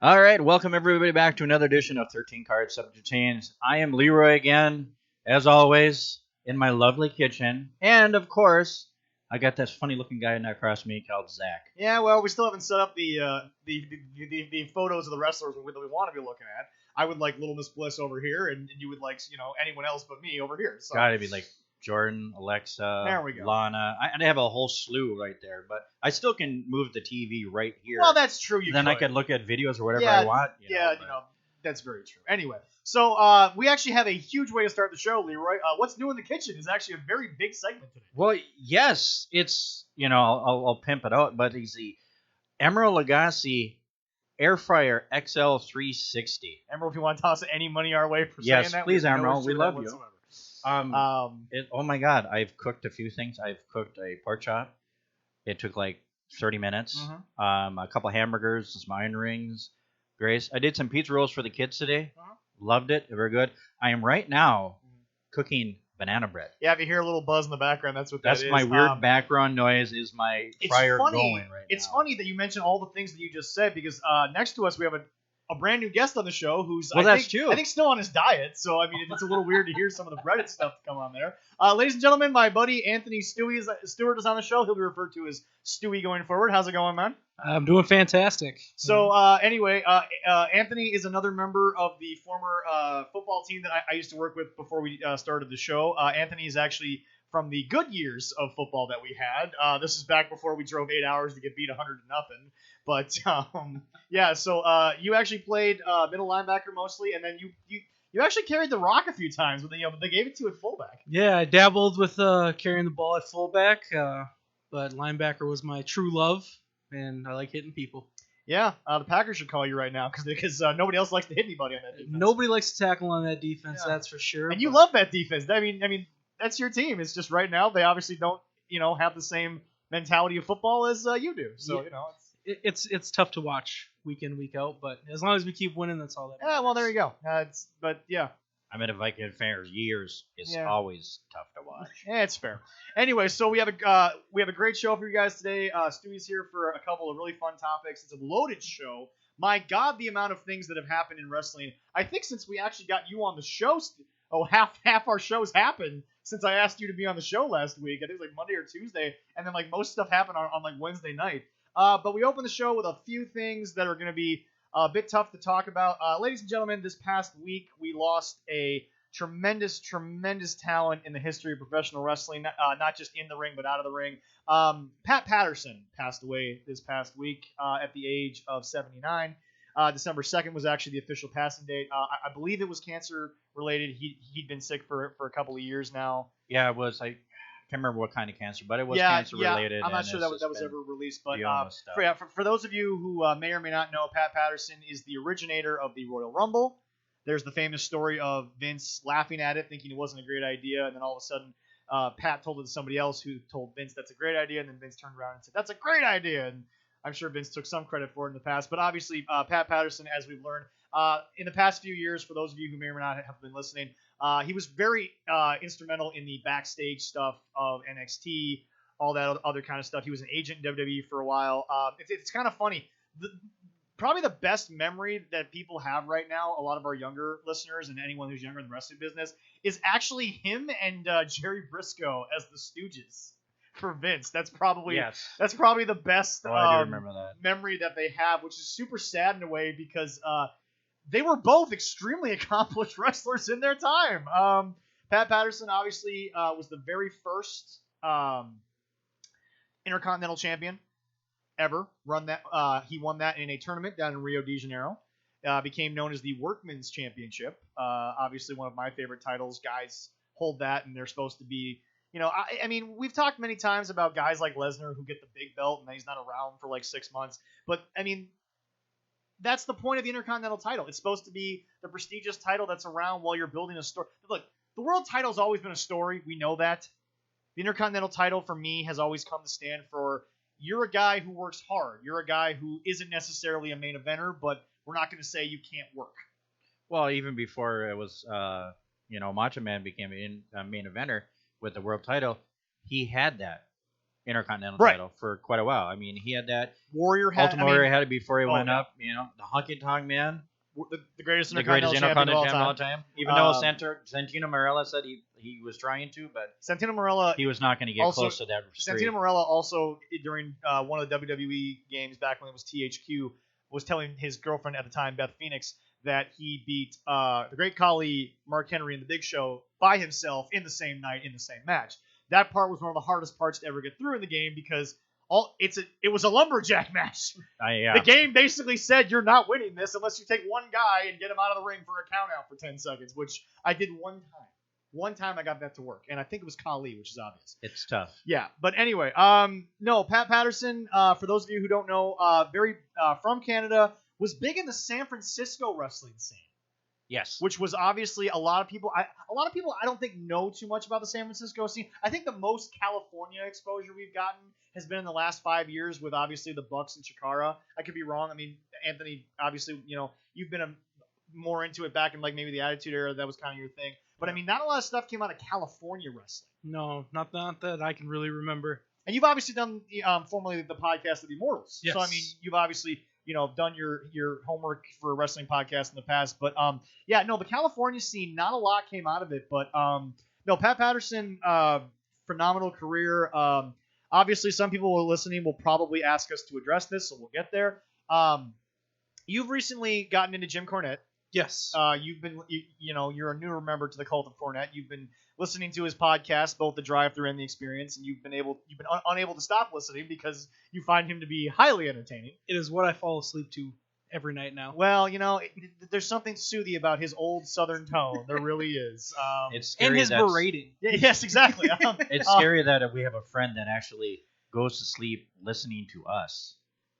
All right, welcome everybody back to another edition of 13 Cards Subject to Change. I am Leroy again, as always, in my lovely kitchen. And of course, I got this funny looking guy across me called Zach. Yeah, well, we still haven't set up the photos of the wrestlers that we want to be looking at. I would like Little Miss Bliss over here, and you would like anyone else but me over here. So Gotta be like Jordan, Alexa, There we go. Lana. I have a whole slew right there, but I still can move the TV right here. well, that's true. then I could look at videos or whatever Yeah, I want. that's very true. Anyway, so we actually have a huge way to start the show, Leroy. What's new in the kitchen is actually a very big segment today. Well, yes, it's I'll pimp it out, but it's the Emerald Lagasse Air Fryer XL 360. Emerald, if you want to toss any money our way for Yes, saying that, please, we have Emerald, we issue with love that you. whatsoever. Oh my God, I've cooked a few things. I've cooked a pork chop. It took like 30 minutes. A couple hamburgers, some onion rings. Grace, I did some pizza rolls for the kids today. Loved it. Very good. I am right now cooking banana bread. Yeah, if you hear a little buzz in the background, that's what That's that is. my weird background noise. Is my fryer going right now? It's funny that you mentioned all the things that you just said because next to us we have a brand new guest on the show who's I think still on his diet. So I mean it's a little weird to hear some of the breaded stuff come on there. Ladies and gentlemen, my buddy Anthony Stewart is on the show. He'll be referred to as Stewie going forward. How's it going, man? I'm doing fantastic. So anyway, Anthony is another member of the former football team that I used to work with before we started the show. Anthony is actually from the good years of football that we had. This is back before we drove 8 hours to get beat 100-0. But yeah, so you actually played middle linebacker mostly, and then you actually carried the rock a few times, but they gave it to you at fullback. Yeah, I dabbled with carrying the ball at fullback, but linebacker was my true love, and I like hitting people. Yeah, the Packers should call you right now because nobody else likes to hit anybody on that defense. Nobody likes to tackle on that defense, that's for sure. And you love that defense. I mean that's your team. It's just right now they obviously don't have the same mentality of football as you do. So it's tough to watch week in week out, but as long as we keep winning, that's all that matters. Yeah, well there you go. But yeah. I'm in a Viking fan for years. It's always tough to watch. Yeah, it's fair. Anyway, so we have a great show for you guys today. Stewie's here for a couple of really fun topics. It's a loaded show. My God, the amount of things that have happened in wrestling. I think since we actually got you on the show, half our shows happened since I asked you to be on the show last week. I think it was like Monday or Tuesday, and then like most stuff happened on like Wednesday night. But we opened the show with a few things that are going to be a bit tough to talk about. Ladies and gentlemen, this past week we lost a tremendous talent in the history of professional wrestling, not just in the ring but out of the ring. Pat Patterson passed away this past week at the age of 79. December 2nd was actually the official passing date. I believe it was cancer related. He'd been sick for a couple of years now. Yeah, it was. I can't remember what kind of cancer, but it was cancer related. I'm not sure that was ever released, but for those of you who may or may not know, Pat Patterson is the originator of the Royal Rumble. There's the famous story of Vince laughing at it, thinking it wasn't a great idea, and then all of a sudden Pat told it to somebody else who told Vince that's a great idea, and then Vince turned around and said that's a great idea, and I'm sure Vince took some credit for it in the past. But obviously Pat Patterson, as we've learned in the past few years, for those of you who may or may not have been listening, he was very instrumental in the backstage stuff of NXT, all that other kind of stuff. He was an agent in WWE for a while. It's kind of funny. Probably the best memory that people have right now, a lot of our younger listeners and anyone who's younger in the wrestling business, is actually him and Jerry Briscoe as the Stooges for Vince. That's probably the best I do remember that. memory that they have, which is super sad in a way because they were both extremely accomplished wrestlers in their time. Pat Patterson obviously was the very first Intercontinental Champion ever. He won that in a tournament down in Rio de Janeiro. Became known as the Workman's Championship. Obviously one of my favorite titles. Guys hold that, and they're supposed to be, I mean, we've talked many times about guys like Lesnar who get the big belt and then he's not around for like 6 months. But I mean, that's the point of the Intercontinental title. It's supposed to be the prestigious title that's around while you're building a story. Look, the world title's always been a story. We know that. The Intercontinental title for me has always come to stand for you're a guy who works hard. You're a guy who isn't necessarily a main eventer, but we're not going to say you can't work. Well, even before it was, Macho Man became a main eventer with the world title, he had that. Intercontinental Right. title for quite a while. I mean, he had that. Warrior had Ultimate Warrior had it before he went yeah. up. You know, the Honky Tonk Man, the greatest the greatest Intercontinental Intercontinental champion of all champion time. of all time. Even though Santino Marella said he was trying to, but Santino Marella, he was not going to get also, close to that streak. Santino Marella also, during one of the WWE games back when it was THQ, was telling his girlfriend at the time, Beth Phoenix, that he beat the Great Khali, Mark Henry, and the Big Show by himself in the same night in the same match. That part was one of the hardest parts to ever get through in the game because it was a lumberjack match. Yeah. The game basically said you're not winning this unless you take one guy and get him out of the ring for a count out for 10 seconds, which I did one time. One time I got that to work, and I think it was Khali, which is obvious. It's tough. Yeah, but anyway, no, Pat Patterson, for those of you who don't know, from Canada, was big in the San Francisco wrestling scene. Yes. Which was obviously a lot of people I don't think know too much about the San Francisco scene. I think the most California exposure we've gotten has been in the last 5 years with obviously the Bucks and Chikara. I could be wrong. I mean, Anthony, obviously, you've been more into it back in like maybe the Attitude Era. That was kind of your thing. But I mean, not a lot of stuff came out of California wrestling. No, not that I can really remember. And you've obviously done formerly the podcast of the Immortals. Yes. So I mean, you've obviously done your homework for a wrestling podcast in the past. But the California scene, not a lot came out of it. But no, Pat Patterson, phenomenal career. Obviously, some people listening will probably ask us to address this, so we'll get there. You've recently gotten into Jim Cornette. Yes. You've been, you're a newer member to the cult of Cornette. You've been listening to his podcast, both the Drive-Thru and the Experience, and you've been unable to stop listening because you find him to be highly entertaining. It is what I fall asleep to every night now. Well, there's something soothy about his old Southern tone. There really is. It's scary. And his berating. Yes, exactly. It's scary that we have a friend that actually goes to sleep listening to us.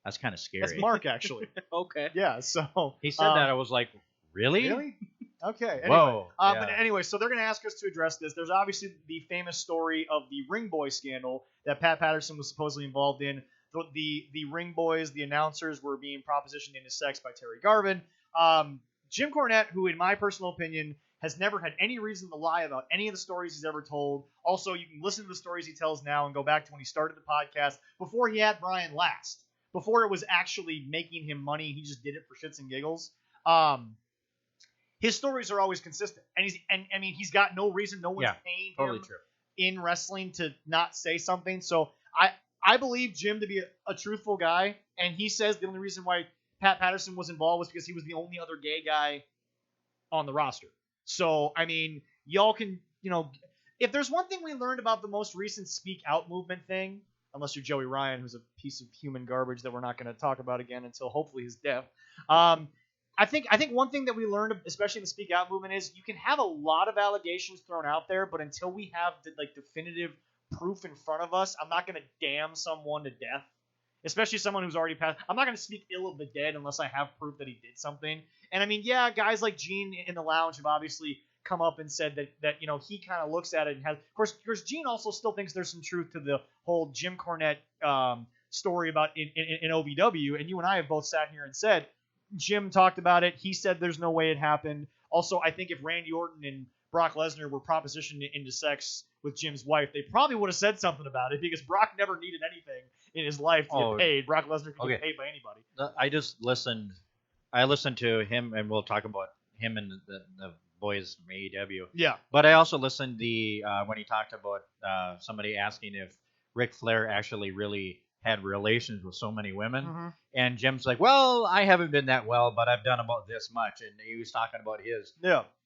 That's kind of scary. That's Mark, actually. Okay. Yeah. So he said that. I was like, really? Really? Okay. Anyway, Whoa. But anyway, so they're going to ask us to address this. There's obviously the famous story of the Ring Boy scandal that Pat Patterson was supposedly involved in. The Ring Boys, the announcers, were being propositioned into sex by Terry Garvin. Jim Cornette, who in my personal opinion has never had any reason to lie about any of the stories he's ever told. Also, you can listen to the stories he tells now and go back to when he started the podcast before he had Brian last. Before it was actually making him money, he just did it for shits and giggles. His stories are always consistent, and he's got no reason, no one's paying him in wrestling to not say something. So I believe Jim to be a truthful guy, and he says the only reason why Pat Patterson was involved was because he was the only other gay guy on the roster. So I mean, y'all can if there's one thing we learned about the most recent Speak Out movement thing, unless you're Joey Ryan, who's a piece of human garbage that we're not going to talk about again until hopefully his death. I think one thing that we learned, especially in the Speak Out movement, is you can have a lot of allegations thrown out there, but until we have definitive proof in front of us, I'm not going to damn someone to death, especially someone who's already passed. I'm not going to speak ill of the dead unless I have proof that he did something. And I mean, yeah, guys like Gene in the lounge have obviously come up and said that he kind of looks at it and has. Of course, Gene also still thinks there's some truth to the whole Jim Cornette story about in OVW, and you and I have both sat here and said. Jim talked about it. He said there's no way it happened. Also, I think if Randy Orton and Brock Lesnar were propositioned into sex with Jim's wife, they probably would have said something about it because Brock never needed anything in his life to get paid. Brock Lesnar could get paid by anybody. I just listened. I listened to him, and we'll talk about him and the boys from AEW. Yeah. But I also listened when he talked about somebody asking if Ric Flair actually really had relations with so many women. Mm-hmm. And Jim's like, well, I haven't been that well, but I've done about this much. And he was talking about his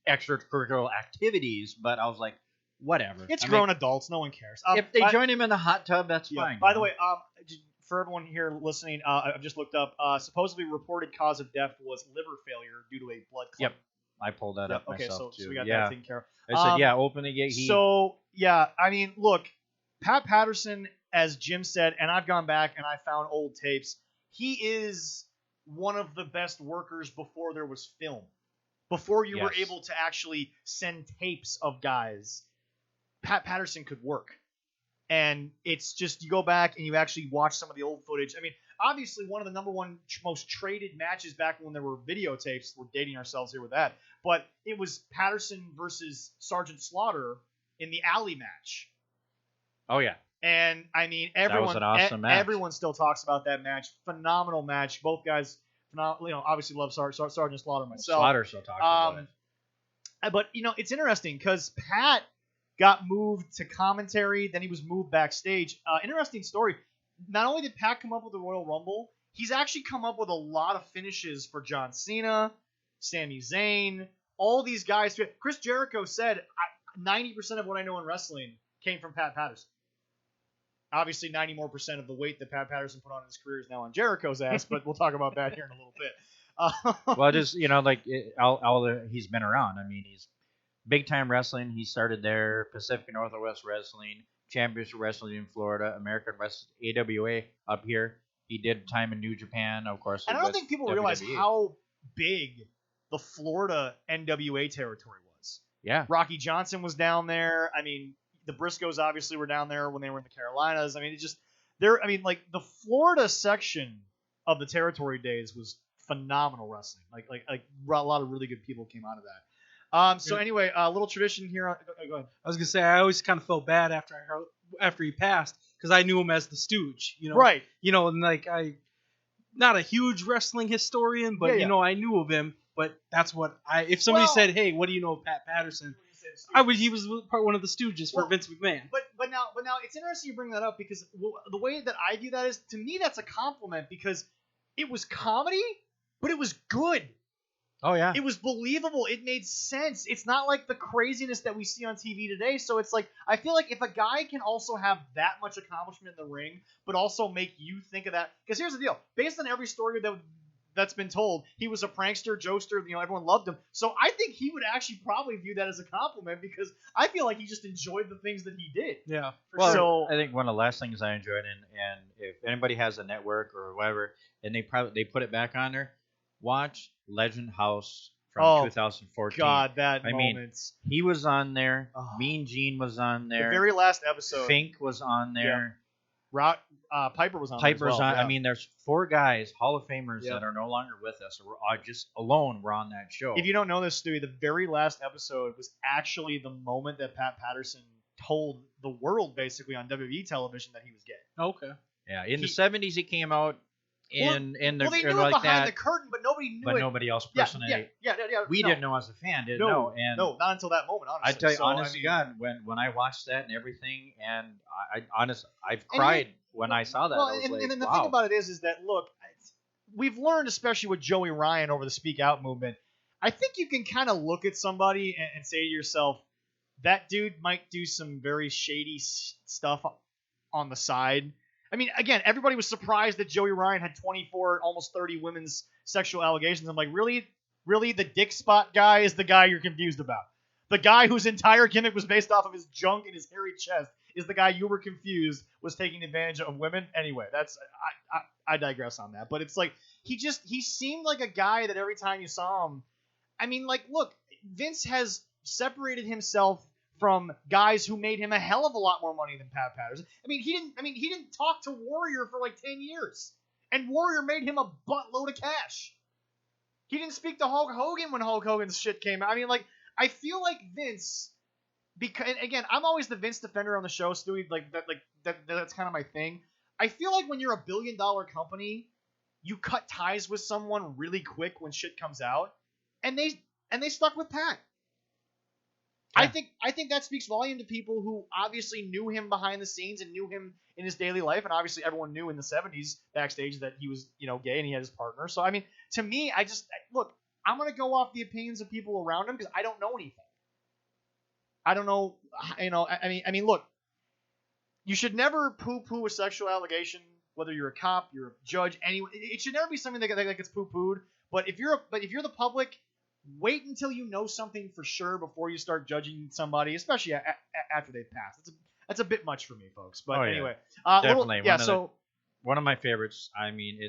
extracurricular activities, but I was like, whatever. It's grown adults. No one cares. If they join him in the hot tub, that's fine. By the way, for everyone here listening, I've just looked up. Supposedly reported cause of death was liver failure due to a blood clot. Yep. I pulled that up myself, so too. We got that taken care of. I said, open the gate. So, I mean, look, Pat Patterson, as Jim said, and I've gone back and I found old tapes, he is one of the best workers before there was film. Before you were able to actually send tapes of guys, Pat Patterson could work. And it's just, you go back and you actually watch some of the old footage. I mean, obviously one of the number one most traded matches back when there were videotapes, we're dating ourselves here with that, but it was Patterson versus Sergeant Slaughter in the alley match. Oh, yeah. And I mean, that was an awesome match. Everyone still talks about that match. Phenomenal match. Both guys, obviously love Sergeant Slaughter myself. Slaughter still talks about it. But it's interesting because Pat got moved to commentary, then he was moved backstage. Interesting story. Not only did Pat come up with the Royal Rumble, he's actually come up with a lot of finishes for John Cena, Sami Zayn, all these guys. Chris Jericho said 90% of what I know in wrestling came from Pat Patterson. Obviously, 90% more of the weight that Pat Patterson put on in his career is now on Jericho's ass, but we'll talk about that here in a little bit. Well, just he's been around. I mean, he's big time wrestling. He started there, Pacific Northwest Wrestling, Championship Wrestling in Florida, American Wrestling, AWA up here. He did time in New Japan, of course. And I don't think people realize how big the Florida NWA territory was. Yeah. Rocky Johnson was down there. I mean, the Briscoes obviously were down there when they were in the Carolinas. I mean, the Florida section of the territory days was phenomenal wrestling. Like a lot of really good people came out of that. So anyway, a little tradition here. Go ahead. I was gonna say I always kind of felt bad after he passed because I knew him as the Stooge. Right. And like not a huge wrestling historian, but I knew of him. But that's what if somebody said, "Hey, what do you know of Pat Patterson?" He was one of the Stooges for Vince McMahon. But now it's interesting you bring that up because the way that I view that is, to me, that's a compliment because it was comedy, but it was good. Oh yeah. It was believable. It made sense. It's not like the craziness that we see on TV today. So it's like, I feel like if a guy can also have that much accomplishment in the ring, but also make you think of that, because here's the deal: based on every story that's been told, he was a prankster, jokester, everyone loved him. So I think he would actually probably view that as a compliment because I feel like he just enjoyed the things that he did. Yeah. So I think one of the last things I enjoyed, and if anybody has a network or whatever, and they put it back on there, watch Legend House from 2014. God, that moment. I mean, he was on there. Mean Gene was on there. The very last episode. Fink was on there. Yeah. Piper was on. Piper's on. Yeah. I mean, there's 4 guys, Hall of Famers, that are no longer with us. Or just alone were on that show. If you don't know this, Stewie, the very last episode was actually the moment that Pat Patterson told the world, basically on WWE television, that he was gay. Okay. Yeah, in the 70s he came out. They knew it behind the curtain, but nobody knew it. But nobody else personally. Yeah. We didn't know as a fan, didn't know. And no, not until that moment, honestly. I tell you, honest to God, when I watched that and everything, and I've cried when I saw that. I was and the wow. thing about it is that, look, we've learned, especially with Joey Ryan over the Speak Out movement, I think you can kind of look at somebody and say to yourself, that dude might do some very shady stuff on the side. I mean, again, everybody was surprised that Joey Ryan had 24, almost 30 women's sexual allegations. I'm like, really? Really? The dick spot guy is the guy you're confused about. The guy whose entire gimmick was based off of his junk and his hairy chest is the guy you were confused was taking advantage of women. Anyway, I digress on that. But it's like, he seemed like a guy that every time you saw him, I mean, like, look, Vince has separated himself from guys who made him a hell of a lot more money than Pat Patterson. I mean, he didn't talk to Warrior for like 10 years. And Warrior made him a buttload of cash. He didn't speak to Hulk Hogan when Hulk Hogan's shit came out. I mean, like, I feel like Vince, because, again, I'm always the Vince defender on the show, Stewie, that's kind of my thing. I feel like when you're a $1 billion company, you cut ties with someone really quick when shit comes out, and they stuck with Pat. Yeah. I think that speaks volume to people who obviously knew him behind the scenes and knew him in his daily life, and obviously everyone knew in the 70s backstage that he was, gay and he had his partner. So I mean, to me, look, I'm gonna go off the opinions of people around him because I don't know anything. I don't know, I mean, look, you should never poo-poo a sexual allegation, whether you're a cop, you're a judge, anyone. It should never be something that gets poo-pooed. But if you're the public, wait until you know something for sure before you start judging somebody, especially after they've passed. That's a bit much for me, folks. But anyway, definitely. One of my favorites. I mean,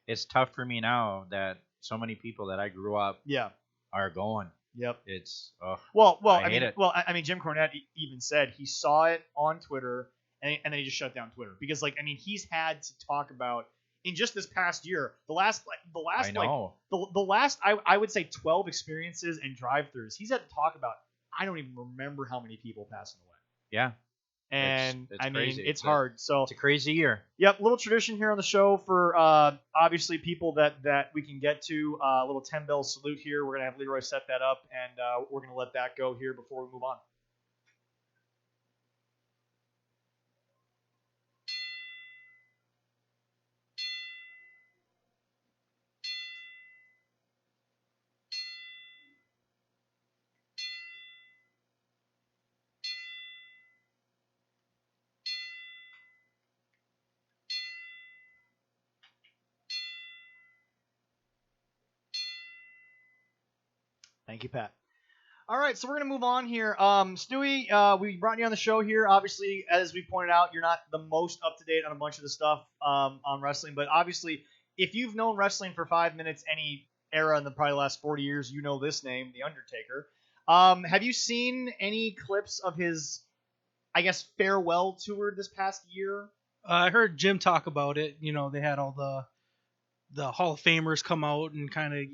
it's tough for me now that so many people that I grew up are going. Yep. It's I mean, Jim Cornette even said he saw it on Twitter and then he just shut down Twitter because, like, I mean, he's had to talk about in just this past year, the last I would say 12 experiences and drive-throughs. He's had to talk about, I don't even remember how many people passing away. Yeah. And it's crazy. it's hard. So it's a crazy year. Yep, little tradition here on the show for obviously people that we can get to. A little 10-bell salute here. We're gonna have Leroy set that up, and we're gonna let that go here before we move on. Thank you, Pat. All right, so we're going to move on here. Stewie, we brought you on the show here. Obviously, as we pointed out, you're not the most up-to-date on a bunch of the stuff on wrestling. But obviously, if you've known wrestling for 5 minutes any era in the probably last 40 years, you know this name, The Undertaker. Have you seen any clips of his, I guess, farewell tour this past year? I heard Jim talk about it. They had all the Hall of Famers come out and kind of,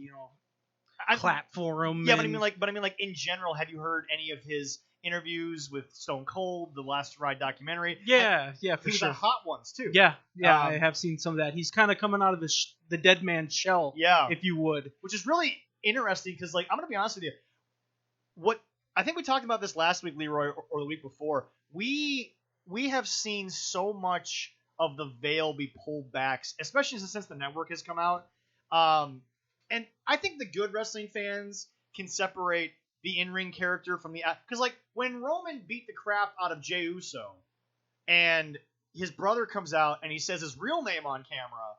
clap for him. Yeah, but I mean, like in general, have you heard any of his interviews with Stone Cold, the Last Ride documentary? Yeah, for he was sure. on Hot Ones too. Yeah, I have seen some of that. He's kind of coming out of the dead man's shell, if you would. Which is really interesting because, like, I'm gonna be honest with you. What I think we talked about this last week, Leroy, or the week before. We have seen so much of the veil be pulled back, especially since the network has come out. And I think the good wrestling fans can separate the in-ring character from the... Because, like, when Roman beat the crap out of Jey Uso, and his brother comes out and he says his real name on camera,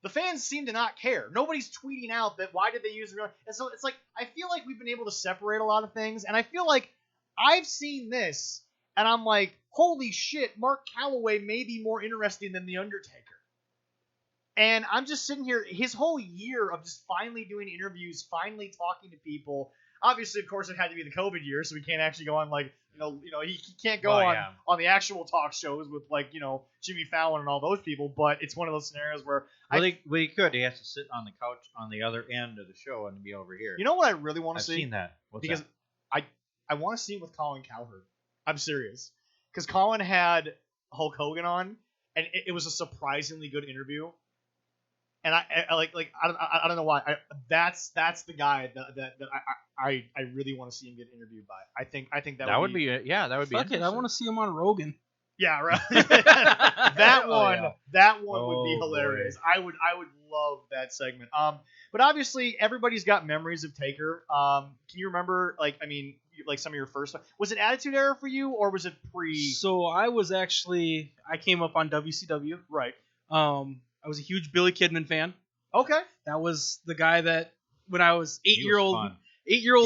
the fans seem to not care. Nobody's tweeting out that why did they use the real... And so it's like, I feel like we've been able to separate a lot of things, and I feel like I've seen this, and I'm like, holy shit, Mark Calloway may be more interesting than The Undertaker. And I'm just sitting here, his whole year of just finally doing interviews, finally talking to people. Obviously, of course, it had to be the COVID year, so we can't actually go on, like, he can't go on the actual talk shows with, like, Jimmy Fallon and all those people, but it's one of those scenarios where... he could. He has to sit on the couch on the other end of the show and be over here. You know what I really want to see? I've seen that. Because I want to see it with Colin Cowherd. I'm serious. Because Colin had Hulk Hogan on, and it was a surprisingly good interview. And I don't know why. That's the guy that I really want to see him get interviewed by. I think that would be that would be. Fuck it, I want to see him on Rogan. Yeah, right. that one would be hilarious. Boy. I would love that segment. But obviously everybody's got memories of Taker. Can you remember like some of your first? Was it Attitude Era for you, or was it pre? So I came up on WCW. Right. I was a huge Billy Kidman fan. Okay. That was the guy that when I was 8-year-old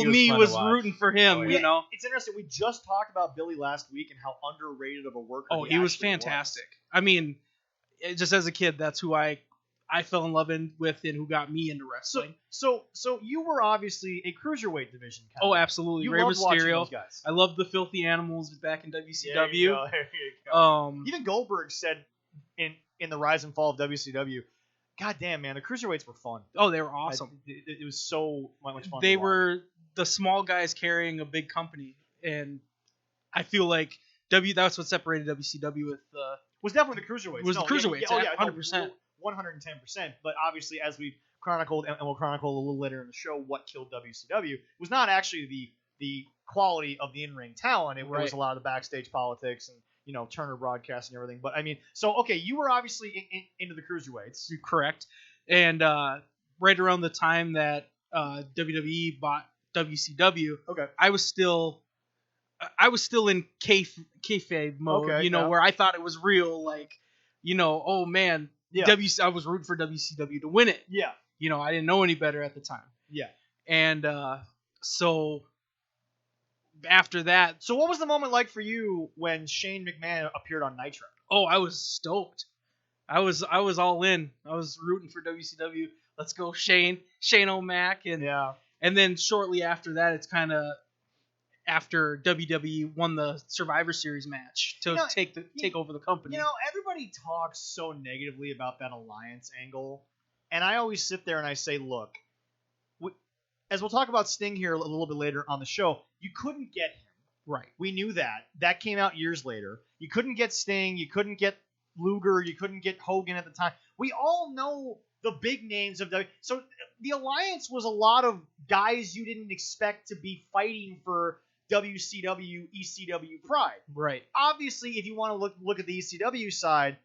me was rooting for him, It's interesting. We just talked about Billy last week and how underrated of a worker he was fantastic. I mean, just as a kid, that's who I fell in love with and who got me into wrestling. So you were obviously a cruiserweight division kind of. Absolutely. You Rey loved watching Mysterio. Those guys. I loved the Filthy Animals back in WCW. There you go. Even Goldberg said in the rise and fall of WCW, God damn, man, the cruiserweights were fun. Oh, they were awesome. It was so much fun. They were the small guys carrying a big company, and I feel like that's what separated WCW with. Was definitely the cruiserweights. The cruiserweights. 100%. 110%. But obviously, as we chronicled, and we'll chronicle a little later in the show, what killed WCW was not actually the quality of the in-ring talent. It was a lot of the backstage politics and Turner broadcast and everything. But I mean, so okay, you were obviously into the cruiserweights. You're correct. And right around the time that WWE bought WCW, I was still in kayfabe mode, where I thought it was real, like, oh man, I was rooting for WCW to win it. Yeah. I didn't know any better at the time. Yeah. And so after that. So what was the moment like for you when Shane McMahon appeared on Nitro? Oh, I was stoked. I was all in. I was rooting for WCW. Let's go, Shane O'Mac. And then shortly after that, it's kind of after WWE won the Survivor Series match to take over the company. Everybody talks so negatively about that alliance angle, and I always sit there and I say, look, as we'll talk about Sting here a little bit later on the show, you couldn't get him. Right. We knew that. That came out years later. You couldn't get Sting. You couldn't get Luger. You couldn't get Hogan at the time. We all know the big names of WWE. So the Alliance was a lot of guys you didn't expect to be fighting for WCW, ECW pride. Right. Obviously, if you want to look at the ECW side,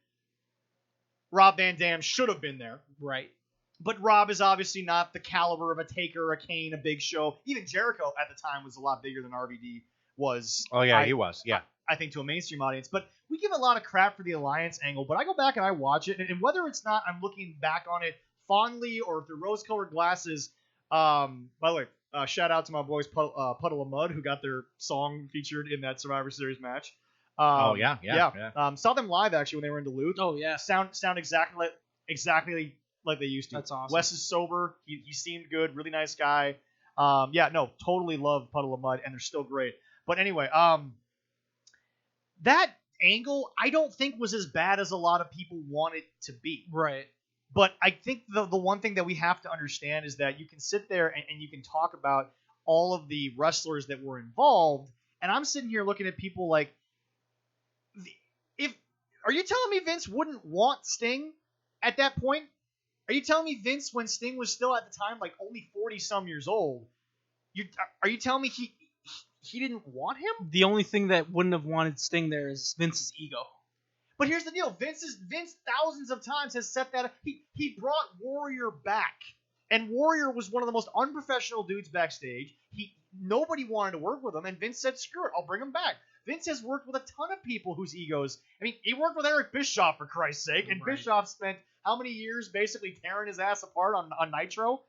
Rob Van Dam should have been there. Right. But Rob is obviously not the caliber of a Taker, a Kane, a Big Show. Even Jericho at the time was a lot bigger than RVD was. Oh, yeah, he was. Yeah. I think to a mainstream audience. But we give a lot of crap for the Alliance angle. But I go back and I watch it. And whether it's not I'm looking back on it fondly or through rose-colored glasses. By the way, shout out to my boys Puddle of Mud, who got their song featured in that Survivor Series match. Yeah. Saw them live actually when they were in Duluth. Oh yeah. Sound exactly like they used to. That's awesome. Wes is sober. He seemed good. Really nice guy. Totally love Puddle of Mud, and they're still great. But anyway, that angle I don't think was as bad as a lot of people want it to be. Right. But I think the one thing that we have to understand is that you can sit there and you can talk about all of the wrestlers that were involved, and I'm sitting here looking at people like, are you telling me Vince wouldn't want Sting at that point? Are you telling me Vince, when Sting was still at the time like only 40-some years old, are you telling me he didn't want him? The only thing that wouldn't have wanted Sting there is Vince's ego. But here's the deal: Vince thousands of times has set that. He brought Warrior back, and Warrior was one of the most unprofessional dudes backstage. Nobody wanted to work with him, and Vince said, "Screw it, I'll bring him back." Vince has worked with a ton of people whose egos. I mean, he worked with Eric Bischoff for Christ's sake, and Right. Bischoff spent how many years basically tearing his ass apart on Nitro?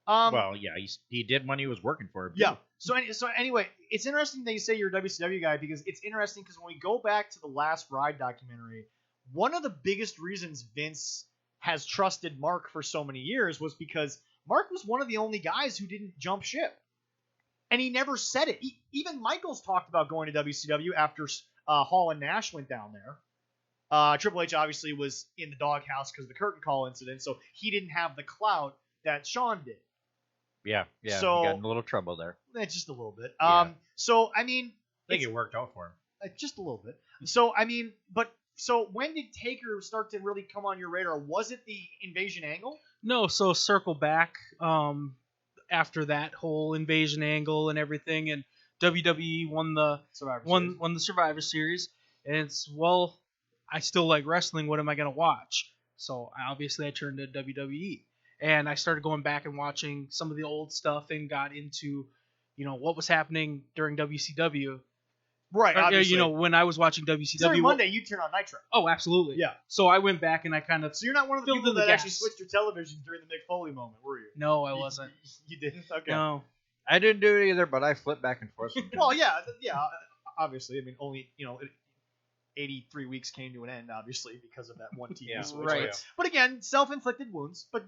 Well, yeah, he did when he was working for him. Yeah. So anyway, it's interesting that you say you're a WCW guy because it's interesting because when we go back to the Last Ride documentary, one of the biggest reasons Vince has trusted Mark for so many years was because Mark was one of the only guys who didn't jump ship. And he never said it. Even Michaels talked about going to WCW after Hall and Nash went down there. Triple H obviously was in the doghouse because of the curtain call incident, so he didn't have the clout that Shawn did. Yeah. So, he got in a little trouble there. Just a little bit. Yeah. So, I mean... I think it worked out for him. Just a little bit. So, I mean, so when did Taker start to really come on your radar? Was it the invasion angle? No, so circle back after that whole invasion angle and everything, and WWE won the Survivor Series, and it's, well, I still like wrestling. What am I gonna watch? So I turned to WWE. And I started going back and watching some of the old stuff and got into, what was happening during WCW. Right, obviously. When I was watching WCW. So every Monday you turn on Nitro. Oh, absolutely. Yeah. So I went back and I kind of. So you're not one of the people that actually switched your television during the Mick Foley moment, were you? No, I wasn't. You didn't? Okay. No. I didn't do it either, but I flipped back and forth. Well, yeah. Obviously, I mean, only 83 weeks came to an end, obviously, because of that one TV switch. Right. But again, self-inflicted wounds. But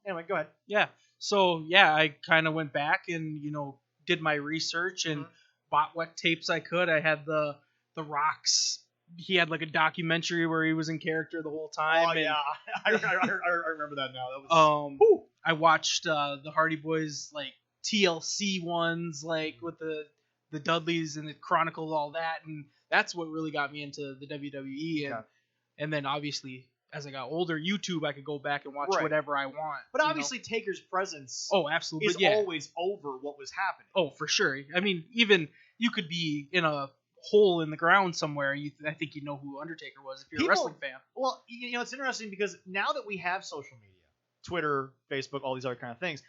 anyway, go ahead. Yeah. So I kind of went back and did my research and bought what tapes I could. I had the Rock's. He had like a documentary where he was in character the whole time. Oh yeah, I remember that now. That was. I watched the Hardy Boys like TLC ones, like with the Dudleys, and it chronicled all that, and that's what really got me into the WWE. And then obviously as I got older, YouTube, I could go back and watch whatever I want. But obviously Taker's presence absolutely is always over what was happening. Oh, for sure. I mean, even you could be in a hole in the ground somewhere, I think you know who Undertaker was if you're a wrestling fan. Well, it's interesting because now that we have social media, Twitter, Facebook, all these other kind of things,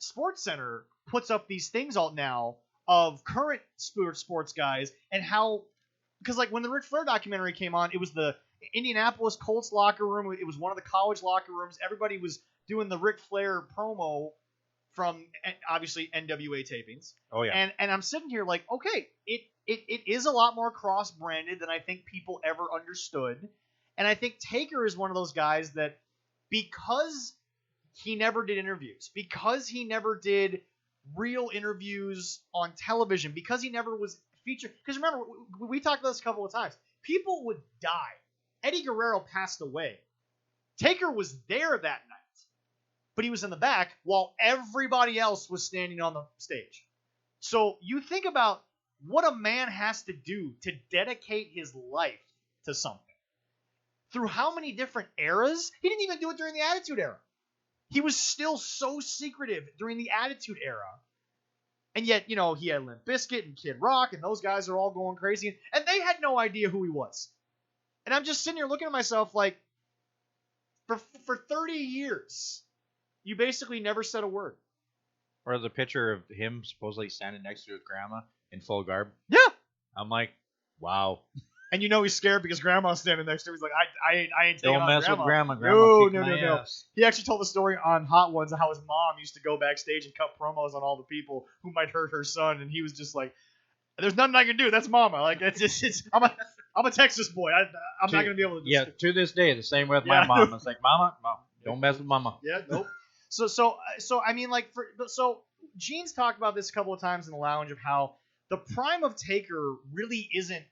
SportsCenter puts up these things out now of current sports guys and how, because like when the Ric Flair documentary came on, it was the Indianapolis Colts locker room. It was one of the college locker rooms. Everybody was doing the Ric Flair promo from obviously NWA tapings. Oh yeah. And I'm sitting here like, okay, it is a lot more cross-branded than I think people ever understood. And I think Taker is one of those guys that because he never did interviews, because he never did real interviews on television, because he never was featured. Because remember, we talked about this a couple of times. People would die. Eddie Guerrero passed away. Taker was there that night, but he was in the back while everybody else was standing on the stage. So you think about what a man has to do to dedicate his life to something. Through how many different eras? He didn't even do it during the Attitude Era. He was still so secretive during the Attitude Era. And yet, he had Limp Bizkit and Kid Rock, and those guys are all going crazy. And they had no idea who he was. And I'm just sitting here looking at myself like, for 30 years, you basically never said a word. Or the picture of him supposedly standing next to his grandma in full garb. Yeah. I'm like, wow. And he's scared because grandma's standing next to him. He's like, I ain't taking Don't mess with grandma. No. He actually told the story on Hot Ones of how his mom used to go backstage and cut promos on all the people who might hurt her son. And he was just like, there's nothing I can do. That's mama. Like, I'm a Texas boy. I'm not going to be able to. Yeah, to this day, the same with my mom. It's like, mama, don't mess with mama. Yeah, nope. So I mean, like, so Gene's talked about this a couple of times in the lounge of how the prime of Taker really isn't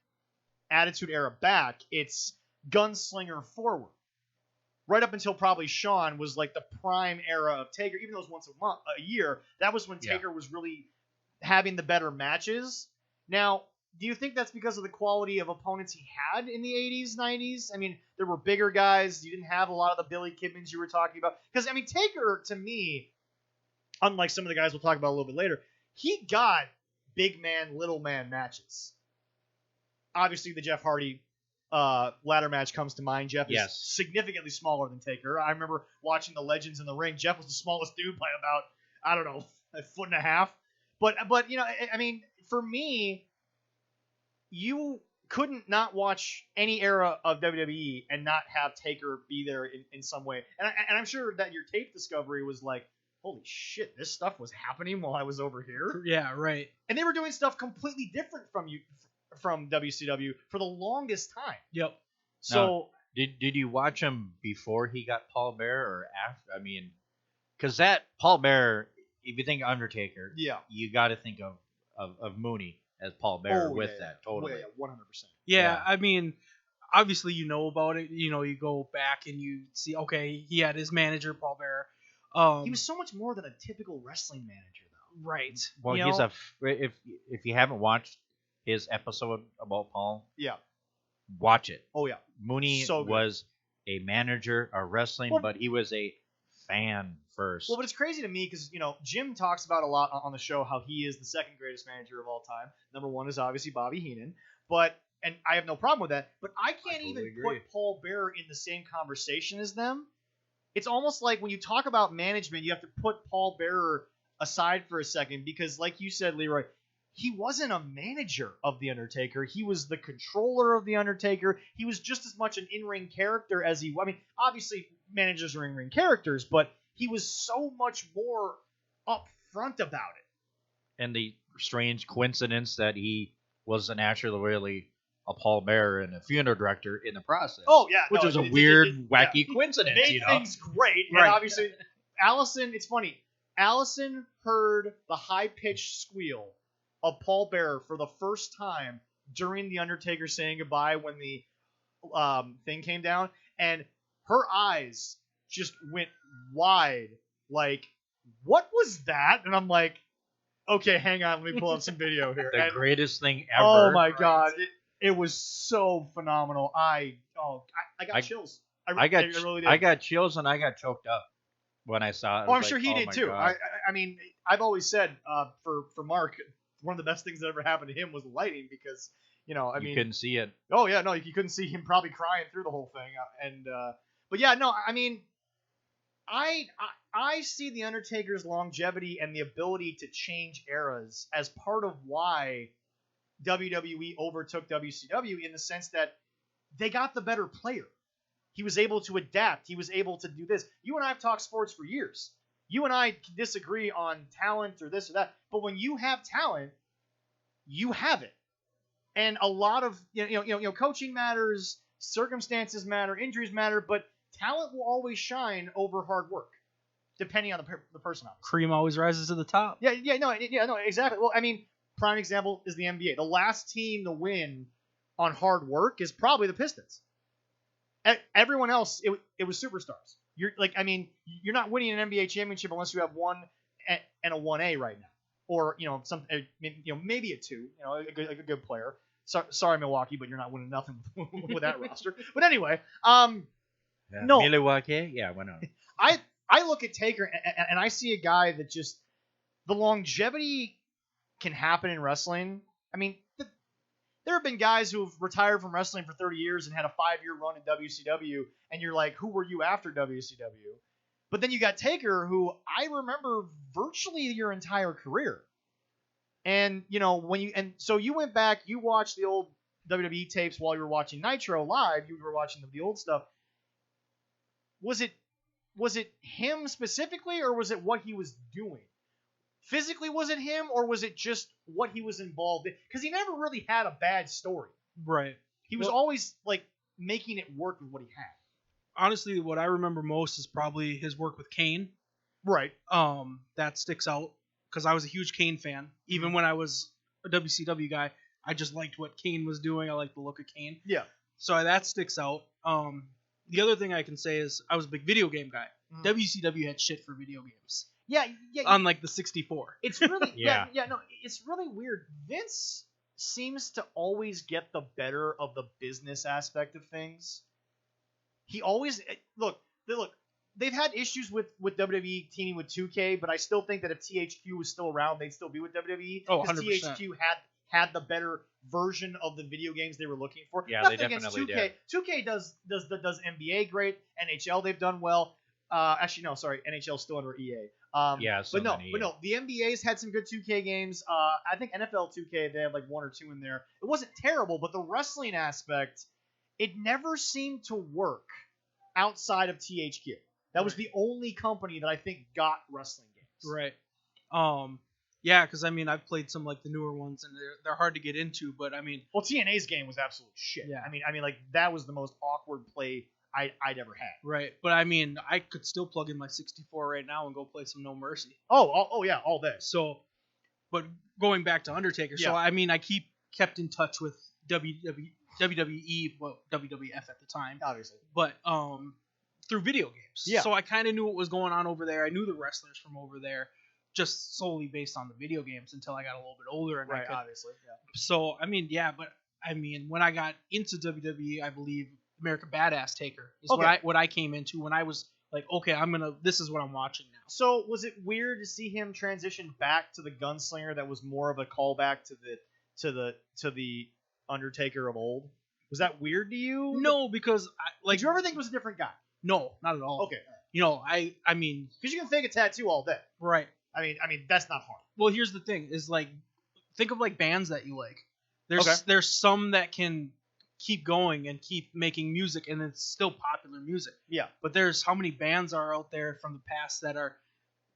Attitude Era back. It's Gunslinger forward. Right up until probably Shawn was like the prime era of Taker, even though it was once a year. That was when Taker was really having the better matches. Now, do you think that's because of the quality of opponents he had in the 80s, 90s? I mean, there were bigger guys. You didn't have a lot of the Billy Kidmans you were talking about. Because, I mean, Taker, to me, unlike some of the guys we'll talk about a little bit later, he got big man, little man matches. Obviously, the Jeff Hardy ladder match comes to mind. Jeff is significantly smaller than Taker. I remember watching the Legends in the ring. Jeff was the smallest dude by about, I don't know, a foot and a half. But I mean, for me, you couldn't not watch any era of WWE and not have Taker be there in some way. And I'm sure that your tape discovery was like, holy shit, this stuff was happening while I was over here. Yeah, right. And they were doing stuff completely different from WCW for the longest time. Yep. So now, did you watch him before he got Paul Bearer or after? I mean, because that Paul Bearer, if you think Undertaker, you got to think of Mooney as Paul Bearer that totally. 100%. Yeah, I mean, obviously you know about it. You go back and you see, okay, he had his manager Paul Bearer. He was so much more than a typical wrestling manager, though. Right. Well, if you haven't watched his episode about Paul, watch it. Oh yeah, Mooney was a manager of wrestling, but he was a fan first. Well, but it's crazy to me because Jim talks about a lot on the show how he is the second greatest manager of all time. Number one is obviously Bobby Heenan, and I have no problem with that. But I can't even put Paul Bearer in the same conversation as them. It's almost like when you talk about management, you have to put Paul Bearer aside for a second because, like you said, Leroy, he wasn't a manager of The Undertaker. He was the controller of The Undertaker. He was just as much an in-ring character as I mean, obviously, managers are in-ring characters, but he was so much more upfront about it. And the strange coincidence that he wasn't actually really a Paul Bearer and a funeral director in the process. Oh, yeah. Which was a weird, wacky coincidence, It made things great. Right. And obviously, Allison, it's funny. Allison heard the high-pitched squeal of Paul Bearer for the first time during The Undertaker saying goodbye when the thing came down, and her eyes just went wide, like, what was that? And I'm like, okay, hang on, let me pull up some video here. The greatest thing ever. Oh my God, it was so phenomenal. I got chills. I really did. I got chills and I got choked up when I saw it. Oh, I'm sure he did too. I mean, I've always said for Mark, one of the best things that ever happened to him was the lighting because, you couldn't see it. Oh yeah, no, you couldn't see him probably crying through the whole thing. But yeah, no, I mean, I see the Undertaker's longevity and the ability to change eras as part of why WWE overtook WCW in the sense that they got the better player. He was able to adapt. He was able to do this. You and I have talked sports for years. You and I can disagree on talent or this or that, but when you have talent, you have it. And a lot of coaching matters, circumstances matter, injuries matter, but talent will always shine over hard work, depending on the person. Cream always rises to the top. Yeah, no, exactly. Well, I mean, prime example is the NBA. The last team to win on hard work is probably the Pistons. Everyone else, it was superstars. You're not winning an NBA championship unless you have one and a 1A right now. or maybe a 2, a good player. Sorry, Milwaukee, but you're not winning nothing with that roster. But anyway, no, Milwaukee, yeah, why not? I look at Taker and I see a guy that just the longevity can happen in wrestling. I mean, there have been guys who have retired from wrestling for 30 years and had a 5-year run in WCW, and you're like, who were you after WCW? But then you got Taker, who I remember virtually your entire career. And so you went back, you watched the old WWE tapes while you were watching Nitro live. You were watching the old stuff. Was it him specifically, or was it what he was doing? Physically, was it him, or was it just what he was involved in? Because he never really had a bad story. Right. He was always like making it work with what he had. Honestly, what I remember most is probably his work with Kane. Right. That sticks out because I was a huge Kane fan. Even when I was a WCW guy, I just liked what Kane was doing. I liked the look of Kane. Yeah. So that sticks out. The other thing I can say is I was a big video game guy. WCW had shit for video games. Yeah. Unlike the 64. It's really no, it's really weird. Vince seems to always get the better of the business aspect of things. He always look. They've had issues with WWE teaming with 2K, but I still think that if THQ was still around, they'd still be with WWE. Oh, because 100%. THQ had the better version of the video games they were looking for. Yeah, Nothing they definitely against 2K. did. 2K does NBA great. NHL they've done well. Actually, no, sorry. NHL's still under EA. But no, the NBA's had some good 2K games. I think NFL 2K, they have like 1 or 2 in there. It wasn't terrible, but the wrestling aspect, it never seemed to work outside of THQ. That was the only company that I think got wrestling games. Right. Yeah, because I mean, I've played some like the newer ones, and they're hard to get into. But I mean, well, TNA's game was absolute shit. Yeah. I mean, like that was the most awkward play I'd ever had. Right. But I mean, I could still plug in my 64 right now and go play some No Mercy. Oh yeah, all day. So, but going back to Undertaker, so I mean, I kept in touch with WWE, well, WWF at the time, obviously, but through video games. Yeah. So I kind of knew what was going on over there. I knew the wrestlers from over there, just solely based on the video games until I got a little bit older. And right, obviously. Yeah. So I mean, but I mean, when I got into WWE, I believe American Badass Taker is what I came into when I was like, okay, this is what I'm watching now. So was it weird to see him transition back to the gunslinger that was more of a callback to the Undertaker of old? Was that weird to you? No, because did you ever think it was a different guy? No, not at all. Okay. I mean, because you can fake a tattoo all day. Right. I mean that's not hard. Well, here's the thing: is like, think of like bands that you like. There's some that can keep going and keep making music, and it's still popular music. Yeah. But there's how many bands are out there from the past that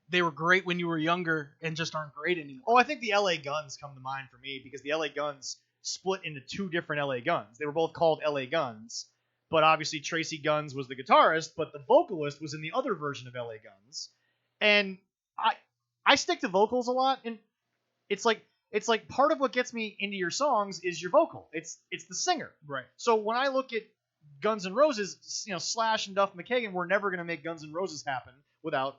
they were great when you were younger and just aren't great anymore. Oh, I think the LA Guns come to mind for me because the LA Guns split into 2 different LA Guns. They were both called LA Guns, but obviously Tracy Guns was the guitarist, but the vocalist was in the other version of LA Guns. And I stick to vocals a lot, and it's like part of what gets me into your songs is your vocal. It's the singer. Right. So when I look at Guns N' Roses, Slash and Duff McKagan were never going to make Guns N' Roses happen without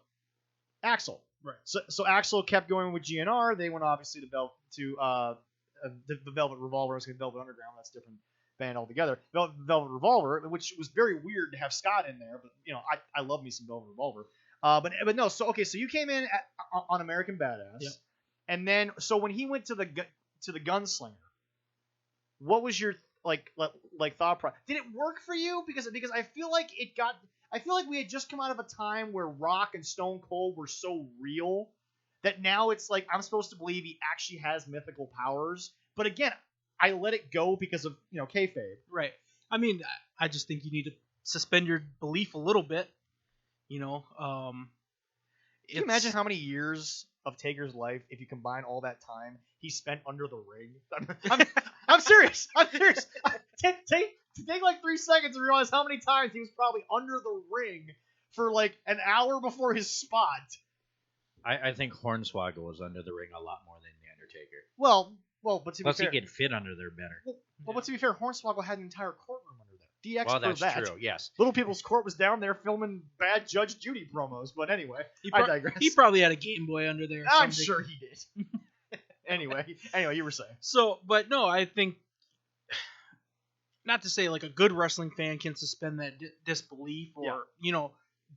Axl. Right. So Axl kept going with GNR. They went obviously to the Velvet Revolver. I was going to Velvet Underground. That's a different band altogether. Velvet Revolver, which was very weird to have Scott in there, but I love me some Velvet Revolver. But no. So okay. So you came in on American Badass. Yep. And then, so when he went to the Gunslinger, what was your like thought process? Did it work for you? Because I feel like we had just come out of a time where Rock and Stone Cold were so real that now it's like I'm supposed to believe he actually has mythical powers. But again, I let it go because of kayfabe. Right. I mean, I just think you need to suspend your belief a little bit. Can you imagine how many years of Taker's life, if you combine all that time he spent under the ring? I'm serious. Take like 3 seconds and realize how many times he was probably under the ring for like an hour before his spot. I think Hornswoggle was under the ring a lot more than the Undertaker. Well, but to plus be fair, he could fit under there better. Well, but to be fair, Hornswoggle had an entire courtroom under there. DX well, that's that. true. Yes. Little People's Court was down there filming bad Judge Judy promos. But anyway, I digress. He probably had a Game Boy under there. I'm sure he did. Anyway, you were saying. So, but no, I think, not to say like a good wrestling fan can suspend that disbelief or,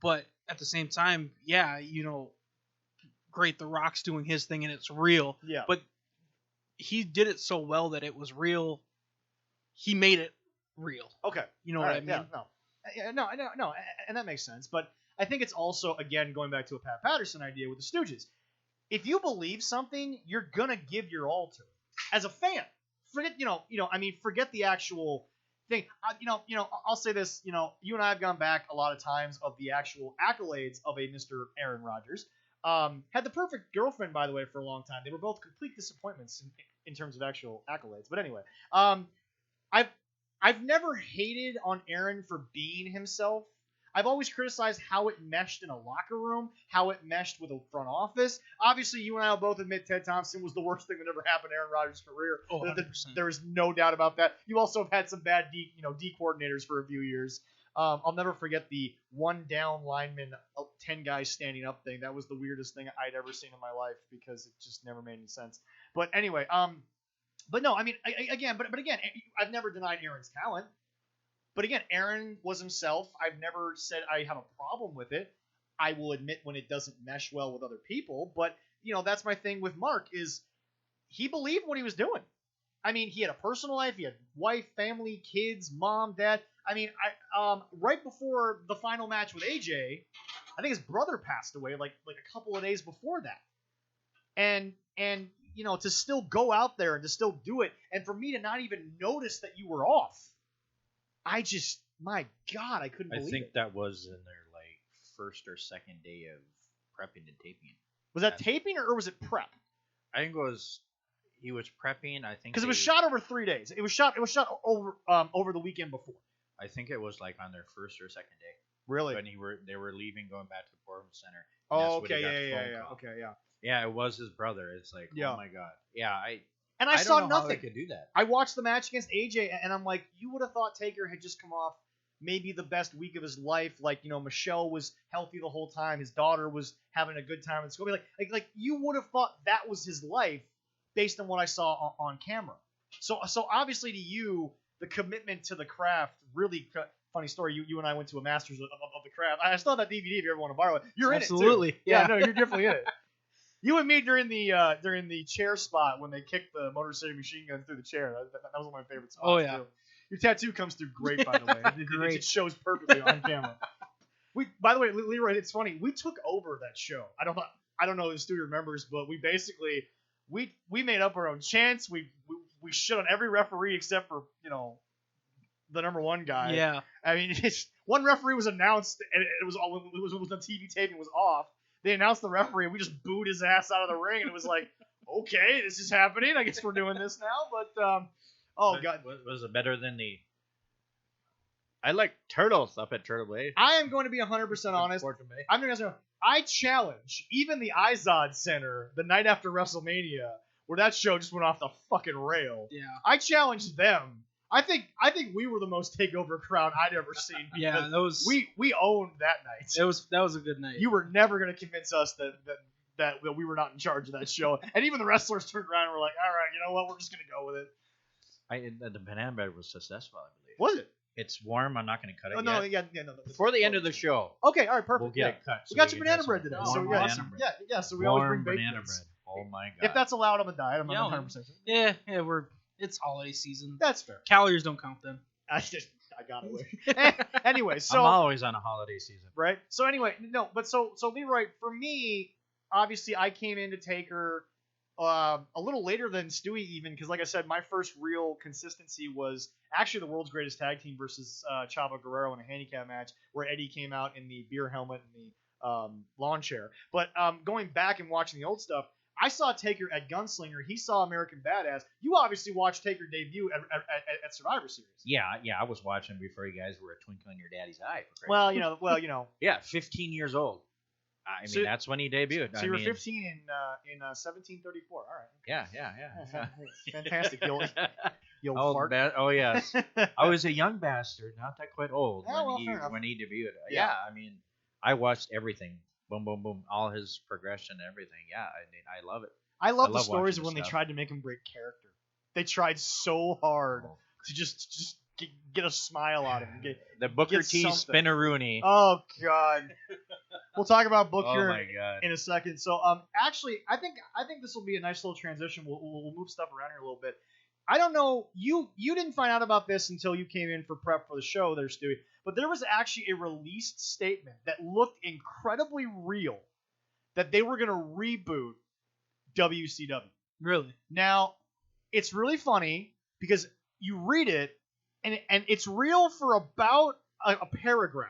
but at the same time, great, The Rock's doing his thing and it's real. Yeah. But he did it so well that it was real. He made it real. Okay. You know what I mean? Yeah, no, and that makes sense. But I think it's also, again, going back to a Pat Patterson idea with the Stooges. If you believe something, you're gonna give your all to it. As a fan, forget the actual thing. I'll say this. You and I have gone back a lot of times of the actual accolades of a Mr. Aaron Rodgers. Had the perfect girlfriend, by the way, for a long time. They were both complete disappointments in terms of actual accolades. But anyway, I've never hated on Aaron for being himself. I've always criticized how it meshed in a locker room, how it meshed with a front office. Obviously, you and I will both admit Ted Thompson was the worst thing that ever happened to Aaron Rodgers' career. Oh, there is no doubt about that. You also have had some bad D coordinators for a few years. I'll never forget the one down lineman, 10 guys standing up thing. That was the weirdest thing I'd ever seen in my life because it just never made any sense. But anyway, but no, I mean, again, I've never denied Aaron's talent. But again, Aaron was himself. I've never said I have a problem with it. I will admit when it doesn't mesh well with other people. But, that's my thing with Mark is he believed what he was doing. I mean, he had a personal life. He had wife, family, kids, mom, dad. I mean, right before the final match with AJ, I think his brother passed away like a couple of days before that. And to still go out there and to still do it, and for me to not even notice that you were off, my God, I couldn't believe it. I think that was in their first or second day of prepping and taping. Was that taping or was it prep? I think he was prepping. I think because it was shot over 3 days. It was shot over the weekend before. I think it was on their first or second day. Really? When they were leaving, going back to the Performance Center. Oh, okay, yeah. Okay, yeah. Yeah, it was his brother. It's oh my God. Yeah, I saw don't know nothing. How they could do that. I watched the match against AJ, and I'm like, you would have thought Taker had just come off maybe the best week of his life. Michelle was healthy the whole time. His daughter was having a good time at school. Like you would have thought that was his life based on what I saw on camera. So obviously to you, the commitment to the craft really. Funny story. You and I went to a Masters of the Craft. I still have that DVD if you ever want to borrow it. You're Absolutely. In it too. Yeah, no, you're definitely in it. You and me during the chair spot when they kicked the Motor City Machine Gun through the chair. That was one of my favorite spots. Oh yeah. Too. Your tattoo comes through great, by the way. It shows perfectly on camera. By the way, Leroy, it's funny. We took over that show. I don't know if the studio remembers, but we basically we made up our own chants. We shit on every referee except for the number one guy. Yeah. I mean, one referee was announced and it was the TV taping was off. They announced the referee and we just booed his ass out of the ring and it was like, okay, this is happening. I guess we're doing this now. But God, was it better than the? I like turtles up at Turtle Bay. I am going to be 100% honest. I'm going to I challenge even the Izod Center the night after WrestleMania, where that show just went off the fucking rail. Yeah. I challenged them. I think we were the most takeover crowd I'd ever seen. Yeah, that was we owned that night. That was a good night. You were never going to convince us that we were not in charge of that show. And even the wrestlers turned around and were like, all right, you know what, we're just going to go with it. The banana bread was successful, I believe. Was it? It's warm. I'm not going to cut it yet. No, yeah, no. Before the end of the show. Okay, all right, perfect. We'll get it cut. We got your banana bread today. So so we always bring baked banana goods. bread. Oh my God. If that's allowed on the diet, I'm not 100% sure. Yeah, it's holiday season. That's fair. Calories don't count then. I got away. Anyway, so I'm always on a holiday season. Right? So anyway, no, but so Leroy, for me, obviously I came in to Taker a little later than Stewie even, because like I said, my first real consistency was actually the World's Greatest Tag Team versus Chavo Guerrero in a handicap match where Eddie came out in the beer helmet and the lawn chair. But going back and watching the old stuff, I saw Taker at Gunslinger. He saw American Badass. You obviously watched Taker debut at Survivor Series. Yeah, I was watching before you guys were a twinkle in your daddy's eye. Well, you know. Yeah, 15 years old. I mean, that's when he debuted. So you were 15 in 1734. All right. Yeah. Fantastic. You'll old fart. Oh, yes. I was a young bastard, not that quite old, when he debuted. Yeah, I mean, I watched everything. Boom, boom, boom. All his progression and everything. Yeah, I love it. I love the stories of when they tried to make him break character. They tried so hard to just get a smile out of him. The Booker T Spinneroonie. Oh God. We'll talk about Booker in a second. So actually, I think this will be a nice little transition. We'll move stuff around here a little bit. I don't know. You didn't find out about this until you came in for prep for the show there, Stewie. But there was actually a released statement that looked incredibly real that they were going to reboot WCW. Really? Now, it's really funny because you read it and it's real for about a paragraph.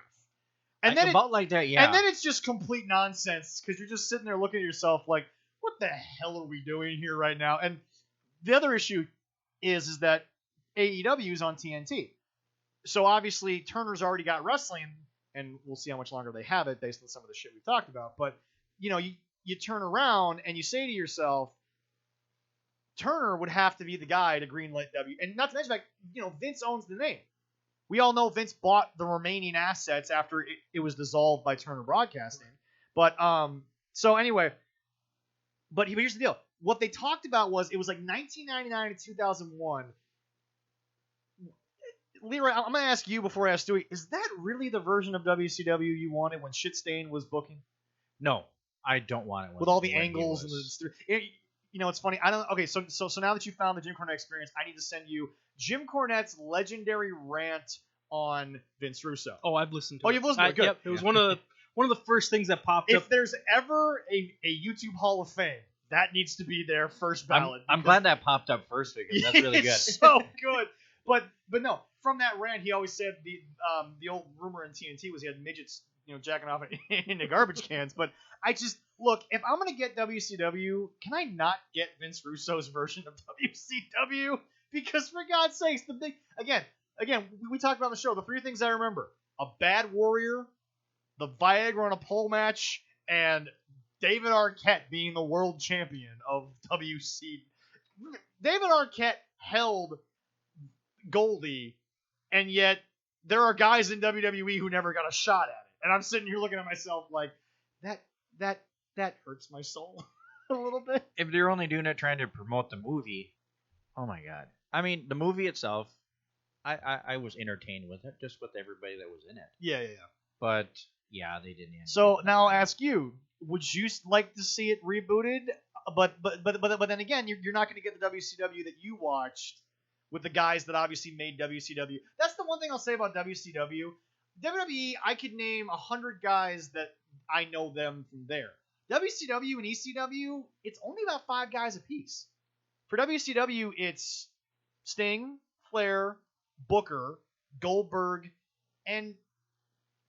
And then like that, yeah. And then it's just complete nonsense because you're just sitting there looking at yourself like, what the hell are we doing here right now? And the other issue is that AEW is on TNT. So obviously Turner's already got wrestling, and we'll see how much longer they have it based on some of the shit we talked about. But, you turn around and you say to yourself, Turner would have to be the guy to greenlight W. And not to mention, Vince owns the name. We all know Vince bought the remaining assets after it was dissolved by Turner Broadcasting. But, so anyway, but here's the deal. What they talked about was, it was like 1999 to 2001. Leroy, I'm going to ask you before I ask Stewie, is that really the version of WCW you wanted when Shitstain was booking? No, I don't want it. With all the angles and it's funny. I don't. Okay, so now that you found the Jim Cornette Experience, I need to send you Jim Cornette's legendary rant on Vince Russo. Oh, I've listened to it. Oh, you've listened to it. Good. Yep, it was one of the first things that popped up. If there's ever a YouTube Hall of Fame, that needs to be their first ballot. I'm glad that popped up first because that's really good. It's so good. But no, from that rant, he always said the old rumor in TNT was he had midgets, jacking off in the garbage cans. But I just look, if I'm gonna get WCW, can I not get Vince Russo's version of WCW? Because for God's sakes, the big again, we talked about on the show. The three things I remember: a bad warrior, the Viagra on a pole match, and David Arquette being the world champion of WC. David Arquette held Goldie, and yet there are guys in WWE who never got a shot at it. And I'm sitting here looking at myself like, that hurts my soul a little bit. If they're only doing it trying to promote the movie, oh my God. I mean, the movie itself, I was entertained with it, just with everybody that was in it. Yeah. But yeah, they didn't. So now I'll ask you: would you like to see it rebooted? But then again, you're not going to get the WCW that you watched with the guys that obviously made WCW. That's the one thing I'll say about WCW. WWE, I could name 100 guys that I know them from there. WCW and ECW, it's only about 5 guys apiece. For WCW, it's Sting, Flair, Booker, Goldberg, and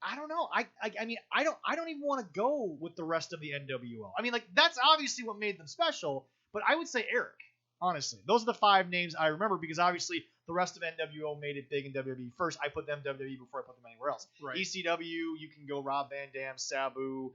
I don't know. I mean, I don't even want to go with the rest of the NWO. I mean, that's obviously what made them special, but I would say Eric. Honestly, those are the 5 names I remember because obviously the rest of NWO made it big in WWE first. I put them WWE before I put them anywhere else. Right. ECW, you can go Rob Van Dam, Sabu,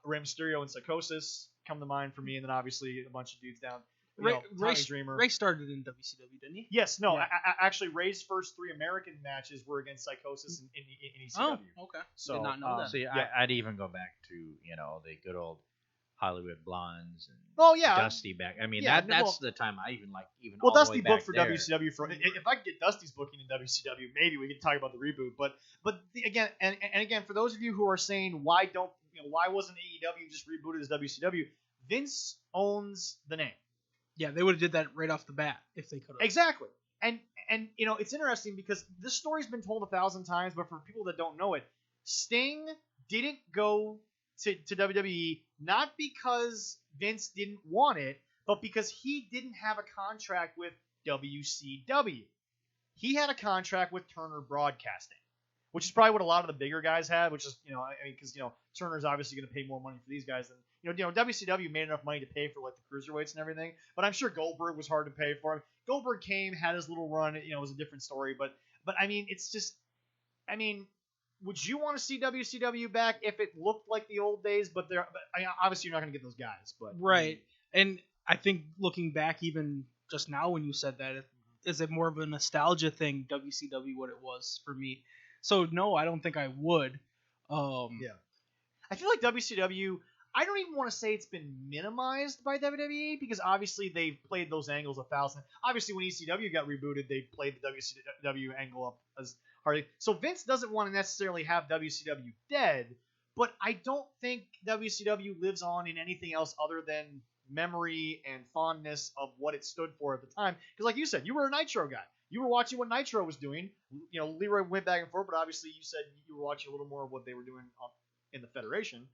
Rey Mysterio, and Psychosis come to mind for me, and then obviously a bunch of dudes down. Tommy Dreamer. Ray started in WCW, didn't he? Yes, no. Yeah. Actually, Ray's first 3 American matches were against Psychosis in ECW. Oh, okay. So, did not know that. See, yeah. I'd even go back to the good old Hollywood Blondes and Dusty back. I mean, that's the time I even like even. Well, all Dusty the way booked for there. WCW for. If I could get Dusty's booking in WCW, maybe we could talk about the reboot. But again, and again, for those of you who are saying why wasn't AEW just rebooted as WCW? Vince owns the name. Yeah, they would have did that right off the bat if they could have. Exactly. And it's interesting because this story's been told 1,000 times, but for people that don't know it, Sting didn't go to WWE not because Vince didn't want it, but because he didn't have a contract with WCW. He had a contract with Turner Broadcasting, which is probably what a lot of the bigger guys had, which is, because Turner's obviously going to pay more money for these guys than, WCW made enough money to pay for, the cruiserweights and everything, but I'm sure Goldberg was hard to pay for. Goldberg came, had his little run, it was a different story, but I mean, it's just, would you want to see WCW back if it looked like the old days? But obviously you're not going to get those guys. But right, and I think looking back, even just now when you said that, is it more of a nostalgia thing? WCW, what it was for me. So no, I don't think I would. Yeah, I feel like WCW. I don't even want to say it's been minimized by WWE because obviously they've played those angles 1,000. Obviously, when ECW got rebooted, they played the WCW angle up as hard. So Vince doesn't want to necessarily have WCW dead, but I don't think WCW lives on in anything else other than memory and fondness of what it stood for at the time. Because like you said, you were a Nitro guy. You were watching what Nitro was doing. You know, Leroy went back and forth, but obviously you said you were watching a little more of what they were doing in the Federation.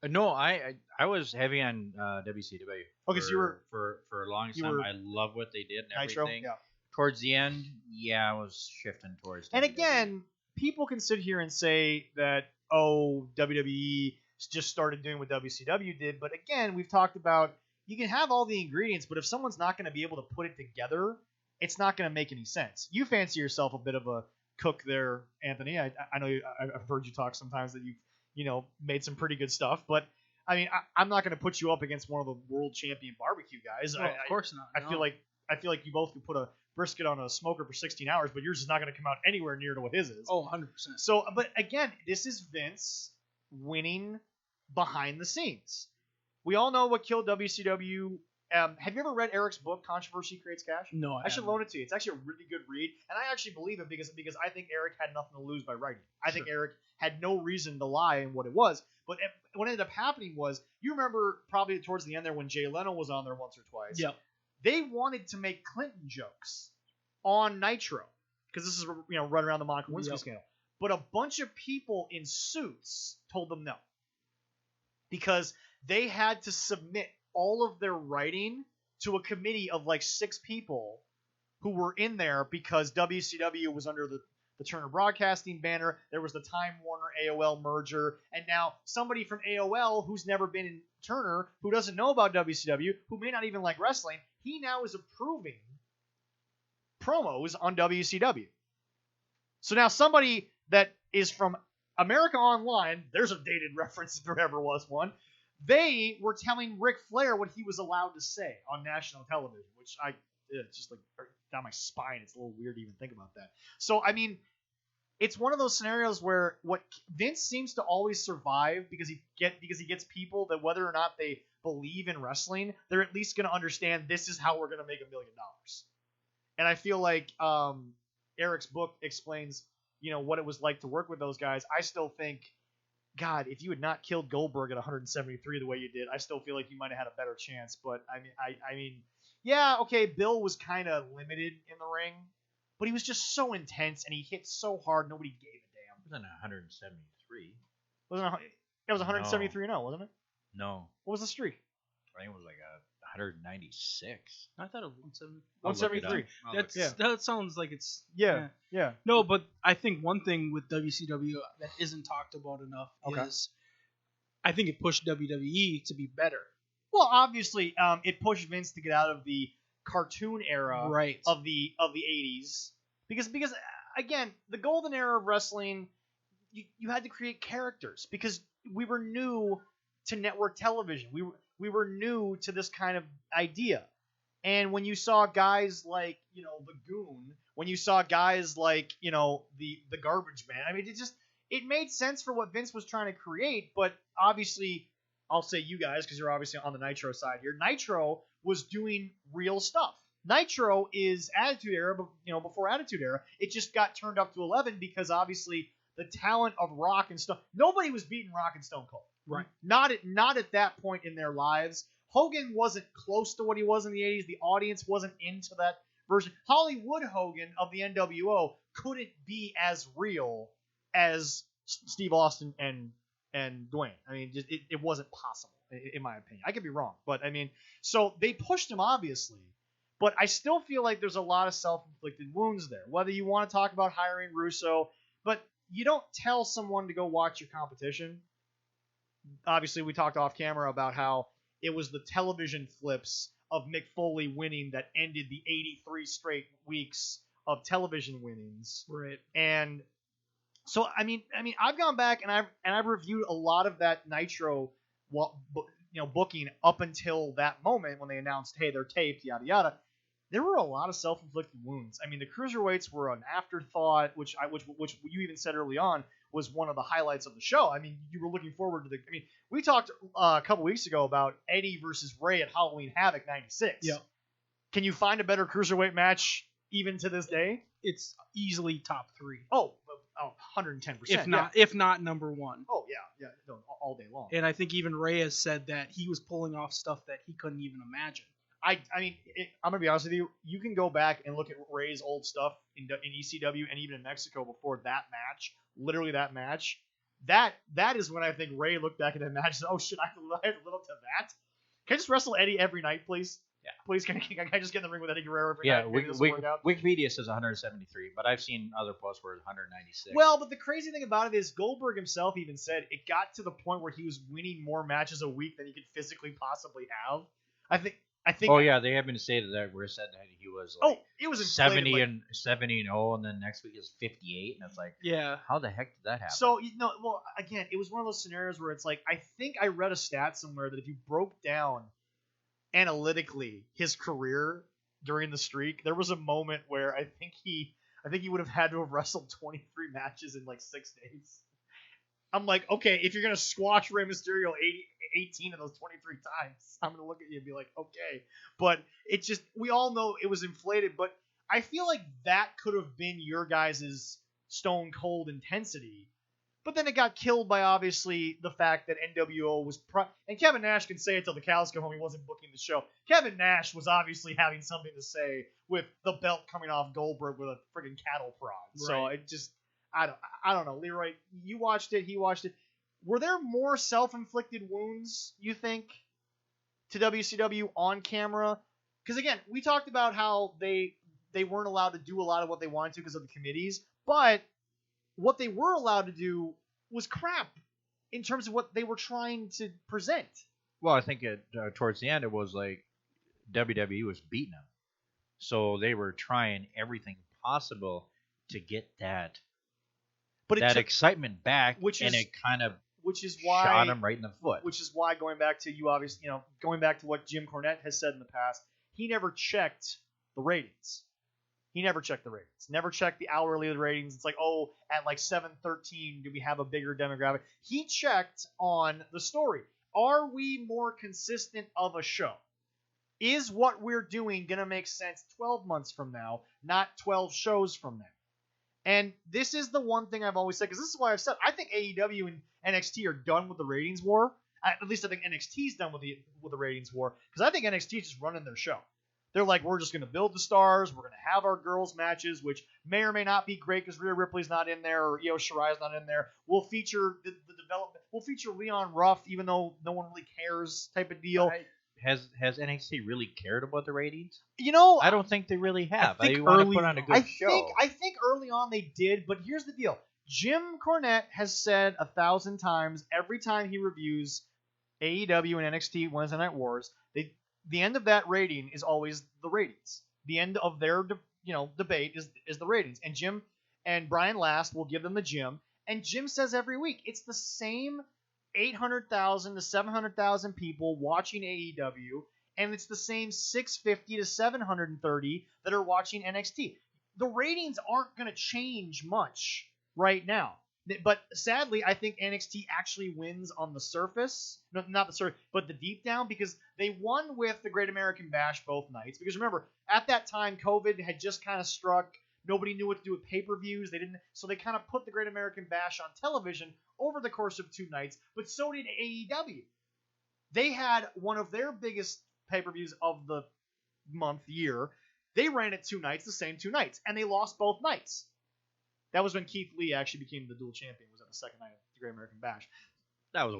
No, I was heavy on WCW. Okay, so you were for a long time. I love what they did and Nitro, everything. yeah. Towards the end, I was shifting towards. And WWE. again, people can sit here and say that WWE just started doing what WCW did, but again, we've talked about you can have all the ingredients, but if someone's not going to be able to put it together, it's not going to make any sense. You fancy yourself a bit of a cook there, Anthony. I know I've heard you talk sometimes that you've made some pretty good stuff, but I mean, I'm not going to put you up against one of the world champion barbecue guys. Well, of course not. I feel like you both could put a brisket on a smoker for 16 hours, but yours is not going to come out anywhere near to what his is. Oh, 100%. So, but again, this is Vince winning behind the scenes. We all know what killed WCW. Have you ever read Eric's book, Controversy Creates Cash? No, I should loan it to you. It's actually a really good read, and I actually believe it because I think Eric had nothing to lose by writing. I think Eric had no reason to lie in what it was. But what ended up happening was, you remember probably towards the end there when Jay Leno was on there once or twice. Yep. They wanted to make Clinton jokes on Nitro because this is right around the Monica Lewinsky scandal. But a bunch of people in suits told them no because they had to submit all of their writing to a committee of like 6 people who were in there because WCW was under the Turner Broadcasting banner. There was the Time Warner AOL merger, and now somebody from AOL who's never been in Turner, who doesn't know about WCW, who may not even like wrestling, he now is approving promos on WCW. So now somebody that is from America Online, there's a dated reference if there ever was one, they were telling Ric Flair what he was allowed to say on national television, which it's just like down my spine. It's a little weird to even think about that. So, I mean, it's one of those scenarios where what Vince seems to always survive because he gets people that whether or not they believe in wrestling, they're at least going to understand this is how we're going to make $1 million. And I feel like Eric's book explains, what it was like to work with those guys. I still think, God, if you had not killed Goldberg at 173 the way you did, I still feel like you might have had a better chance. But I mean, yeah, okay, Bill was kind of limited in the ring, but he was just so intense and he hit so hard nobody gave a damn. It wasn't 173. It was 173 no, wasn't it? No. What was the streak? I think it was like 196. I thought it was 173. That sounds like it's yeah. No, but I think one thing with WCW that isn't talked about enough is I think it pushed WWE to be better. Well, obviously, it pushed Vince to get out of the cartoon era of the 80s because again, the golden era of wrestling, you had to create characters because we were new to network television. We were new to this kind of idea. And when you saw guys like, the Goon, when you saw guys like, the Garbage Man, I mean, it made sense for what Vince was trying to create, but obviously, I'll say you guys, because you're obviously on the Nitro side here, Nitro was doing real stuff. Nitro is Attitude Era, but, before Attitude Era, it just got turned up to 11 because obviously the talent of Rock and Stone, nobody was beating Rock and Stone Cold. Right. Not at that point in their lives. Hogan wasn't close to what he was in the 80s. The audience wasn't into that version. Hollywood Hogan of the NWO couldn't be as real as Steve Austin and Dwayne. I mean, it wasn't possible, in my opinion. I could be wrong, but I mean, so they pushed him, obviously, but I still feel like there's a lot of self-inflicted wounds there. Whether you want to talk about hiring Russo, but you don't tell someone to go watch your competition. Obviously, we talked off camera about how it was the television flips of Mick Foley winning that ended the 83 straight weeks of television winnings. Right. And so, I mean, I've gone back and I've reviewed a lot of that Nitro, booking up until that moment when they announced, hey, they're taped, yada yada. there were a lot of self-inflicted wounds. I mean, the cruiserweights were an afterthought, which you even said early on was one of the highlights of the show. I mean, you were looking forward to we talked a couple weeks ago about Eddie versus Ray at Halloween Havoc '96. Yeah. Can you find a better cruiserweight match even to this day? It's easily top 3. Oh, 110%. If not number 1. Oh yeah, no, all day long. And I think even Ray has said that he was pulling off stuff that he couldn't even imagine. I'm gonna be honest with you. You can go back and look at Ray's old stuff in ECW and even in Mexico before that match. Literally that match. That is when I think Ray looked back at that match and said, "Oh shit, I have to live up to that. Can I just wrestle Eddie every night, please? Yeah. Please, can I just get in the ring with Eddie Guerrero every night? Yeah, Wikipedia says 173, but I've seen other posts where it's 196. Well, but the crazy thing about it is Goldberg himself even said it got to the point where he was winning more matches a week than he could physically possibly have. I think. Oh yeah, they have been saying that where said that he was like it was 70 and 0, and then next week is 58, and it's like, yeah, how the heck did that happen? So again, it was one of those scenarios where it's like I think I read a stat somewhere that if you broke down analytically his career during the streak, there was a moment where I think he would have had to have wrestled 23 matches in like 6 days. I'm like, okay, if you're gonna squash Rey Mysterio 18 of those 23 times, I'm gonna look at you and be like, okay. But it just, we all know it was inflated, but I feel like that could have been your guys' stone cold intensity. But then it got killed by obviously the fact that NWO was and Kevin Nash can say it till the cows come home, he wasn't booking the show. Kevin Nash was obviously having something to say with the belt coming off Goldberg with a friggin' cattle prod. Right. So it just, I don't know. Leroy, you watched it, he watched it. Were there more self-inflicted wounds, you think, to WCW on camera? Because again, we talked about how they weren't allowed to do a lot of what they wanted to because of the committees, but what they were allowed to do was crap in terms of what they were trying to present. Well, I think towards the end it was like WWE was beating them, so they were trying everything possible to get that excitement back, it kind of shot him right in the foot. Which is why going back to what Jim Cornette has said in the past, he never checked the ratings. He never checked the ratings. Never checked the hourly ratings. It's like, at like 7:13, do we have a bigger demographic? He checked on the story. Are we more consistent of a show? Is what we're doing going to make sense 12 months from now, not 12 shows from now? And this is the one thing I've always said, because this is why I've said I think AEW and NXT are done with the ratings war. At least I think NXT's done with the ratings war, because I think NXT is just running their show. They're like, we're just going to build the stars. We're going to have our girls matches, which may or may not be great because Rhea Ripley's not in there or Io Shirai's not in there. We'll feature the development. We'll feature Leon Ruff, even though no one really cares, type of deal. Has NXT really cared about the ratings? I don't think they really have. They want to put on a good show. I think early on they did, but here's the deal. Jim Cornette has said 1,000 times every time he reviews AEW and NXT Wednesday Night Wars, the end of that rating is always the ratings. The end of their debate is the ratings. And Jim and Brian Last will give them the Jim. And Jim says every week it's the same 800,000 to 700,000 people watching AEW, and it's the same 650 to 730 that are watching NXT. The ratings aren't going to change much right now. But sadly, I think NXT actually wins on the surface. No, not the surface, but the deep down, because they won with the Great American Bash both nights. Because remember, at that time, COVID had just kind of struck. Nobody knew what to do with pay-per-views. So they kind of put the Great American Bash on television over the course of 2 nights. But so did AEW. They had one of their biggest pay-per-views of the year. They ran it 2 nights, the same 2 nights, and they lost both nights. That was when Keith Lee actually became the dual champion. Was on the second night of the Great American Bash. That was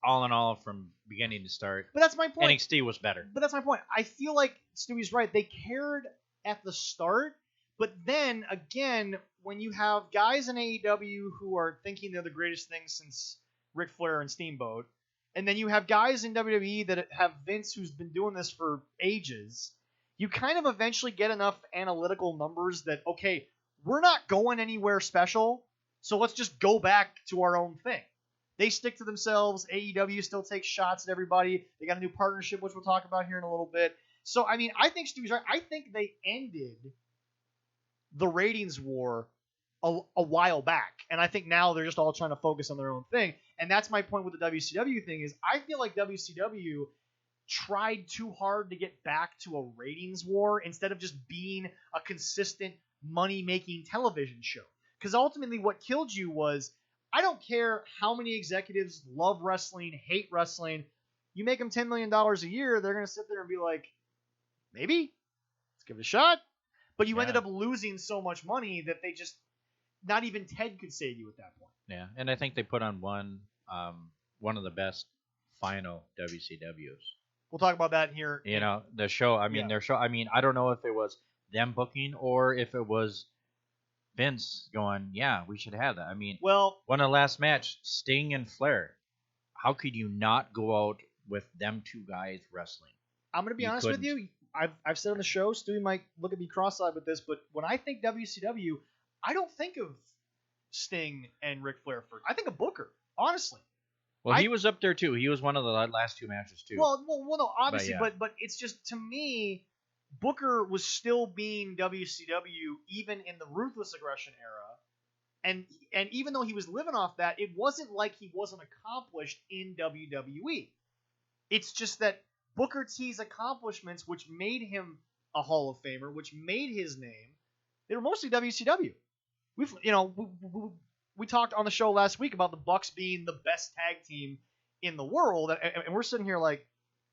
all in all from beginning to start. But that's my point. NXT was better. But that's my point. I feel like Stewie's right. They cared at the start, but then again, when you have guys in AEW who are thinking they're the greatest thing since Ric Flair and Steamboat, and then you have guys in WWE that have Vince who's been doing this for ages, you kind of eventually get enough analytical numbers that, okay, we're not going anywhere special, so let's just go back to our own thing. They stick to themselves. AEW still takes shots at everybody. They got a new partnership, which we'll talk about here in a little bit. So, I mean, I think Stewie's right. I think they ended the ratings war a while back. And I think now they're just all trying to focus on their own thing. And that's my point with the WCW thing is I feel like WCW tried too hard to get back to a ratings war instead of just being a consistent money-making television show. Because ultimately what killed you was, I don't care how many executives love wrestling, hate wrestling, you make them $10 million a year, they're going to sit there and be like, maybe, let's give it a shot. But you ended up losing so much money that they just, not even Ted could save you at that point. Yeah, and I think they put on one of the best final WCWs. We'll talk about that here. You know, the show. I mean, their show. I mean, I don't know if it was them booking or if it was Vince going, yeah, we should have that. I mean, well, one of the last match, Sting and Flair. How could you not go out with them two guys wrestling? I'm going to be honest with you. I've said on the show, Stewie might look at me cross-eyed with this, but when I think WCW, I don't think of Sting and Ric Flair first. I think of Booker, honestly. Well, he was up there too. He was one of the last two matches too. Well, no, obviously, but it's just, to me, Booker was still being WCW even in the Ruthless Aggression era, and even though he was living off that, it wasn't like he wasn't accomplished in WWE. It's just that Booker T's accomplishments, which made him a Hall of Famer, which made his name, they were mostly WCW. We talked on the show last week about the Bucks being the best tag team in the world, and we're sitting here like,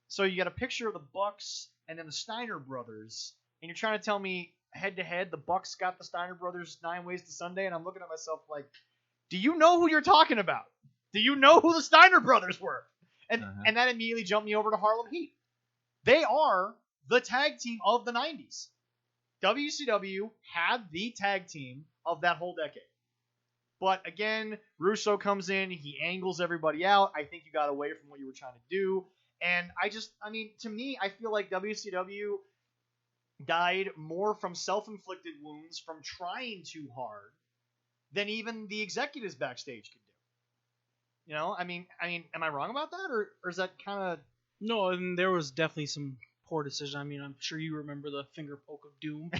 so you got a picture of the Bucks and then the Steiner brothers, and you're trying to tell me head to head the Bucks got the Steiner brothers 9 Ways to Sunday, and I'm looking at myself like, do you know who you're talking about? Do you know who the Steiner brothers were? And that immediately jumped me over to Harlem Heat. They are the tag team of the 90s. WCW had the tag team of that whole decade. But again, Russo comes in, he angles everybody out. I think you got away from what you were trying to do. And to me, I feel like WCW died more from self-inflicted wounds, from trying too hard, than even the executives backstage could do. You know, I mean, am I wrong about that, or is that kind of? No, and there was definitely some poor decision. I mean, I'm sure you remember the finger poke of doom.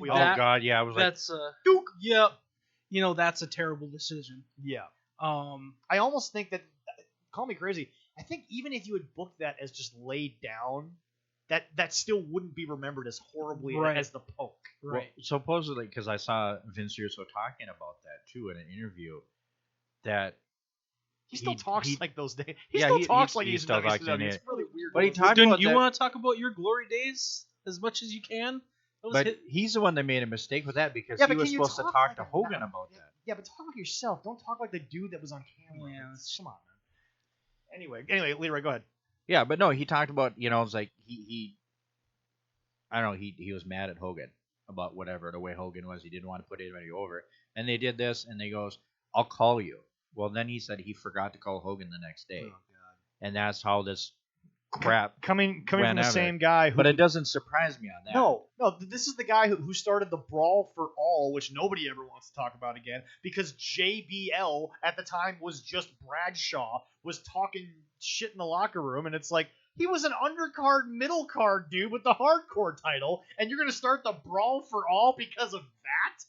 Oh God, yeah, I was that's Duke. Yep. You know, that's a terrible decision. Yeah. I almost think that, call me crazy, I think even if you had booked that as just laid down, that still wouldn't be remembered as horribly as the poke. Right. Well, supposedly, because I saw Vince Russo talking about that too in an interview, that he still talks like those days. He still talks like he's in WCW. It's really weird. But he talked about you want to talk about your glory days as much as you can? But he's the one that made a mistake with that because he was supposed to talk to Hogan about that. Yeah, but talk like yourself. Don't talk like the dude that was on camera. Yeah, come on, man. Anyway, Leroy, go ahead. Yeah, but no, he talked about, you know, it's like he I don't know, he was mad at Hogan about whatever, the way Hogan was. He didn't want to put anybody over. And they did this, and they goes, I'll call you. Well, then he said he forgot to call Hogan the next day. Oh, God. And that's how this crap coming from the same guy. But it doesn't surprise me on that. No, this is the guy who started the Brawl for All, which nobody ever wants to talk about again, because JBL at the time was just Bradshaw, was talking shit in the locker room, and it's like, he was an undercard, middle card dude with the hardcore title, and you're going to start the Brawl for All because of that?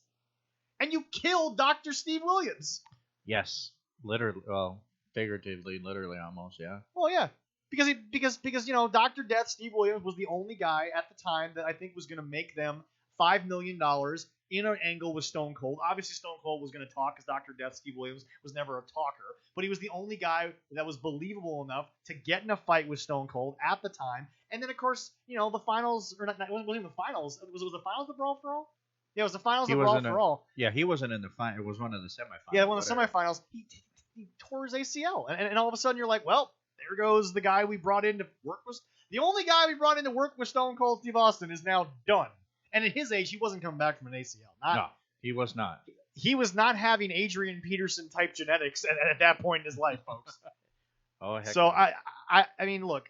And you killed Dr. Steve Williams. Yes. Literally, well, figuratively, literally almost, yeah. Well, yeah. Because you know, Dr. Death, Steve Williams, was the only guy at the time that I think was going to make them $5 million in an angle with Stone Cold. Obviously, Stone Cold was going to talk because Dr. Death, Steve Williams, was never a talker. But he was the only guy that was believable enough to get in a fight with Stone Cold at the time. And then, of course, you know, the finals, or not, it wasn't even the finals. Was the finals the Brawl for All? Yeah, it was the finals of Brawl for All. Yeah, he wasn't in the final. It was one of the semifinals. Yeah, one of the semifinals. He tore his ACL. And all of a sudden, you're like, well, there goes the guy we brought in to work with. The only guy we brought in to work with Stone Cold Steve Austin is now done. And at his age, he wasn't coming back from an ACL. No, he was not. He was not having Adrian Peterson type genetics at that point in his life, folks. Oh, heck. So I mean, look,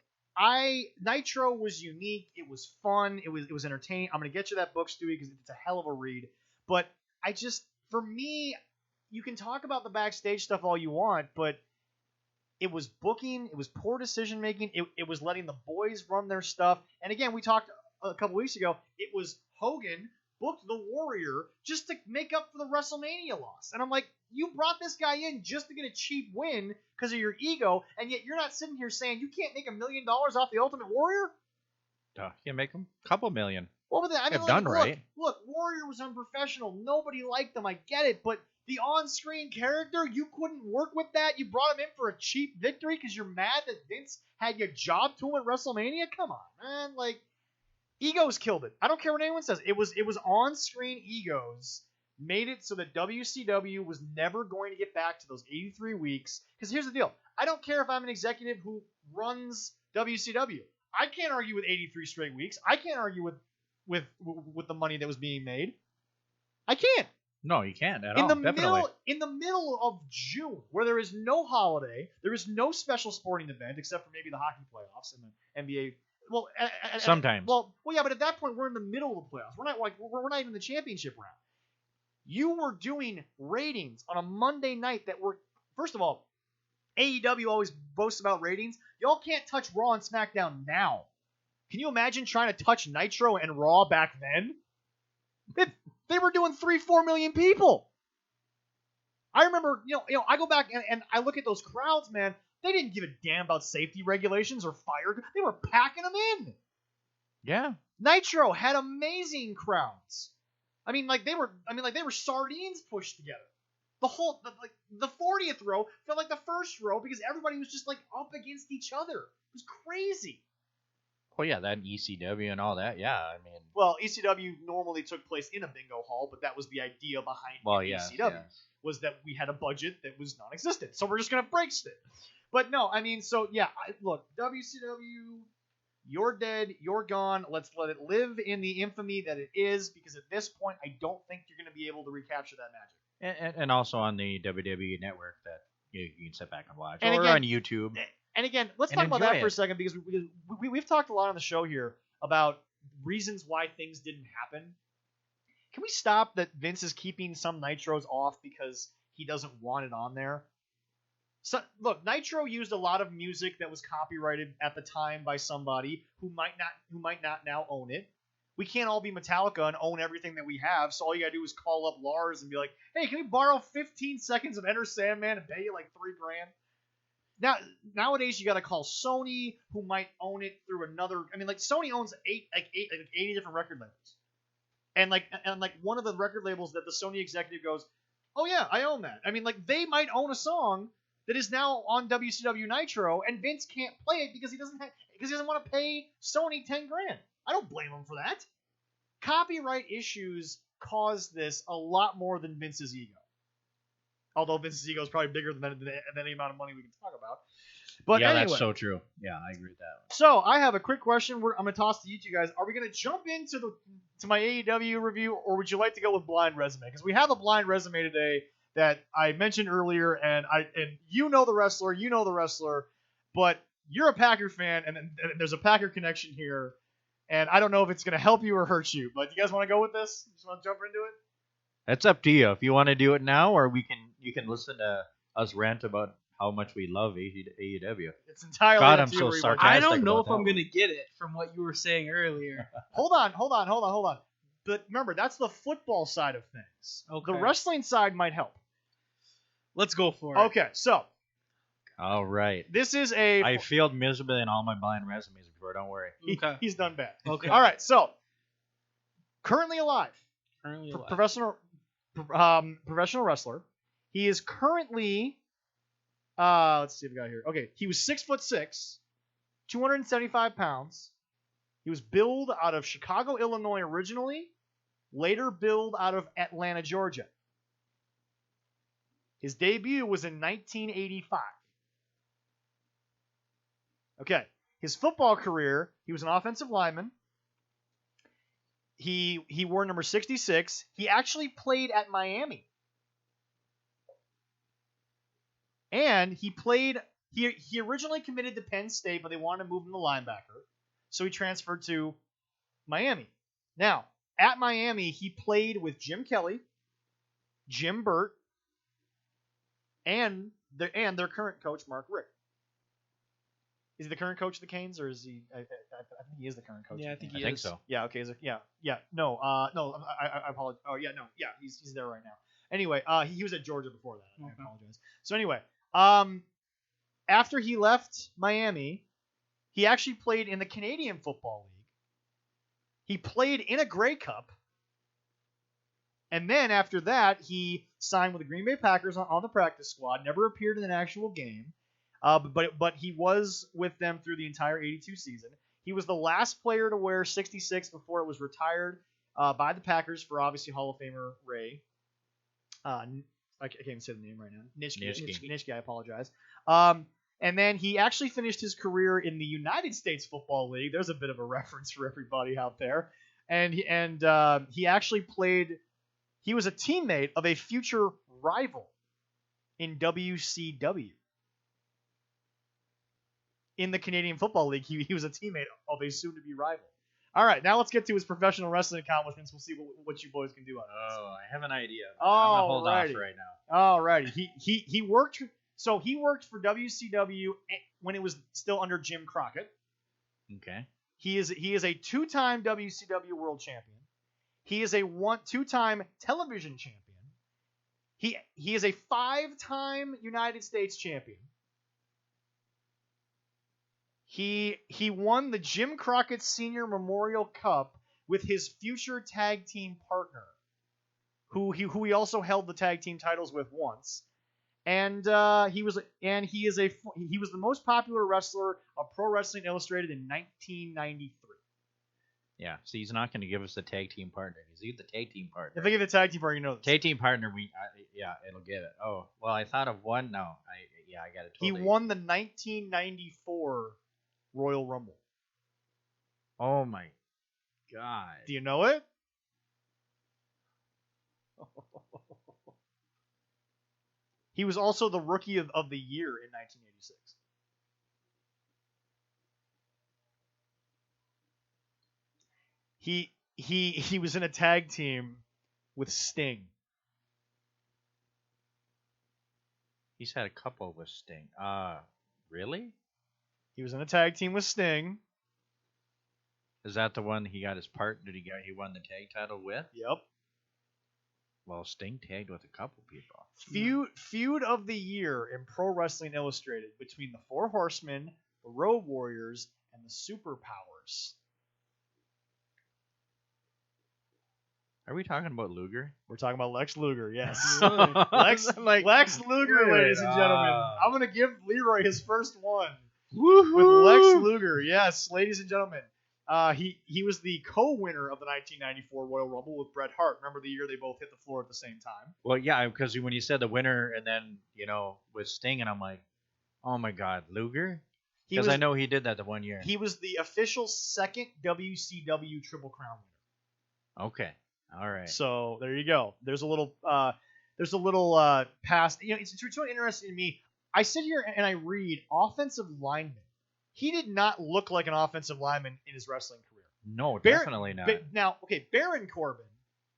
Nitro was unique. It was fun. It was entertaining. I'm gonna get you that book, Stewie, because it's a hell of a read. But for me, you can talk about the backstage stuff all you want, but It was booking. It was poor decision making. It was letting the boys run their stuff. And again, we talked a couple weeks ago. It was Hogan booked the Warrior just to make up for the WrestleMania loss. And I'm like, you brought this guy in just to get a cheap win because of your ego, and yet you're not sitting here saying you can't make $1 million off the Ultimate Warrior? You can make them a couple million. Well, but I mean, if done right. Look, Warrior was unprofessional. Nobody liked him. I get it, but the on-screen character, you couldn't work with that. You brought him in for a cheap victory because you're mad that Vince had you job to him at WrestleMania. Come on, man. Like, egos killed it. I don't care what anyone says. It was on-screen egos made it so that WCW was never going to get back to those 83 weeks. Because here's the deal. I don't care if I'm an executive who runs WCW. I can't argue with 83 straight weeks. I can't argue with the money that was being made. I can't. No, you can't at all. Definitely. In the middle of June, where there is no holiday, there is no special sporting event except for maybe the hockey playoffs and the NBA. Well, sometimes. Well, yeah, but at that point we're in the middle of the playoffs. We're not even in the championship round. You were doing ratings on a Monday night that were, first of all, AEW always boasts about ratings. Y'all can't touch Raw and SmackDown now. Can you imagine trying to touch Nitro and Raw back then? They were doing 3-4 million people. I remember, I go back and I look at those crowds, man. They didn't give a damn about safety regulations or fire. They were packing them in. Yeah. Nitro had amazing crowds. They were sardines pushed together. The 40th row felt like the first row because everybody was just like up against each other. It was crazy. Well, yeah, that ECW and all that, yeah, Well, ECW normally took place in a bingo hall, but that was the idea behind ECW, was that we had a budget that was non-existent, so we're just going to break it. But no, look, WCW, you're dead, you're gone, let's let it live in the infamy that it is, because at this point, I don't think you're going to be able to recapture that magic. And also on the WWE network that you can sit back and watch, and or again, on YouTube. And again, let's talk about that for a second, because we've talked a lot on the show here about reasons why things didn't happen. Can we stop that Vince is keeping some Nitros off because he doesn't want it on there? So, look, Nitro used a lot of music that was copyrighted at the time by somebody who might not now own it. We can't all be Metallica and own everything that we have, so all you gotta do is call up Lars and be like, hey, can we borrow 15 seconds of Enter Sandman and pay you like $3,000? Nowadays, you got to call Sony, who might own it through another. Sony owns 80 different record labels, and one of the record labels that the Sony executive goes, "Oh yeah, I own that." They might own a song that is now on WCW Nitro, and Vince can't play it because he doesn't want to pay Sony $10,000. I don't blame him for that. Copyright issues caused this a lot more than Vince's ego. Although Vince's ego is probably bigger than any amount of money we can talk about. But yeah, anyway, that's so true. Yeah, I agree with that. So I have a quick question. I'm going to toss to you two guys. Are we going to jump into my AEW review, or would you like to go with blind resume? Because we have a blind resume today that I mentioned earlier, and you know the wrestler, but you're a Packer fan, and there's a Packer connection here, and I don't know if it's going to help you or hurt you. But do you guys want to go with this? Just want to jump into it? That's up to you. If you want to do it now, or you can listen to us rant about how much we love AEW. It's entirely God, up I'm to so you. sarcastic. I don't know about if I'm going to get it from what you were saying earlier. Hold on. But remember, that's the football side of things. Okay. The wrestling side might help. Let's go for it. Okay, so. All right. This is a. I failed miserably in all my blind resumes before. Don't worry. Okay. He's done bad. Okay. All right, so. Currently alive. Professional wrestler. He is currently. Let's see if we got here. Okay, he was 6'6", 275 pounds. He was billed out of Chicago, Illinois originally, later billed out of Atlanta, Georgia. His debut was in 1985. Okay, his football career, he was an offensive lineman. He wore number 66. He actually played at Miami. And he originally committed to Penn State, but they wanted to move him to linebacker. So he transferred to Miami. Now, at Miami, he played with Jim Kelly, Jim Burt, and their current coach, Mark Richt. Is he the current coach of the Canes, or is he? I think he is the current coach. Yeah, of I think the he Canes. is. I think so. Yeah. Okay. Yeah. No. No. I apologize. Oh yeah. No. Yeah. He's there right now. Anyway, he was at Georgia before that. I apologize. So anyway, after he left Miami, he actually played in the Canadian Football League. He played in a Grey Cup. And then after that, he signed with the Green Bay Packers on the practice squad. Never appeared in an actual game, but he was with them through the entire '82 season. He was the last player to wear 66 before it was retired by the Packers for obviously Hall of Famer Ray. I can't even say the name right now. Nitschke. I apologize. And then he actually finished his career in the United States Football League. There's a bit of a reference for everybody out there. And he actually played. He was a teammate of a future rival in WCW. In the Canadian Football League, he was a teammate of a soon-to-be rival. All right, now let's get to his professional wrestling accomplishments. We'll see what you boys can do on this. Oh, I have an idea. I'm gonna hold off right now. All righty. He worked. So he worked for WCW when it was still under Jim Crockett. Okay. He is a two-time WCW World Champion. He is a two-time television champion. He is a 5-time United States champion. He won the Jim Crockett Senior Memorial Cup with his future tag team partner, who he also held the tag team titles with once. And he was the most popular wrestler of Pro Wrestling Illustrated in 1993. Yeah, so he's not going to give us the tag team partner. Is he the tag team partner? If I give the tag team partner, you know this. Tag team partner, it'll get it. Oh, well, I thought of one. No, I got it. Totally. He won the 1994 Royal Rumble. Oh my God! Do you know it? He was also the Rookie of the Year in 1986. He was in a tag team with Sting. He's had a couple with Sting. Really? He was in a tag team with Sting. Is that the one he got his part? He won the tag title with? Yep. Well, Sting tagged with a couple people. Feud of the year in Pro Wrestling Illustrated between the Four Horsemen, the Road Warriors, and the Superpowers. Are we talking about Luger? We're talking about Lex Luger, yes. Lex Luger, ladies and gentlemen. I'm going to give Leroy his first one. Woohoo! With Lex Luger, yes, ladies and gentlemen. He was the co-winner of the 1994 Royal Rumble with Bret Hart. Remember the year they both hit the floor at the same time? Well, yeah, because when you said the winner and then, with Sting, and I'm like, oh my God, Luger? Because I know he did that the one year. He was the official second WCW Triple Crown winner. Okay. All right. So there you go. There's a little past. It's really interesting to me. I sit here and I read offensive lineman. He did not look like an offensive lineman in his wrestling career. No, definitely not. Now, okay, Baron Corbin.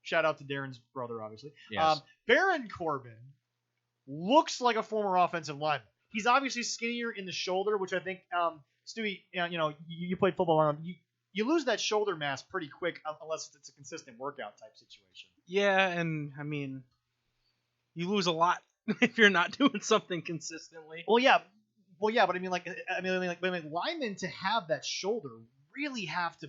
Shout out to Darren's brother, obviously. Yes. Baron Corbin looks like a former offensive lineman. He's obviously skinnier in the shoulder, which I think, Stewie, you played football. You lose that shoulder mass pretty quick unless it's a consistent workout type situation. Yeah, and I mean, you lose a lot if you're not doing something consistently. Well, yeah, but I mean, linemen to have that shoulder really have to,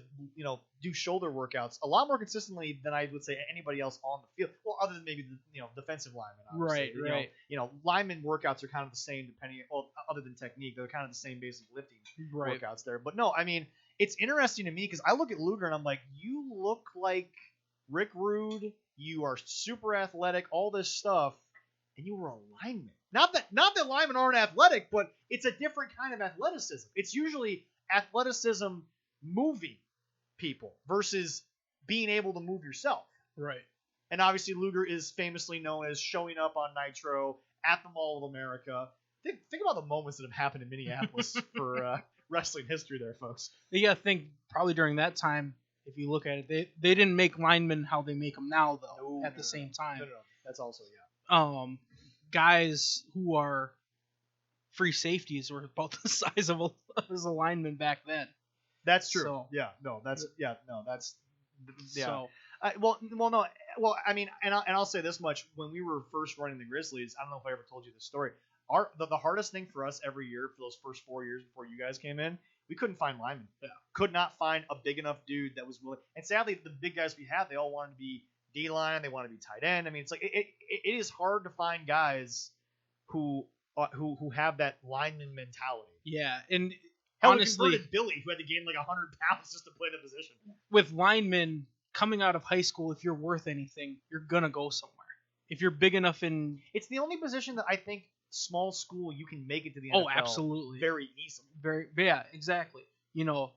do shoulder workouts a lot more consistently than I would say anybody else on the field. Well, other than maybe the defensive linemen. Obviously. Right. Lineman workouts are kind of the same other than technique, they're kind of the same basic lifting workouts there. But no, I mean, it's interesting to me because I look at Luger and I'm like, you look like Rick Rude. You are super athletic, all this stuff, and you were a lineman. Not that linemen aren't athletic, but it's a different kind of athleticism. It's usually athleticism moving people versus being able to move yourself. Right. And obviously Luger is famously known as showing up on Nitro at the Mall of America. Think about the moments that have happened in Minneapolis for wrestling history there, folks. You got to think probably during that time, if you look at it, they didn't make linemen how they make them now, though, at the same time. No. That's also, yeah. Guys who are free safeties were about the size of as a lineman back then. That's true. So, that's. So, I mean, and I'll say this much: when we were first running the Grizzlies, I don't know if I ever told you this story. The hardest thing for us every year for those first 4 years before you guys came in, we couldn't find linemen. Yeah. Could not find a big enough dude that was willing. And sadly, the big guys we had, they all wanted to be D-line. They wanted to be tight end. I mean, it's like it is hard to find guys who have that lineman mentality. Yeah, and hell, honestly, we converted Billy, who had to gain like 100 pounds just to play the position. With linemen coming out of high school, if you're worth anything, you're gonna go somewhere. If you're big enough in, it's the only position that I think small school you can make it to the NFL. Oh, absolutely, very easily. Yeah, exactly. You know,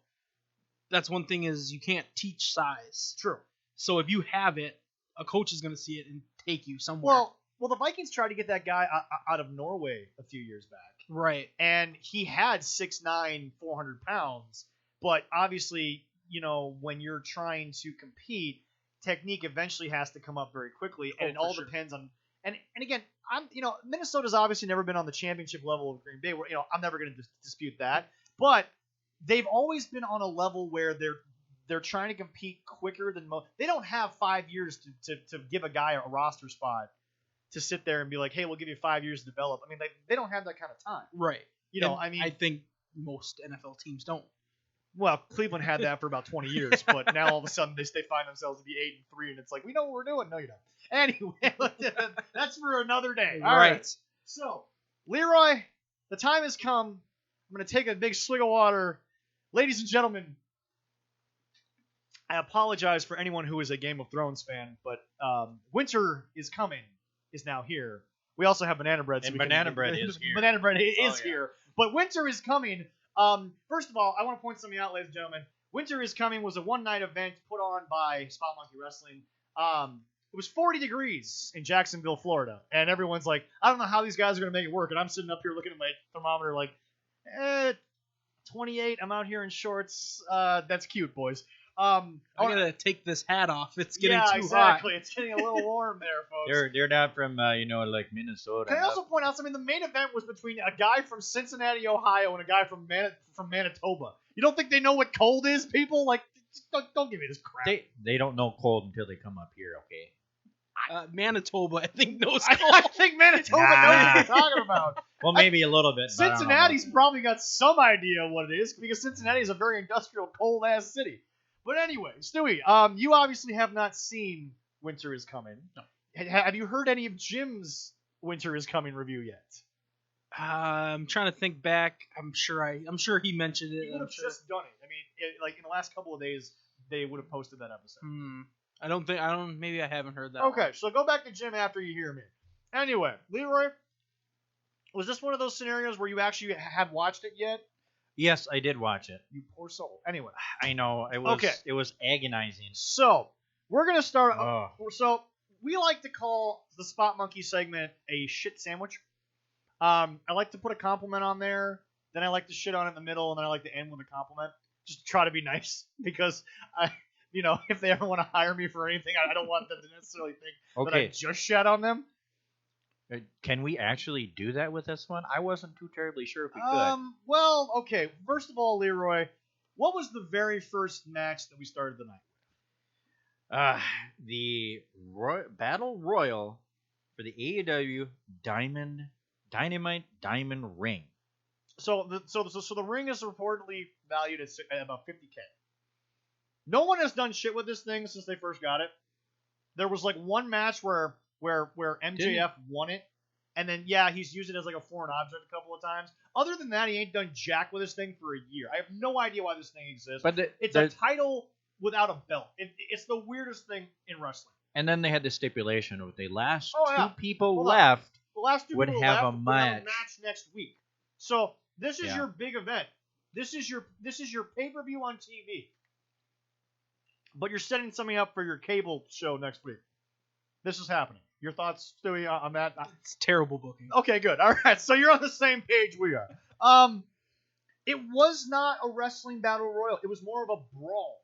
that's one thing is you can't teach size. True. So if you have it, a coach is gonna see it and take you somewhere. Well, the Vikings tried to get that guy out of Norway a few years back. Right. And he had 6'9", 400 pounds, but obviously, you know, when you're trying to compete, technique eventually has to come up very quickly, and it all depends on. And again, Minnesota's obviously never been on the championship level of Green Bay. Where, I'm never going to dispute that, but they've always been on a level where they're trying to compete quicker than most. They don't have 5 years to give a guy a roster spot to sit there and be like, hey, we'll give you 5 years to develop. I mean, they don't have that kind of time. Right. I think most NFL teams don't. Well, Cleveland had that for about 20 years, but now all of a sudden they find themselves to be 8-3, and it's like, we know what we're doing. No, you don't. Anyway, that's for another day. All right. So, Leroy, the time has come. I'm going to take a big swig of water. Ladies and gentlemen, I apologize for anyone who is a Game of Thrones fan, but winter is coming, is now here. We also have banana bread. And banana bread is here. Banana bread is here. But winter is coming. First of all, I want to point something out, ladies and gentlemen. Winter is Coming was a one-night event put on by Spot Monkey Wrestling. It was 40 degrees in Jacksonville, Florida, and everyone's like, I don't know how these guys are going to make it work, and I'm sitting up here looking at my thermometer like, 28, I'm out here in shorts. That's cute, boys. I gotta take this hat off. It's getting too exactly. hot. It's getting a little warm there, folks. They're not from like Minnesota. Can I also point out something? The main event was between a guy from Cincinnati, Ohio, and a guy from Manitoba. You don't think they know what cold is, people? Like, don't give me this crap. They don't know cold until they come up here. Okay. Manitoba, I think, knows cold. I think Manitoba knows what you're talking about. Well, maybe a little bit. Cincinnati's probably got some idea of what it is, because Cincinnati is a very industrial, cold-ass city. But anyway, Stewie, you obviously have not seen Winter is Coming. No. Have you heard any of Jim's Winter is Coming review yet? I'm trying to think back. I'm sure he mentioned it. He would have just done it. I mean, like in the last couple of days, they would have posted that episode. Maybe I haven't heard that. Okay, one. so go back to Jim after you hear me. Anyway, Leroy, was this one of those scenarios where you actually had watched it yet? Yes, I did watch it. You poor soul. Anyway. I know. It was agonizing. So, we're going to start. So, we like to call the Spot Monkey segment a shit sandwich. I like to put a compliment on there, then I like to shit on it in the middle, and then I like to end with a compliment. Just to try to be nice, because if they ever want to hire me for anything, I don't want them to necessarily think that I just shat on them. Can we actually do that with this one? I wasn't too terribly sure if we could. Well, okay. First of all, Leroy, what was the very first match that we started the night with? The Battle Royal for the AEW Dynamite Diamond Ring. So the ring is reportedly valued at about $50,000. No one has done shit with this thing since they first got it. There was like one match where MJF won it, and then he's used it as like a foreign object a couple of times. Other than that, he ain't done jack with this thing for a year. I have no idea why this thing exists. But it's a title without a belt. It's the weirdest thing in wrestling. And then they had the stipulation of the last two people left would have a match next week. So this is your big event. This is your pay-per-view on TV. But you're setting something up for your cable show next week. This is happening. Your thoughts, Stewie, on that? It's terrible booking. Okay, good. All right, so you're on the same page we are. It was not a wrestling battle royal. It was more of a brawl.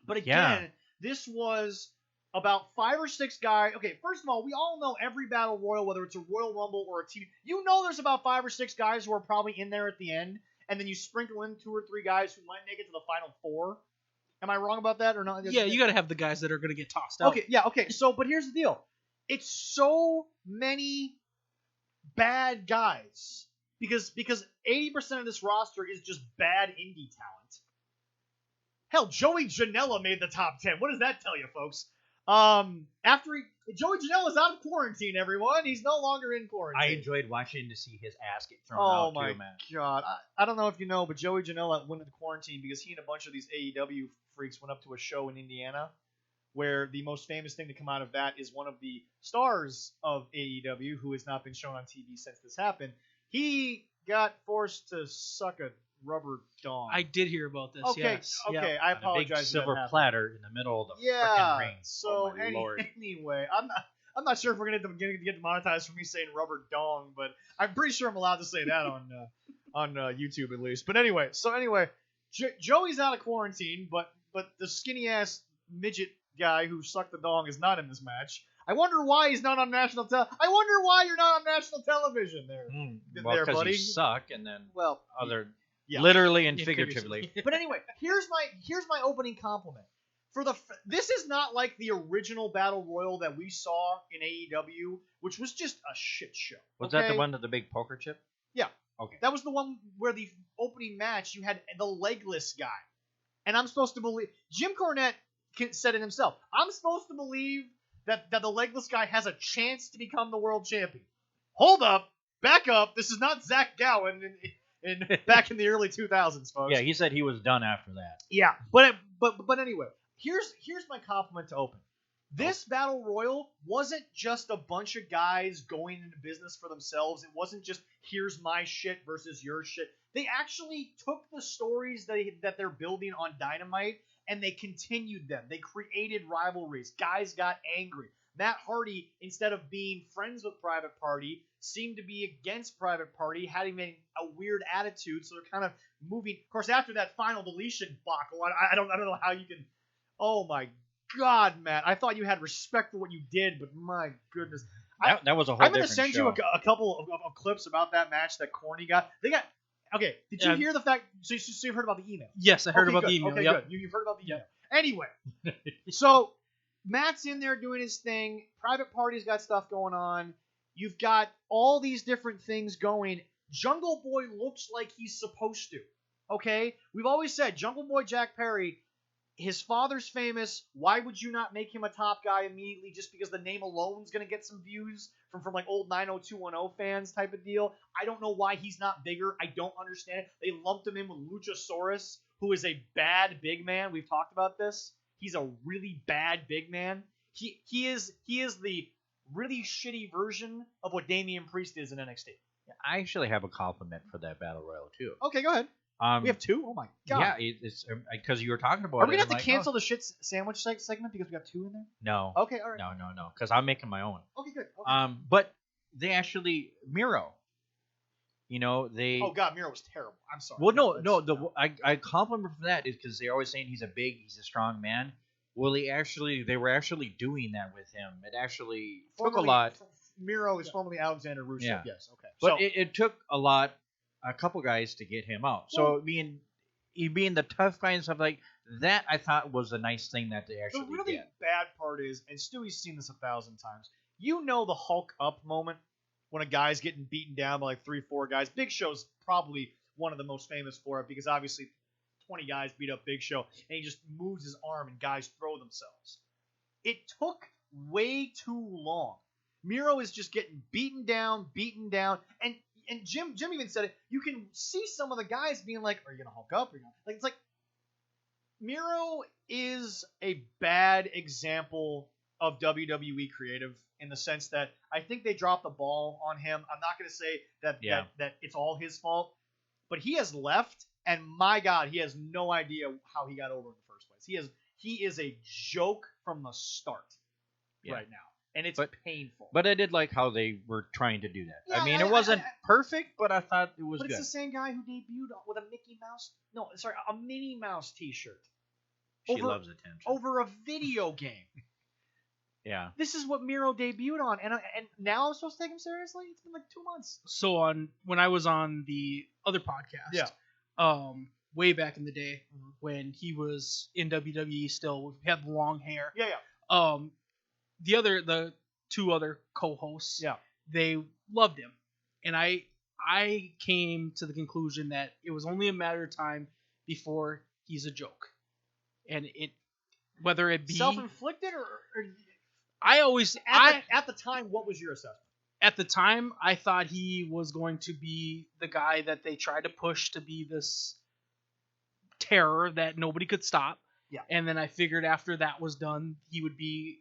But again, this was about 5 or 6 guys. Okay, first of all, we all know every battle royal, whether it's a Royal Rumble or a TV. There's about 5 or 6 guys who are probably in there at the end. and then you sprinkle in 2 or 3 guys who might make it to the final 4. Am I wrong about that or not? Yeah, you got to have the guys that are going to get tossed out. Okay, yeah, okay. So, but here's the deal. It's so many bad guys because 80% of this roster is just bad indie talent. Hell, Joey Janela made the top 10. What does that tell you, folks? Joey Janela's out of quarantine, everyone. He's no longer in quarantine. I enjoyed watching to see his ass get thrown out, my too, man. God. I don't know if you know, but Joey Janela went into quarantine because he and a bunch of these AEW freaks went up to a show in Indiana where the most famous thing to come out of that is one of the stars of AEW, who has not been shown on TV since this happened. He got forced to suck a rubber dong. I did hear about this. Okay, yes. okay. Yeah. I apologize. A big silver platter in the middle of the yeah. frickin' ring. So Lord. anyway, I'm not sure if we're gonna get demonetized for me saying rubber dong, but I'm pretty sure I'm allowed to say that on YouTube at least. But anyway, Joey's out of quarantine, but the skinny ass midget guy who sucked the dong is not in this match. I wonder why he's not on national I wonder why you're not on national television there. Well, because you suck, and then yeah. literally and figuratively. But anyway, here's my opening compliment. This is not like the original Battle Royal that we saw in AEW, which was just a shit show. Was that the one with the big poker chip? Yeah. Okay. That was the one where the opening match you had the legless guy. And I'm supposed to believe Jim Cornette said it himself. I'm supposed to believe that the legless guy has a chance to become the world champion. Hold up, back up. This is not Zach Gowen in back in the early 2000s, folks. Yeah, he said he was done after that. Yeah, but anyway, here's my compliment to open. This Battle Royal wasn't just a bunch of guys going into business for themselves. It wasn't just here's my shit versus your shit. They actually took the stories that they're building on Dynamite and they continued them. They created rivalries. Guys got angry. Matt Hardy, instead of being friends with Private Party, seemed to be against Private Party, having a weird attitude. So they're kind of moving. Of course, after that final deletion debacle, I don't know how you can. Oh my God, Matt! I thought you had respect for what you did, but my goodness, that was a whole. I'm going to send you a couple of clips about that match that Corny got. They got. Okay, did you hear the fact? So you heard about the email? Yes, I heard about the email. Okay, yep. good. You've heard about the email. Anyway, so Matt's in there doing his thing. Private Party's got stuff going on. You've got all these different things going. Jungle Boy looks like he's supposed to. Okay? We've always said Jungle Boy Jack Perry, his father's famous. Why would you not make him a top guy immediately just because the name alone is going to get some views from like old 90210 fans type of deal? I don't know why he's not bigger. I don't understand it. They lumped him in with Luchasaurus, who is a bad big man. We've talked about this. He's a really bad big man. He is the really shitty version of what Damian Priest is in NXT. I actually have a compliment for that Battle Royal too. Okay, go ahead. We have 2? Oh my God. Yeah, it's because you were talking about it. Are we going to have to cancel the shit sandwich segment because we got 2 in there? No. Okay, all right. No, because I'm making my own. Okay, good. Okay. But they actually, Miro, they... Oh, God, Miro was terrible. I'm sorry. Well, no. I compliment for that is because they're always saying he's a strong man. Well, they were actually doing that with him. It actually took a lot. Miro is formerly Alexander Rusev. Yeah. Yes, okay. But it took a couple guys to get him out. So being the tough guy and stuff like that, I thought was a nice thing that they actually did. The really bad part is, and Stewie's seen this 1,000 times, the Hulk up moment when a guy's getting beaten down by like 3-4 guys. Big Show's probably one of the most famous for it because obviously 20 guys beat up Big Show and he just moves his arm and guys throw themselves. It took way too long. Miro is just getting beaten down, and Jim even said it. You can see some of the guys being like, "Are you gonna Hulk up? It's like Miro is a bad example of WWE creative in the sense that I think they dropped the ball on him. I'm not gonna say that it's all his fault, but he has left, and my God, he has no idea how he got over in the first place. He is a joke from the start right now. And it's painful. But I did like how they were trying to do that. Yeah, I mean, it wasn't perfect, but I thought it was good. But it's the same guy who debuted with a Minnie Mouse t-shirt. She loves attention. Over a video game. Yeah. This is what Miro debuted on. And now I'm supposed to take him seriously? It's been like 2 months. So when I was on the other podcast, way back in the day when he was in WWE still, had long hair. Yeah. The two other co-hosts, they loved him, and I came to the conclusion that it was only a matter of time before he's a joke, and whether it be self-inflicted or I always at the time, what was your assessment? At the time, I thought he was going to be the guy that they tried to push to be this terror that nobody could stop. Yeah. And then I figured after that was done, he would be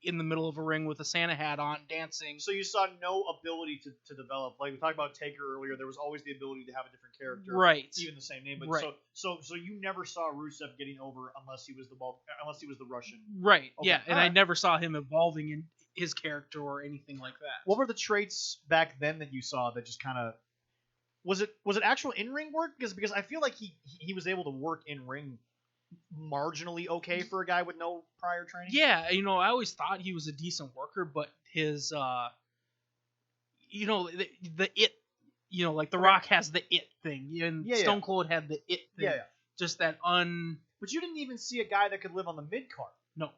in the middle of a ring with a Santa hat on, dancing. So you saw no ability to develop. Like we talked about Taker earlier, there was always the ability to have a different character, right? Even the same name, but right. So you never saw Rusev getting over unless he was the Russian, right? Okay. Yeah, and I never saw him evolving in his character or anything like that. What were the traits back then that you saw that just kind of was it actual in-ring work? Because I feel like he was able to work in-ring marginally okay for a guy with no prior training. Yeah, I always thought he was a decent worker, but his the it, like The Rock has the it thing, and Stone Cold had the it thing. Yeah. Just that But you didn't even see a guy that could live on the mid-card. No.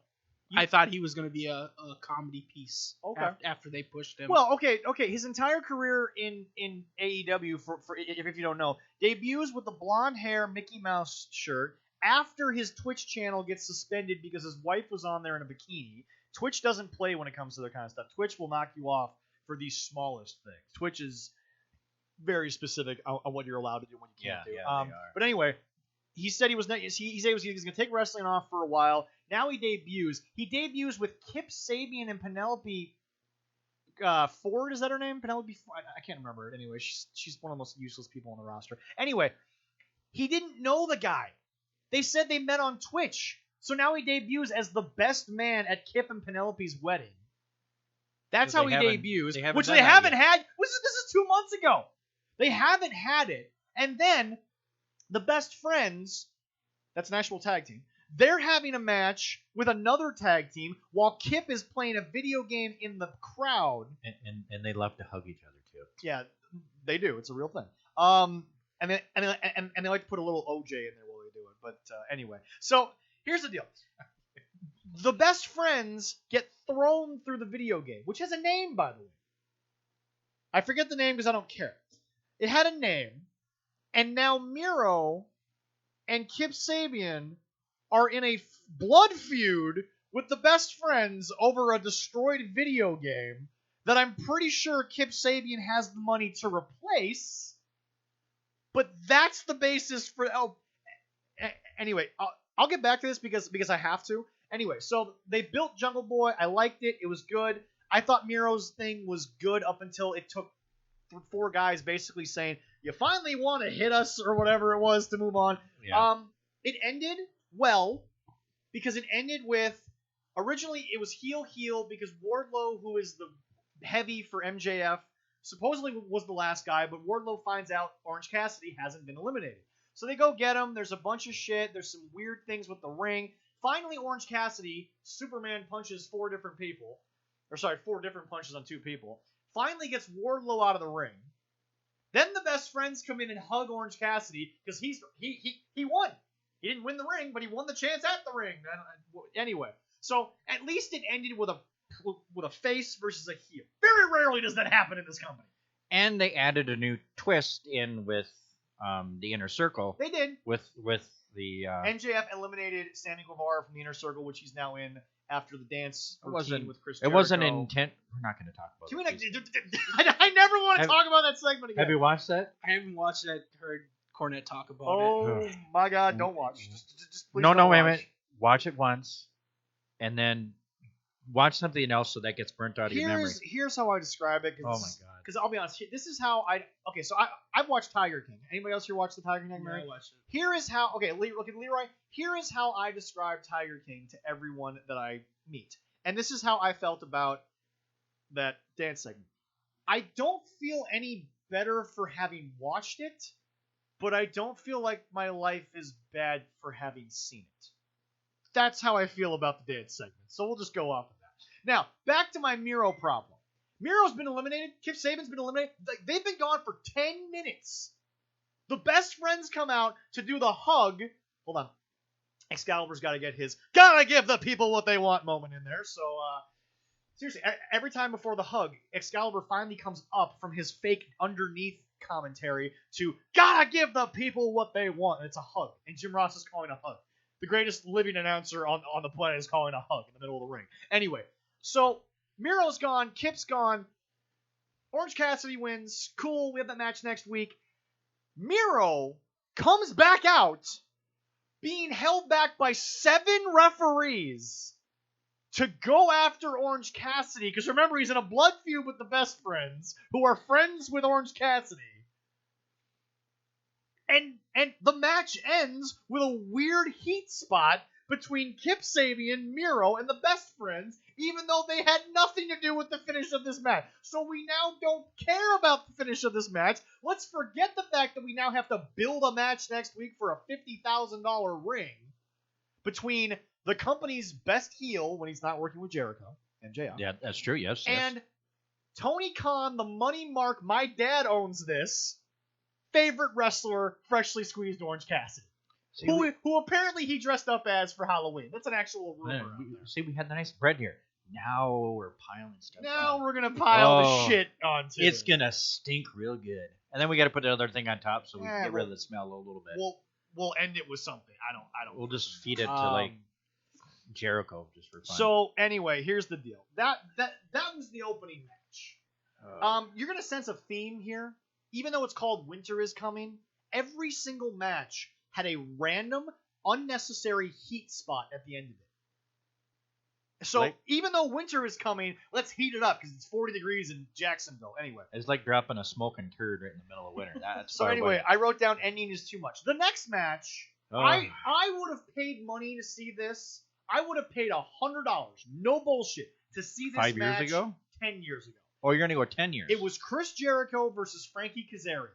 I thought he was going to be a comedy piece. Okay. After they pushed him. Well, okay. His entire career in AEW, for if you don't know, debuts with the blonde hair Mickey Mouse shirt. After his Twitch channel gets suspended because his wife was on there in a bikini. Twitch doesn't play when it comes to that kind of stuff. Twitch will knock you off for the smallest things. Twitch is very specific on what you're allowed to do and what you can't do. Yeah, they are. But anyway, he said he was going to take wrestling off for a while. Now he debuts. He debuts with Kip Sabian and Penelope Ford. Is that her name? Penelope Ford? I can't remember it. Anyway, she's one of the most useless people on the roster. Anyway, he didn't know the guy. They said they met on Twitch. So now he debuts as the best man at Kip and Penelope's wedding. That's how he debuts. Which they haven't had. This is 2 months ago. They haven't had it. And then the Best Friends, that's an actual tag team, they're having a match with another tag team while Kip is playing a video game in the crowd. And they love to hug each other too. Yeah, they do. It's a real thing. And they like to put a little OJ in there while they do it. But anyway, so here's the deal. The Best Friends get thrown through the video game, which has a name, by the way. I forget the name because I don't care. It had a name, and now Miro and Kip Sabian are in a blood feud with the Best Friends over a destroyed video game that I'm pretty sure Kip Sabian has the money to replace. But that's the basis for... Anyway, I'll get back to this because I have to. Anyway, so they built Jungle Boy. I liked it. It was good. I thought Miro's thing was good up until it took 4 guys basically saying, you finally want to hit us or whatever it was to move on. Yeah. It ended well because it ended with, originally it was heel because Wardlow, who is the heavy for MJF, supposedly was the last guy, but Wardlow finds out Orange Cassidy hasn't been eliminated. So they go get him. There's a bunch of shit. There's some weird things with the ring. Finally, Orange Cassidy, Superman punches 4 different people. 4 different punches on 2 people. Finally gets Wardlow out of the ring. Then the Best Friends come in and hug Orange Cassidy because he won. He didn't win the ring, but he won the chance at the ring. Anyway, so at least it ended with a face versus a heel. Very rarely does that happen in this company. And they added a new twist in with the Inner Circle. They did. With the MJF eliminated Sammy Guevara from the Inner Circle, which he's now in after the dance routine with Chris Jericho. It wasn't intent. We're not going to talk about it. I never want to talk about that segment again. Have you watched that? I haven't watched it. Heard Cornette talk about it. Oh my God! Don't watch. Just please no, don't wait a watch. minute. Watch it once, and then watch something else so that gets burnt out of your memory. Here's how I describe it. Oh my God! Because I'll be honest, this is how I. Okay, so I've watched Tiger King. Anybody else here watch the Tiger King? Yeah, I watched it. Here is how. Okay, look at Leroy. Here is how I describe Tiger King to everyone that I meet, and this is how I felt about that dance segment. I don't feel any better for having watched it, but I don't feel like my life is bad for having seen it. That's how I feel about the dance segment. So we'll just go off of that. Now, back to my Miro problem. Miro's been eliminated. Kip Sabian's been eliminated. They've been gone for 10 minutes. The best friends come out to do the hug. Hold on. Excalibur's got to get his gotta give the people what they want moment in there. So, seriously, every time before the hug, Excalibur finally comes up from his fake underneath commentary to gotta give the people what they want. And it's a hug. And Jim Ross is calling a hug. The greatest living announcer on the planet is calling a hug in the middle of the ring. Anyway, so Miro's gone. Kip's gone. Orange Cassidy wins. Cool. We have that match next week. Miro comes back out being held back by 7 referees to go after Orange Cassidy. Because remember, he's in a blood feud with the Best Friends, who are friends with Orange Cassidy. And the match ends with a weird heat spot between Kip Sabian, Miro, and the Best Friends, even though they had nothing to do with the finish of this match. So we now don't care about the finish of this match. Let's forget the fact that we now have to build a match next week for a $50,000 ring between the company's best heel when he's not working with Jericho and JR. Yeah, that's true, yes. And Tony Khan, the money mark, my dad owns this, favorite wrestler, freshly squeezed Orange Cassidy. Who apparently he dressed up as for Halloween. That's an actual rumor. See, we had the nice bread here. Now we're piling stuff Now on. we're going to pile the shit onto It's going to stink real good. And then we got to put the other thing on top so we can get rid of the smell a little bit. We'll end it with something. I don't. We'll just feed it to like Jericho just for fun. So anyway, here's the deal. That was the opening match. You're going to sense a theme here. Even though it's called Winter is Coming, every single match had a random, unnecessary heat spot at the end of it. So even though winter is coming, let's heat it up because it's 40 degrees in Jacksonville. Anyway. It's like dropping a smoking turd right in the middle of winter. That's so anyway, I wrote down ending is too much. The next match, I would have paid money to see this. I would have paid $100, no bullshit, to see this 5 match years ago? 10 years ago. Oh, you're going to go 10 years. It was Chris Jericho versus Frankie Kazarian.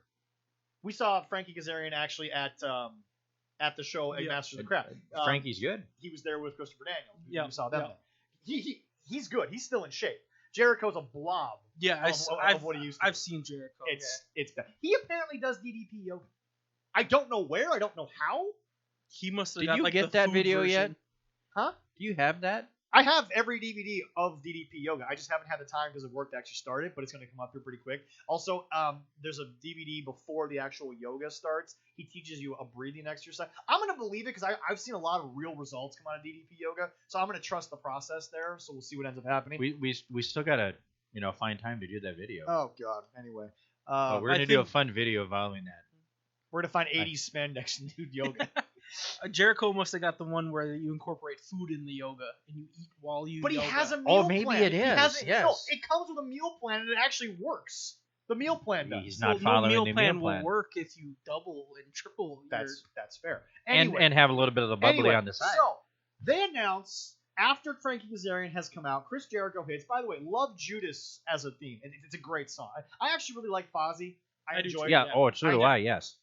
We saw Frankie Kazarian actually at the show at Masters of the Craft. Frankie's good. He was there with Christopher Daniels. Yeah, we saw them. Yeah. He's good. He's still in shape. Jericho's a blob. Yeah, of what he used to I've be. seen Jericho. It's bad. He apparently does DDP yoga. I don't know where. I don't know how. He must have. Did got, you like, get the that food video version. yet? Huh? Do you have that? I have every DVD of DDP Yoga. I just haven't had the time because of work to actually start it, but it's going to come up here pretty quick. Also, there's a DVD before the actual yoga starts. He teaches you a breathing exercise. I'm going to believe it because I've seen a lot of real results come out of DDP Yoga, so I'm going to trust the process there. So we'll see what ends up happening. We still got to find time to do that video. Oh God. Anyway, we're going to do a fun video following that. We're going to find 80s spandex and do yoga. Jericho must have got the one where you incorporate food in the yoga and you eat while you. But yoga. he has a meal plan. Maybe it is. Yes. No, it comes with a meal plan and it actually works. The meal plan does. He's not following meal the plan. meal plan. Will work if you double and triple. That's fair. Anyway, and have a little bit of the bubbly on the side. So they announce after Frankie Kazarian has come out, Chris Jericho hits. By the way, love Judas as a theme. It's a great song. I actually really like Fozzy. I enjoy it. Yeah. Oh, so do I. Yes.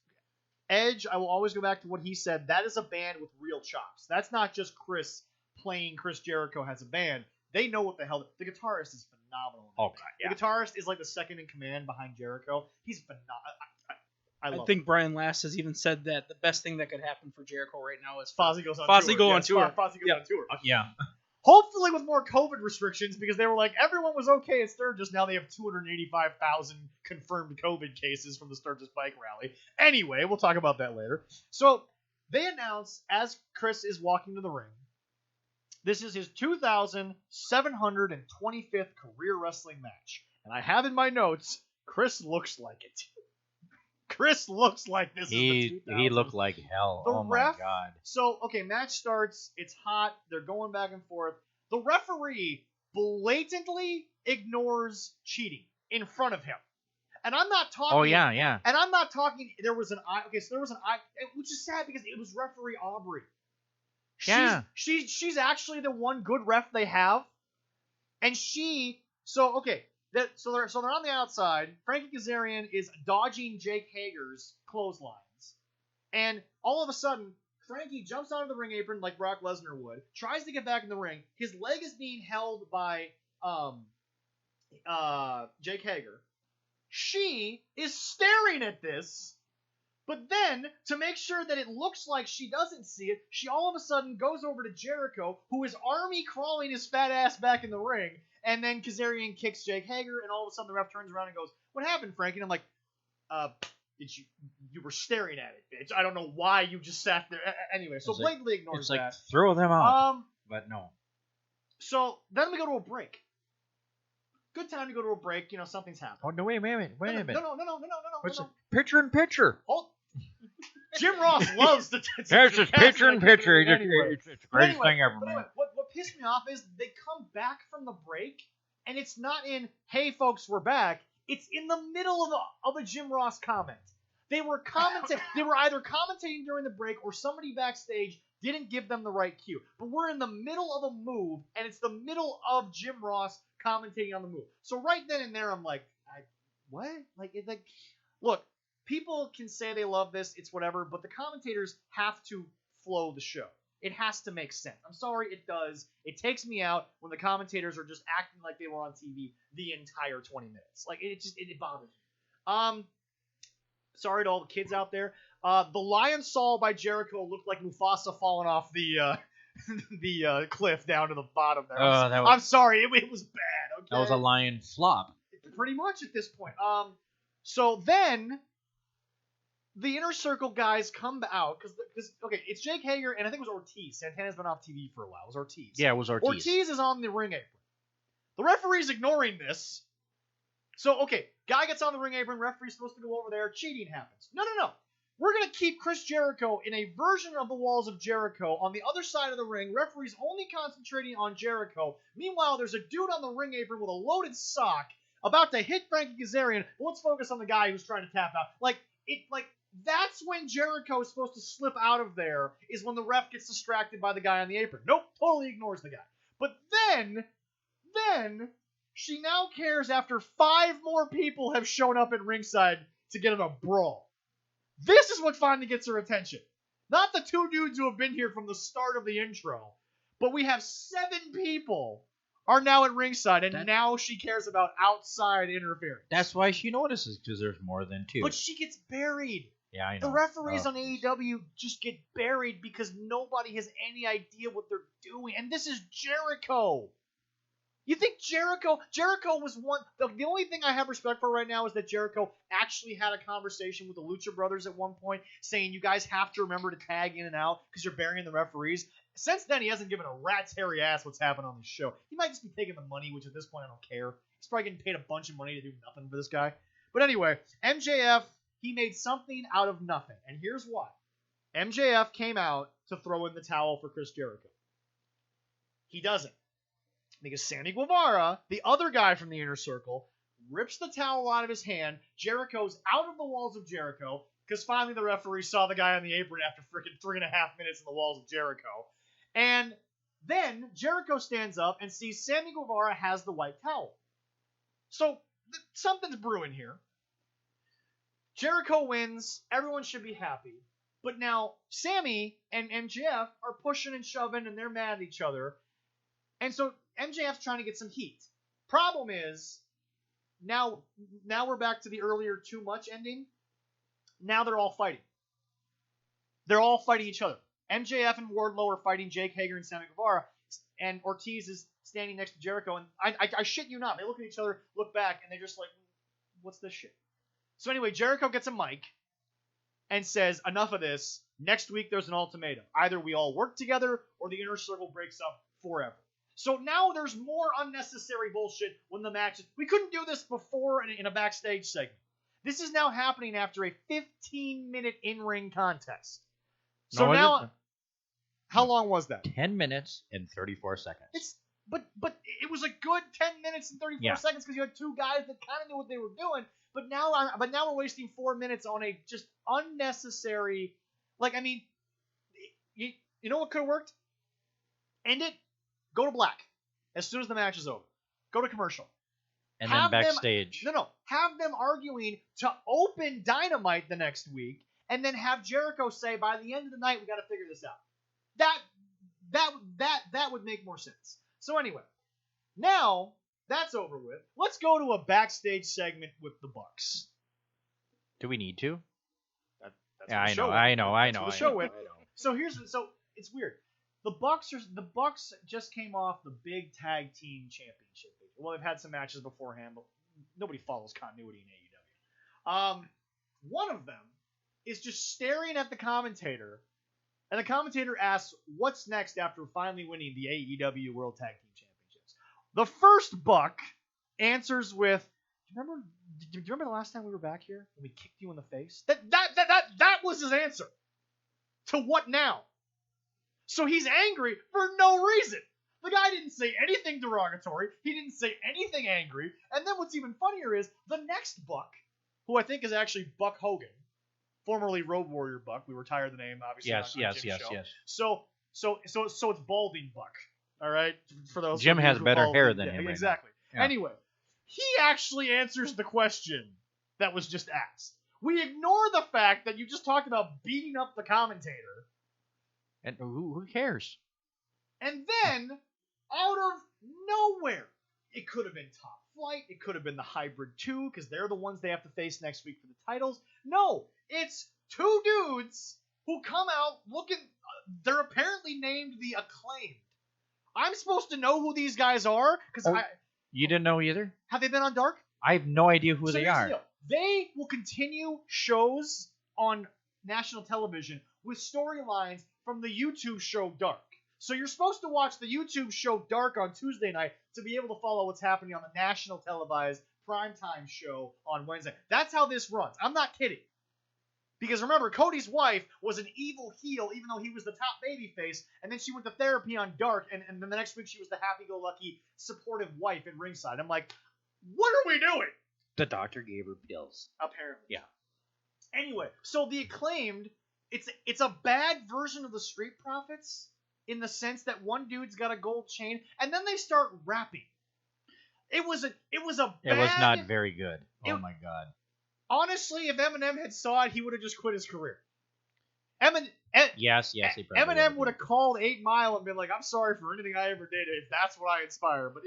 Edge, I will always go back to what he said. That is a band with real chops. That's not just Chris playing Chris Jericho has a band. They know what the hell. The guitarist is phenomenal. Oh, God, yeah. The guitarist is like the second in command behind Jericho. He's phenomenal. I think Brian Last has even said that the best thing that could happen for Jericho right now is Fozzy goes on Fozzy tour. Go on tour. Fozzy goes on tour. Yeah. Hopefully with more COVID restrictions, because they were like, everyone was okay at Sturgis. Now they have 285,000 confirmed COVID cases from the Sturgis bike rally. Anyway, we'll talk about that later. So they announce, as Chris is walking to the ring, this is his 2,725th career wrestling match. And I have in my notes, Chris looks like it. Chris looks like this is the 2000s. He looked like hell. The oh ref, my God. So, okay, match starts. It's hot. They're going back and forth. The referee blatantly ignores cheating in front of him. And I'm not talking. Oh, yeah. And I'm not talking. There was an eye. Okay, so there was an eye, which is sad because it was referee Aubrey. Yeah. She's actually the one good ref they have. And so okay. So they're on the outside. Frankie Kazarian is dodging Jake Hager's clotheslines. And all of a sudden, Frankie jumps out of the ring apron like Brock Lesnar would, tries to get back in the ring. His leg is being held by Jake Hager. She is staring at this But then, to make sure that it looks like she doesn't see it, she all of a sudden goes over to Jericho, who is army crawling his fat ass back in the ring, and then Kazarian kicks Jake Hager, and all of a sudden the ref turns around and goes, "What happened, Frankie?" And I'm like, you were staring at it, bitch. I don't know why you just sat there. Anyway, so blatantly ignores that. It's like, throw them out. But no. So then we go to a break. Good time to go to a break. Something's happened. Oh, no, wait a minute. No. What's it? Pitcher in pitcher. Hold. Jim Ross loves the There's just pitcher in pitcher. It's the greatest thing ever, man. Anyway, what pissed me off is they come back from the break, and it's not in, "Hey, folks, we're back." It's in the middle of a Jim Ross comment. They were either commentating during the break, or somebody backstage didn't give them the right cue. But we're in the middle of a move, and it's the middle of Jim Ross commentating on the move. So right then and there, I'm like, what? Look, people can say they love this, it's whatever, but the commentators have to flow the show. It has to make sense. I'm sorry, it does. It takes me out when the commentators are just acting like they were on TV the entire 20 minutes. Like, it bothers me. Sorry to all the kids out there. The Lion Saw by Jericho looked like Mufasa falling off the cliff down to the bottom there. I'm sorry, it was bad. Okay? That was a lion flop. Pretty much at this point. So then the Inner Circle guys come out because it's Jake Hager and I think it was Ortiz. Santana's been off TV for a while. It was Ortiz. Yeah, it was Ortiz. Ortiz is on the ring apron. The referee's ignoring this. So, okay, guy gets on the ring apron, referee's supposed to go over there, cheating happens. No. We're going to keep Chris Jericho in a version of the Walls of Jericho on the other side of the ring. Referee's only concentrating on Jericho. Meanwhile, there's a dude on the ring apron with a loaded sock about to hit Frankie Kazarian. Let's focus on the guy who's trying to tap out. That's when Jericho is supposed to slip out of there, is when the ref gets distracted by the guy on the apron. Nope, totally ignores the guy. But then she now cares after 5 more people have shown up at ringside to get in a brawl. This is what finally gets her attention. Not the 2 dudes who have been here from the start of the intro, but we have 7 people are now at ringside, and now she cares about outside interference. That's why she notices, because there's more than 2. But she gets buried. Yeah, I know. The referees on AEW just get buried because nobody has any idea what they're doing. And this is Jericho. You think Jericho was one... The only thing I have respect for right now is that Jericho actually had a conversation with the Lucha Brothers at one point, saying you guys have to remember to tag in and out because you're burying the referees. Since then, he hasn't given a rat's hairy ass what's happened on the show. He might just be taking the money, which at this point I don't care. He's probably getting paid a bunch of money to do nothing for this guy. But anyway, MJF, he made something out of nothing. And here's why. MJF came out to throw in the towel for Chris Jericho. He doesn't. Because Sammy Guevara, the other guy from the Inner Circle, rips the towel out of his hand. Jericho's out of the Walls of Jericho, because finally the referee saw the guy on the apron after freaking 3.5 minutes in the Walls of Jericho. And then Jericho stands up and sees Sammy Guevara has the white towel. So something's brewing here. Jericho wins. Everyone should be happy. But now Sammy and MJF are pushing and shoving, and they're mad at each other. And so MJF's trying to get some heat. Problem is, now we're back to the earlier too much ending. Now they're all fighting. They're all fighting each other. MJF and Wardlow are fighting Jake Hager and Sammy Guevara, and Ortiz is standing next to Jericho. And I shit you not, they look at each other, look back, and they're just like, what's this shit? So anyway, Jericho gets a mic and says, enough of this. Next week there's an ultimatum. Either we all work together or the Inner Circle breaks up forever. So now there's more unnecessary bullshit when the match is... We couldn't do this before in a backstage segment. This is now happening after a 15-minute in-ring contest. So now... How long was that? 10 minutes and 34 seconds. But it was a good 10 minutes and 34 seconds because you had 2 guys that kind of knew what they were doing. But now we're wasting 4 minutes on a just unnecessary... you know what could have worked? End it. Go to black as soon as the match is over. Go to commercial. And then backstage. Have them arguing to open Dynamite the next week, and then have Jericho say, by the end of the night, we got to figure this out. That would make more sense. So anyway, now that's over with. Let's go to a backstage segment with the Bucks. Do we need to? That's yeah, I know. The show went. So it's weird. The Bucks just came off the big tag team championship. Well, they've had some matches beforehand, but nobody follows continuity in AEW. One of them is just staring at the commentator, and the commentator asks, "What's next after finally winning the AEW World Tag Team Championships?" The first Buck answers with, "Do you remember the last time we were back here and we kicked you in the face?" That was his answer. To what now? So he's angry for no reason. The guy didn't say anything derogatory. He didn't say anything angry. And then what's even funnier is the next Buck, who I think is actually Buck Hogan, formerly Road Warrior Buck. We retired the name, obviously. Yes. So it's Balding Buck. All right, for those. Jim has better hair than him. Exactly. Right. Anyway, he actually answers the question that was just asked. We ignore the fact that you just talked about beating up the commentator. And who cares? And then, out of nowhere, it could have been Top Flight. It could have been the Hybrid 2, because they're the ones they have to face next week for the titles. No, it's two dudes who come out looking... they're apparently named the Acclaimed. I'm supposed to know who these guys are? You didn't know either? Have they been on Dark? I have no idea who they are. They will continue shows on national television with storylines from the YouTube show Dark. So you're supposed to watch the YouTube show Dark on Tuesday night to be able to follow what's happening on the national televised primetime show on Wednesday. That's how this runs. I'm not kidding. Because remember, Cody's wife was an evil heel, even though he was the top babyface, and then she went to therapy on Dark, and then the next week she was the happy-go-lucky, supportive wife at ringside. I'm like, what are we doing? The doctor gave her pills. Apparently. Yeah. Anyway, so the Acclaimed, it's a bad version of the Street Profits in the sense that one dude's got a gold chain, and then they start rapping. It was not very good. Oh my god. Honestly, if Eminem had saw it, he would have just quit his career. Yes, he probably Eminem would have called 8 Mile and been like, "I'm sorry for anything I ever did. If that's what I inspire." But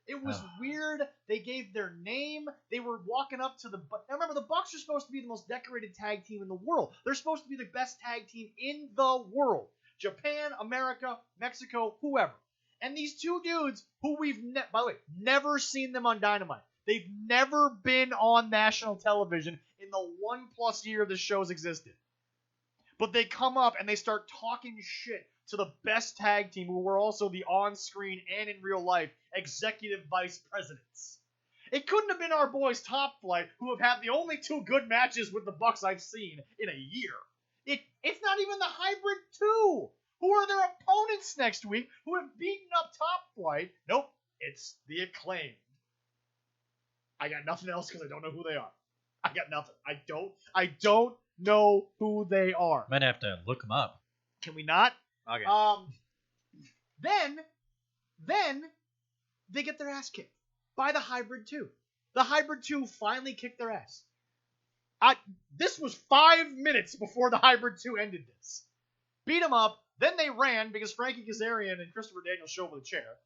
it was weird. They gave their name. They were walking up to the... Now remember, the Bucks are supposed to be the most decorated tag team in the world. They're supposed to be the best tag team in the world. Japan, America, Mexico, whoever. And these two dudes who we've, by the way, never seen them on Dynamite. They've never been on national television in the 1+ year the show's existed. But they come up and they start talking shit to the best tag team, who were also the on-screen and in real life executive vice presidents. It couldn't have been our boys Top Flight, who have had the only 2 good matches with the Bucks I've seen in a year. It's not even the Hybrid 2, who are their opponents next week, who have beaten up Top Flight. Nope, it's the Acclaimed. I got nothing else because I don't know who they are. I got nothing. I don't know who they are. Might have to look them up. Can we not? Okay. Then they get their ass kicked by the Hybrid 2. The Hybrid 2 finally kicked their ass. This was 5 minutes before the Hybrid 2 ended this. Beat them up. Then they ran because Frankie Kazarian and Christopher Daniels showed with a chair.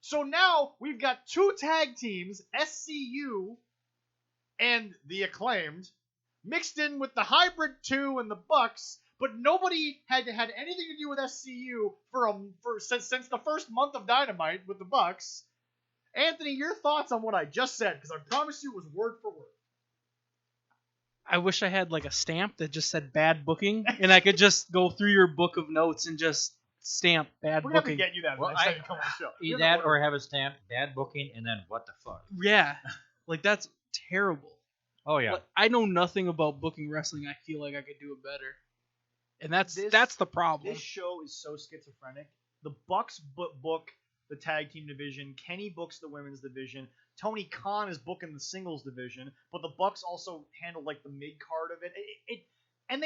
So now we've got 2 tag teams, SCU and the Acclaimed, mixed in with the Hybrid 2 and the Bucks, but nobody had anything to do with SCU since the first month of Dynamite with the Bucks. Anthony, your thoughts on what I just said, because I promise you it was word for word. I wish I had like a stamp that just said bad booking, and I could just go through your book of notes and just stamp bad booking. We're booking. We're going to get you that next time you come on the show. Either that or have a stamp, bad booking, and then what the fuck. Yeah. Like, that's terrible. Oh, yeah. Like, I know nothing about booking wrestling. I feel like I could do it better. And that's the problem. This show is so schizophrenic. The Bucks book the tag team division. Kenny books the women's division. Tony Khan is booking the singles division. But the Bucks also handle, like, the mid-card of it. And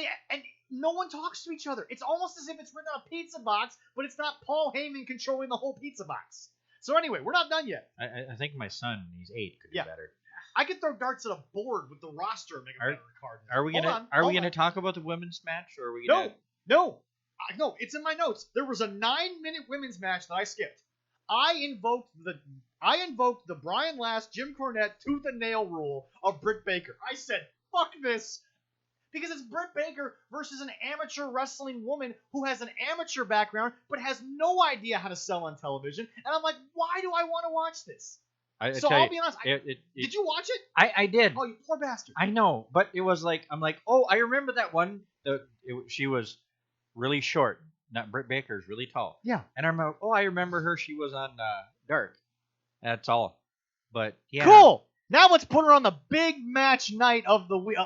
no one talks to each other. It's almost as if it's written on a pizza box, but it's not Paul Heyman controlling the whole pizza box. So anyway, we're not done yet. I think my son, he's 8, could do better. I could throw darts at a board with the roster and make a better card. Are we gonna talk about the women's match, or are we gonna? No, it's in my notes. There was a 9-minute women's match that I skipped. I invoked the Brian Last, Jim Cornette tooth and nail rule of Britt Baker. I said, fuck this. Because it's Britt Baker versus an amateur wrestling woman who has an amateur background but has no idea how to sell on television. And I'm like, why do I want to watch this? I'll be honest. Did you watch it? I did. Oh, you poor bastard. I know, but it was like, I'm like, oh, I remember that one. She was really short. Not Britt Baker's really tall. Yeah. And I remember her. She was on Dark. That's all. But yeah. Cool. Now let's put her on the big match night of the week.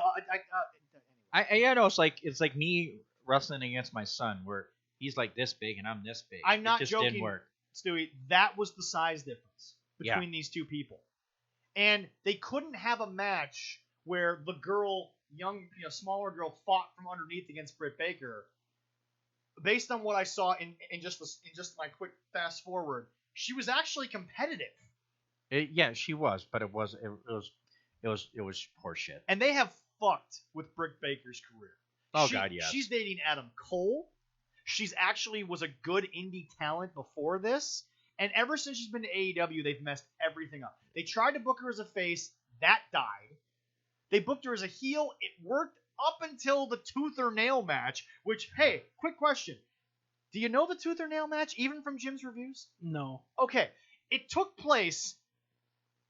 It's like me wrestling against my son, where he's like this big and I'm this big. I'm not it just joking, didn't work. Stewie. That was the size difference between these two people, and they couldn't have a match where the girl, smaller girl, fought from underneath against Britt Baker. Based on what I saw in just my quick fast forward, she was actually competitive. She was, but it was horseshit. And they have fucked with Britt Baker's career. Oh God, yeah. She's dating Adam Cole. She's actually was a good indie talent before this, and ever since she's been to AEW, they've messed everything up. They tried to book her as a face, that died. They booked her as a heel, it worked up until the tooth or nail match. Which, hey, quick question: do you know the tooth or nail match, even from Jim's reviews? No. Okay, it took place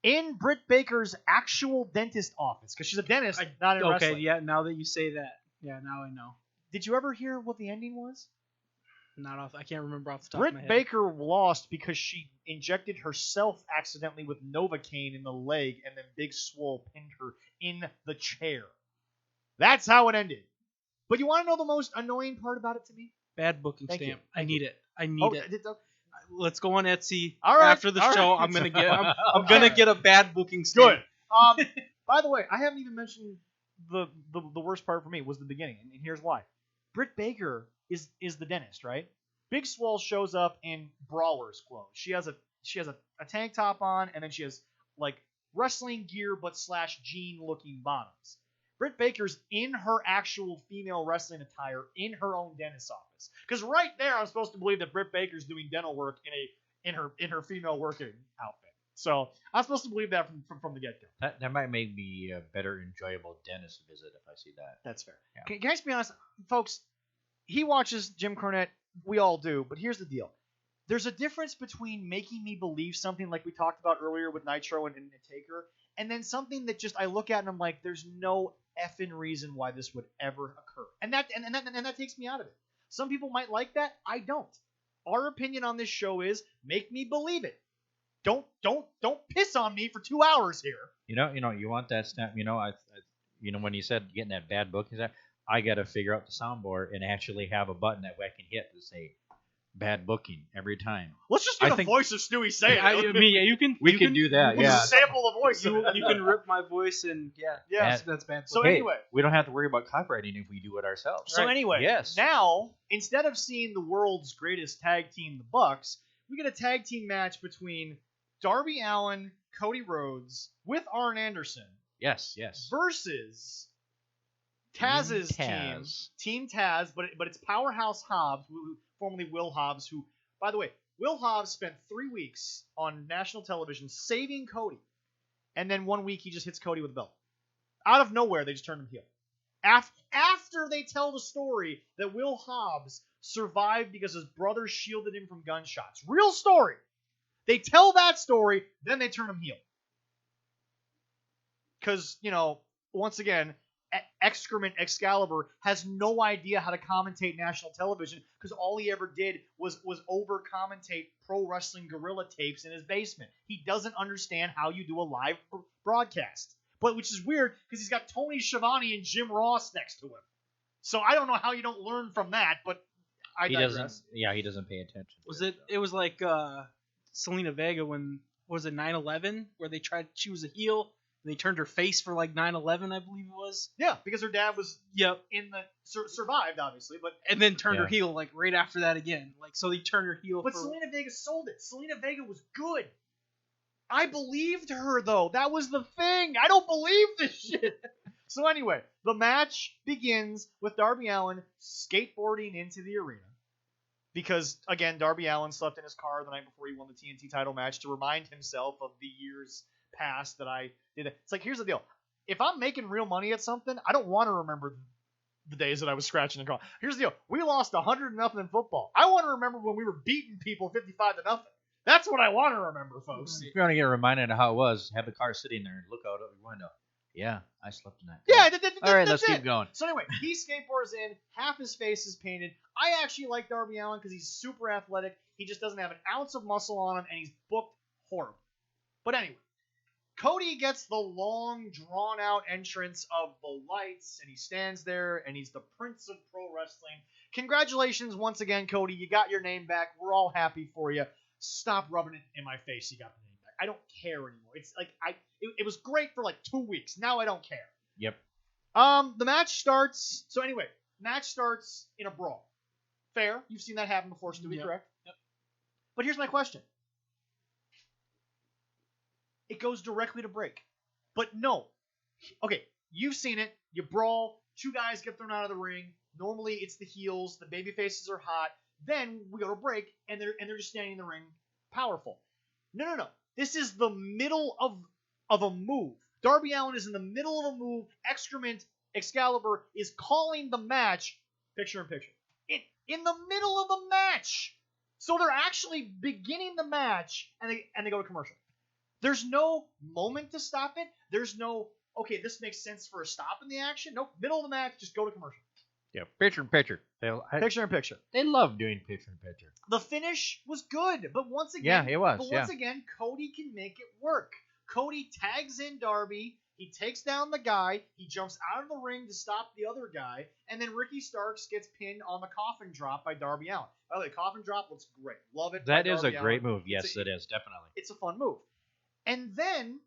in Britt Baker's actual dentist office, because she's a dentist, not in wrestling. Okay, yeah, now that you say that. Yeah, now I know. Did you ever hear what the ending was? I can't remember off the top of my head. Britt Baker lost because she injected herself accidentally with Novocaine in the leg, and then Big Swole pinned her in the chair. That's how it ended. But you want to know the most annoying part about it to me? Bad booking Thank stamp. you. I need it. Let's go on Etsy. All right, after the show. right. I'm gonna get a bad booking stamp. Good. By the way, I haven't even mentioned the worst part for me was the beginning, and here's why. Britt Baker is the dentist, right? Big Swole shows up in brawler's clothes. She has a tank top on, and then she has like wrestling gear but / jean looking bottoms. Britt Baker's in her actual female wrestling attire in her own dentist's office. Because right there, I'm supposed to believe that Britt Baker's doing dental work in her female working outfit. So I'm supposed to believe that from the get-go. That might make me a better enjoyable dentist visit if I see that. That's fair. Yeah. Can I just be honest, folks? He watches Jim Cornette. We all do. But here's the deal. There's a difference between making me believe something like we talked about earlier with Nitro and Taker, and then something that just I look at and I'm like, there's no effing reason why this would ever occur. And that takes me out of it. Some people might like that. I don't. Our opinion on this show is make me believe it. Don't piss on me for 2 hours here. You want that snap. When you said getting that bad book, I got to figure out the soundboard and actually have a button that I can hit to say bad booking every time. Let's just get a voice of Stewie saying it. We can do that. We'll just sample the voice. You can rip my voice and that's bad. So anyway, we don't have to worry about copywriting if we do it ourselves. So anyway, yes. Now instead of seeing the world's greatest tag team, the Bucks, we get a tag team match between Darby Allin, Cody Rhodes with Arn Anderson. Yes. Versus Taz's team Taz, but it's Powerhouse Hobbs, formerly Will Hobbs, who, by the way, Will Hobbs spent 3 weeks on national television saving Cody, and then 1 week he just hits Cody with a belt. Out of nowhere, they just turned him heel. After they tell the story that Will Hobbs survived because his brother shielded him from gunshots. Real story. They tell that story, then they turn him heel. Because, once again, excrement Excalibur has no idea how to commentate national television because all he ever did was over-commentate pro wrestling guerrilla tapes in his basement. He doesn't understand how you do a live broadcast. Which is weird because he's got Tony Schiavone and Jim Ross next to him. So I don't know how you don't learn from that, but I digress. He doesn't pay attention. It was like Selena Vega when, was it 9/11, where she was a heel, and they turned her face for like 9/11, I believe it was. Yeah, because her dad was survived, obviously, but and then turned her heel like right after that again. Like, so they turned her heel. But Selena Vega sold it. Selena Vega was good. I believed her, though. That was the thing. I don't believe this shit. So anyway, the match begins with Darby Allin skateboarding into the arena. Because, again, Darby Allin slept in his car the night before he won the TNT title match to remind himself of the years past that I did it. It's like, here's the deal. If I'm making real money at something, I don't want to remember the days that I was scratching and clawing. Here's the deal. We lost 100-0 in football. I want to remember when we were beating people 55-0. That's what I want to remember, folks. If you want to get reminded of how it was, have the car sitting there and look out of the window. Yeah, I slept in that car. Yeah, all right, let's keep going. So anyway, he skateboards in. Half his face is painted. I actually like Darby Allin because he's super athletic. He just doesn't have an ounce of muscle on him, and he's booked horrible. But anyway, Cody gets the long, drawn-out entrance of the lights, and he stands there, and he's the Prince of Pro Wrestling. Congratulations once again, Cody. You got your name back. We're all happy for you. Stop rubbing it in my face. You got the name back. I don't care anymore. It's like it was great for like 2 weeks. Now I don't care. Yep. The match starts. So anyway, match starts in a brawl. Fair. You've seen that happen before, Stewie, correct? Yep. But here's my question. It goes directly to break. But no. Okay, you've seen it. You brawl. 2 guys get thrown out of the ring. Normally it's the heels. The baby faces are hot. Then we go to break, and they're just standing in the ring, powerful. No. This is the middle of a move. Darby Allin is in the middle of a move. Excalibur is calling the match, picture in picture. In the middle of the match. So they're actually beginning the match, and they go to commercial. There's no moment to stop it. There's no, okay, this makes sense for a stop in the action. Nope, middle of the match, just go to commercial. Yeah, picture in picture. Picture in picture. They love doing picture in picture. The finish was good, but once again, again, Cody can make it work. Cody tags in Darby. He takes down the guy. He jumps out of the ring to stop the other guy, and then Ricky Starks gets pinned on the coffin drop by Darby Allin. By the way, coffin drop looks great. Love it. That is a great move. Yes, it is definitely. It's a fun move. And then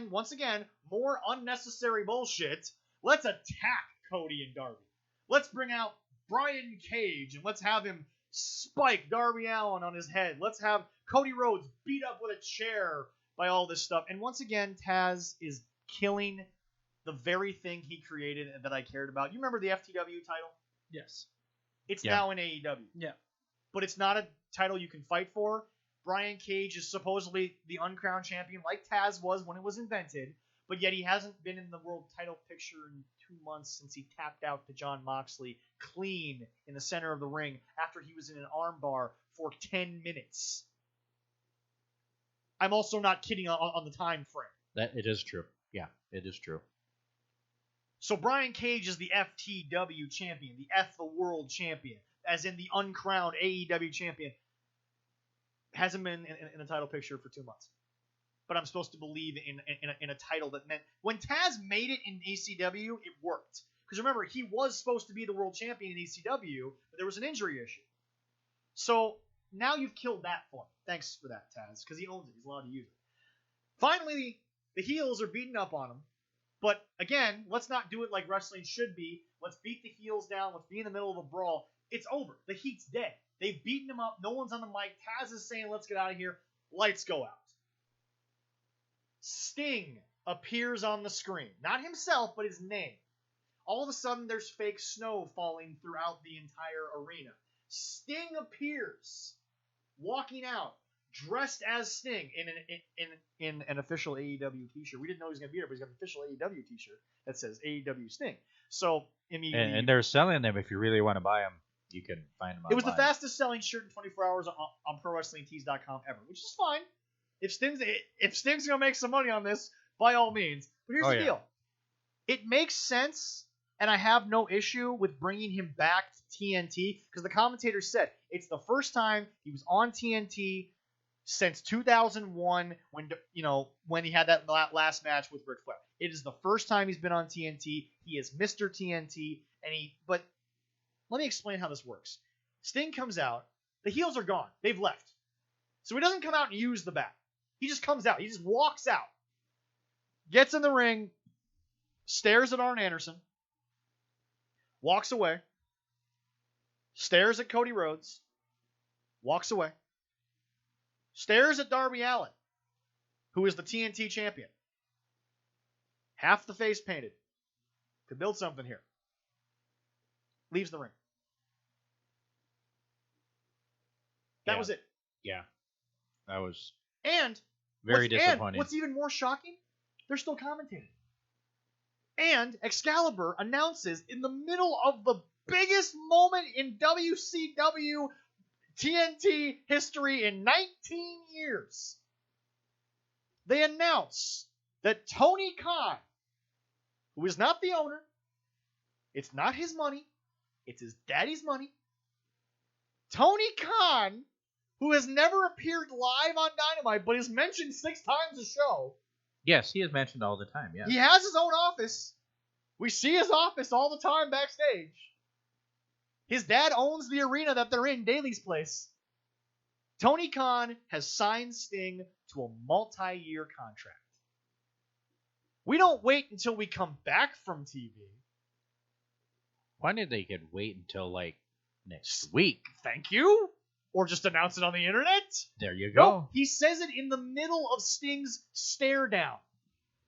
once again, more unnecessary bullshit. Let's attack Cody and Darby. Let's bring out Brian Cage and let's have him spike Darby Allin on his head. Let's have Cody Rhodes beat up with a chair by all this stuff. And once again, Taz is killing the very thing he created and that I cared about. You remember the FTW title? Yes. It's now in AEW. Yeah. But it's not a title you can fight for. Brian Cage is supposedly the uncrowned champion like Taz was when it was invented, but yet he hasn't been in the world title picture in 2 months since he tapped out to Jon Moxley clean in the center of the ring after he was in an armbar for 10 minutes. I'm also not kidding on the time frame. That it is true. Yeah, it is true. So Brian Cage is the FTW champion, the F the World champion, as in the uncrowned AEW champion. Hasn't been in a title picture for 2 months. But I'm supposed to believe in a title that meant... When Taz made it in ECW, it worked. Because remember, he was supposed to be the world champion in ECW, but there was an injury issue. So now you've killed that for him. Thanks for that, Taz, because he owns it. He's allowed to use it. Finally, the heels are beating up on him. But again, let's not do it like wrestling should be. Let's beat the heels down. Let's be in the middle of a brawl. It's over. The Heat's dead. They've beaten him up. No one's on the mic. Taz is saying, let's get out of here. Lights go out. Sting appears on the screen. Not himself, but his name. All of a sudden, there's fake snow falling throughout the entire arena. Sting appears, walking out, dressed as Sting in an official AEW t-shirt. We didn't know he was going to be there, but he's got an official AEW t-shirt that says AEW Sting. So, immediately... And they're selling them. If you really want to buy them, you can find them online. It was the fastest selling shirt in 24 hours on ProWrestlingTees.com ever, which is fine. If Sting's going to make some money on this, by all means. But here's the deal. It makes sense, and I have no issue with bringing him back to TNT, because the commentator said it's the first time he was on TNT since 2001 when he had that last match with Ric Flair. It is the first time he's been on TNT. He is Mr. TNT, but let me explain how this works. Sting comes out. The heels are gone. They've left. So he doesn't come out and use the bat. He just comes out. He just walks out. Gets in the ring. Stares at Arn Anderson. Walks away. Stares at Cody Rhodes. Walks away. Stares at Darby Allin, who is the TNT champion. Half the face painted. Could build something here. Leaves the ring. That was it. Yeah. That was very disappointing. What's even more shocking, they're still commentating. And Excalibur announces in the middle of the biggest moment in WCW TNT history in 19 years, they announce that Tony Khan, who is not the owner, it's not his money, it's his daddy's money, Tony Khan, who has never appeared live on Dynamite but is mentioned 6 times a show. Yes, he is mentioned all the time, yes. He has his own office. We see his office all the time backstage. His dad owns the arena that they're in, Daly's Place. Tony Khan has signed Sting to a multi-year contract. We don't wait until we come back from TV. Why did they could wait until, like, next week? Thank you. Or just announce it on the internet. There you go. No, he says it in the middle of Sting's stare down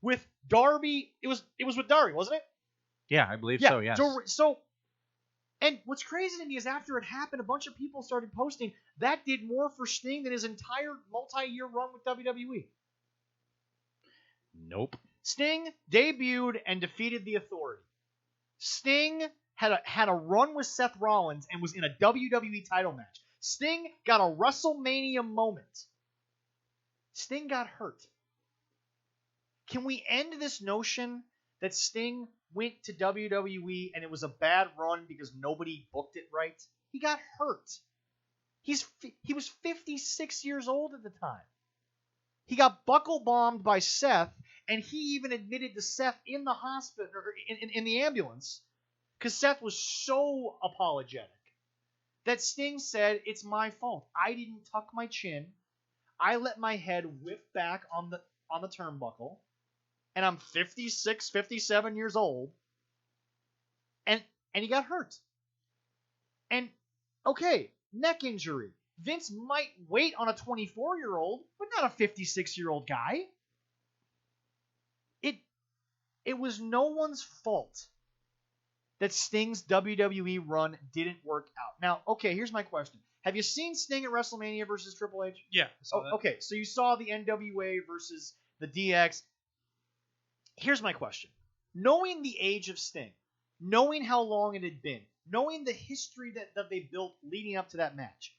with Darby. It was with Darby, wasn't it? Yeah, I believe so, yes. So, and what's crazy to me is after it happened, a bunch of people started posting that did more for Sting than his entire multi-year run with WWE. Nope. Sting debuted and defeated the Authority. Sting had a run with Seth Rollins and was in a WWE title match. Sting got a WrestleMania moment. Sting got hurt. Can we end this notion that Sting went to WWE and it was a bad run because nobody booked it right? He got hurt. He was 56 years old at the time. He got buckle bombed by Seth, and he even admitted to Seth in the hospital, or in the ambulance, because Seth was so apologetic that Sting said, "It's my fault. I didn't tuck my chin. I let my head whip back on the turnbuckle, and I'm 56, 57 years old, and he got hurt. And okay, neck injury. Vince might wait on a 24-year-old, but not a 56-year-old guy. It was no one's fault that Sting's WWE run didn't work out. Now, okay, here's my question. Have you seen Sting at WrestleMania versus Triple H? Yeah. Okay, so you saw the NWA versus the DX. Here's my question. Knowing the age of Sting, knowing how long it had been, knowing the history that they built leading up to that match,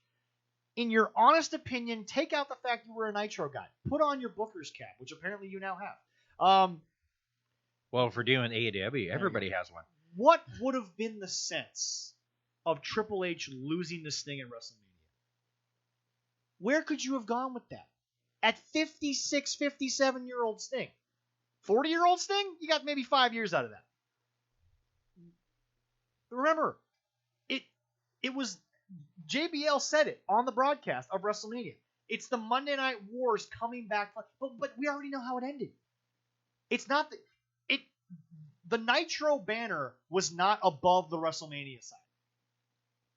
in your honest opinion, take out the fact you were a Nitro guy. Put on your Booker's cap, which apparently you now have. Well, if we're doing AEW, everybody has one. What would have been the sense of Triple H losing to Sting at WrestleMania? Where could you have gone with that? At 56, 57-year-old Sting. 40-year-old Sting? You got maybe 5 years out of that. Remember, it was... JBL said it on the broadcast of WrestleMania. It's the Monday Night Wars coming back. But we already know how it ended. It's not... The Nitro banner was not above the WrestleMania side.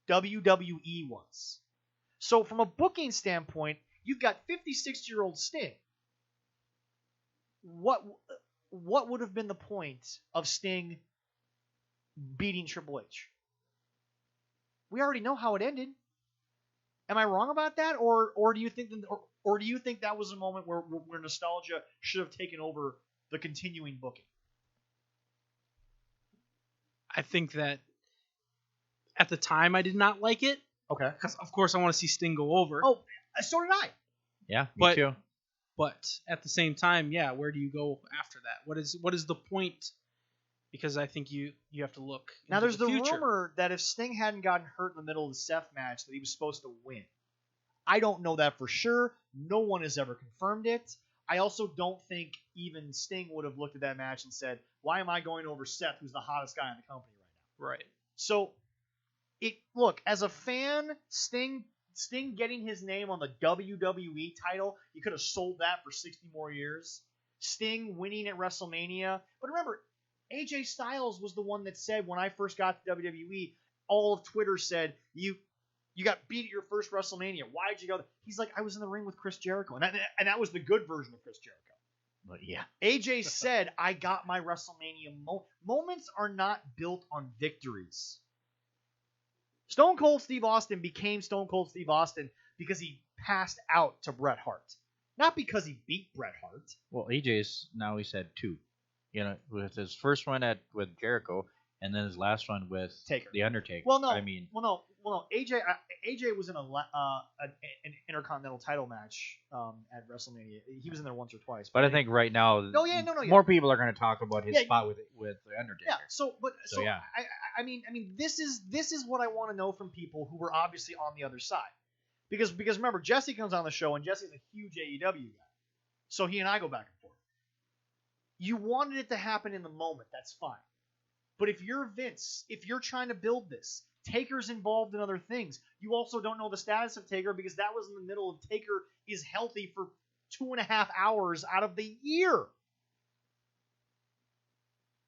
WWE was. So from a booking standpoint, you've got 56-year-old Sting. What would have been the point of Sting beating Triple H? We already know how it ended. Am I wrong about that, or do you think that was a moment where nostalgia should have taken over the continuing booking? I think that at the time I did not like it. Okay. Because of course I want to see Sting go over. Oh, so did I. Yeah, me too. But at the same time, yeah, where do you go after that? What is the point? Because I think you have to look. Now there's the future. rumor that if Sting hadn't gotten hurt in the middle of the Seth match, that he was supposed to win. I don't know that for sure. No one has ever confirmed it. I also don't think even Sting would have looked at that match and said, "Why am I going over Seth, who's the hottest guy in the company right now?" Right. So, look, as a fan, Sting getting his name on the WWE title, you could have sold that for 60 more years. Sting winning at WrestleMania. But remember, AJ Styles was the one that said, when I first got to WWE, all of Twitter said, you got beat at your first WrestleMania. Why'd you go there? He's like, I was in the ring with Chris Jericho. And that was the good version of Chris Jericho. But yeah. AJ said, I got my WrestleMania moment. Moments are not built on victories. Stone Cold Steve Austin became Stone Cold Steve Austin because he passed out to Bret Hart. Not because he beat Bret Hart. Well, AJ's now he said 2. with his first one with Jericho, and then his last one with Taker. The Undertaker. Well, no. AJ was in an Intercontinental title match at WrestleMania. He was in there once or twice. But I think right now, more people are going to talk about his spot with The Undertaker. Yeah. So yeah. I mean, this is what I want to know from people who were obviously on the other side, because remember, Jesse comes on the show and Jesse's a huge AEW guy, so he and I go back and forth. You wanted it to happen in the moment, that's fine. But if you're Vince, if you're trying to build this, Taker's involved in other things. You also don't know the status of Taker because that was in the middle of Taker is healthy for 2.5 hours out of the year.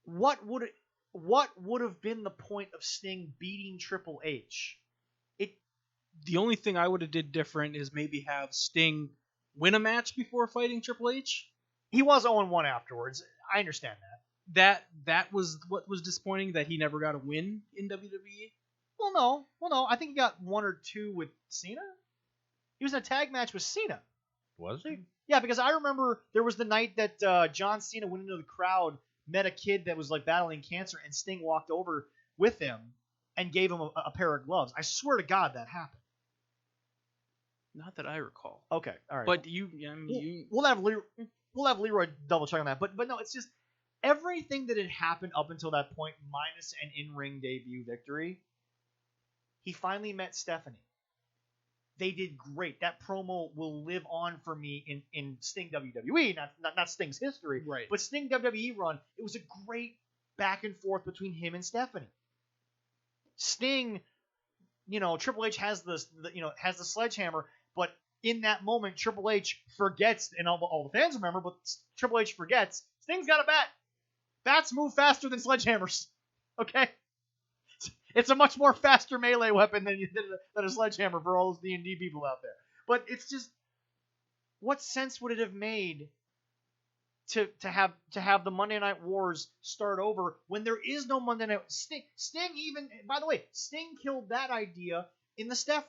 What would have been the point of Sting beating Triple H? The only thing I would have did different is maybe have Sting win a match before fighting Triple H. He was 0-1 afterwards. I understand that. That was what was disappointing, that he never got a win in WWE. Well, no. I think he got 1 or 2 with Cena. He was in a tag match with Cena. Was he? Yeah, because I remember there was the night that John Cena went into the crowd, met a kid that was like battling cancer, and Sting walked over with him and gave him a pair of gloves. I swear to God that happened. Not that I recall. Okay, all right. But we'll have Leroy double check on that. But no, it's just everything that had happened up until that point, minus an in-ring debut victory. He finally met Stephanie. They did great. That promo will live on for me in Sting WWE, not Sting's history, right? But Sting WWE run. It was a great back and forth between him and Stephanie. Sting, Triple H has the sledgehammer, but in that moment, Triple H forgets, and all the fans remember, but Triple H forgets. Sting's got a bat. Bats move faster than sledgehammers. Okay. It's a much more faster melee weapon than a sledgehammer for all those D&D people out there. But it's just, what sense would it have made to have the Monday Night Wars start over when there is no Monday Night? Sting even, by the way, Sting killed that idea in the Steph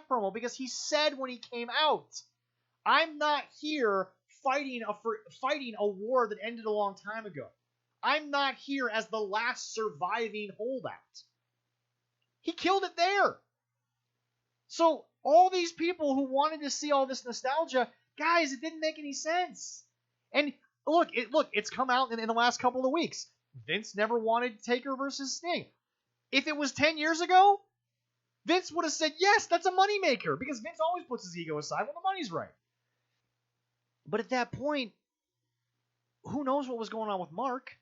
promo, because he said when he came out, "I'm not here fighting a war that ended a long time ago. I'm not here as the last surviving holdout." He killed it there. So all these people who wanted to see all this nostalgia, guys, it didn't make any sense. And look, it's come out in the last couple of weeks. Vince never wanted Taker versus Sting. If it was 10 years ago, Vince would have said, yes, that's a moneymaker, because Vince always puts his ego aside when the money's right. But at that point, who knows what was going on with Mark?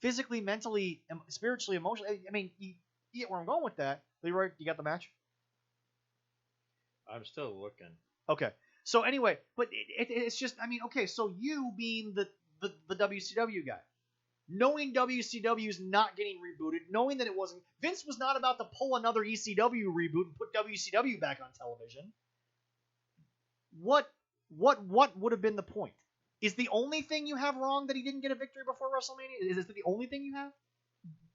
Physically, mentally, spiritually, emotionally. I mean, you get where I'm going with that. Leroy, you got the match? I'm still looking. Okay. So anyway, but it's just, I mean, okay, so you being the WCW guy, knowing WCW's not getting rebooted, knowing that it wasn't, Vince was not about to pull another ECW reboot and put WCW back on television. What would have been the point? Is the only thing you have wrong that he didn't get a victory before WrestleMania? Is this the only thing you have?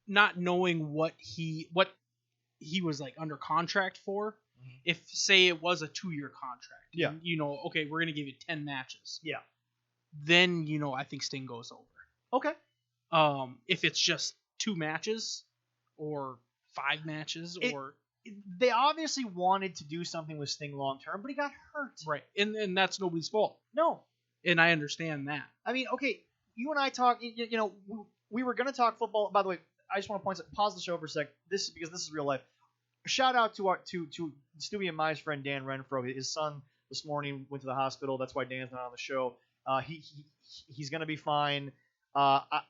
Not knowing what he was like under contract for. Mm-hmm. If, say, it was a 2-year contract. Yeah. And, okay, we're going to give you 10 matches. Yeah. Then, I think Sting goes over. Okay. If it's just 2 matches or 5 matches they obviously wanted to do something with Sting long term, but he got hurt. Right. And that's nobody's fault. No. And I understand that. I mean, okay, you and I talk, we were going to talk football. By the way, I just want to pause the show for a sec. Because this is real life. Shout out to Stewie and my friend Dan Renfro. His son this morning went to the hospital. That's why Dan's not on the show. He's going to be fine. I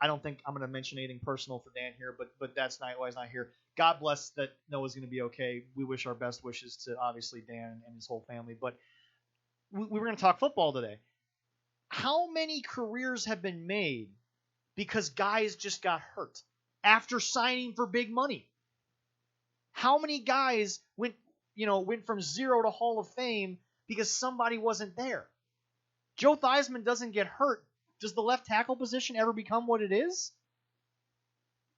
don't think I'm going to mention anything personal for Dan here, but that's not why he's not here. God bless that Noah's going to be okay. We wish our best wishes to obviously Dan and his whole family. But we were going to talk football today. How many careers have been made because guys just got hurt after signing for big money? How many guys went from zero to Hall of Fame because somebody wasn't there? Joe Theismann doesn't get hurt. Does the left tackle position ever become what it is?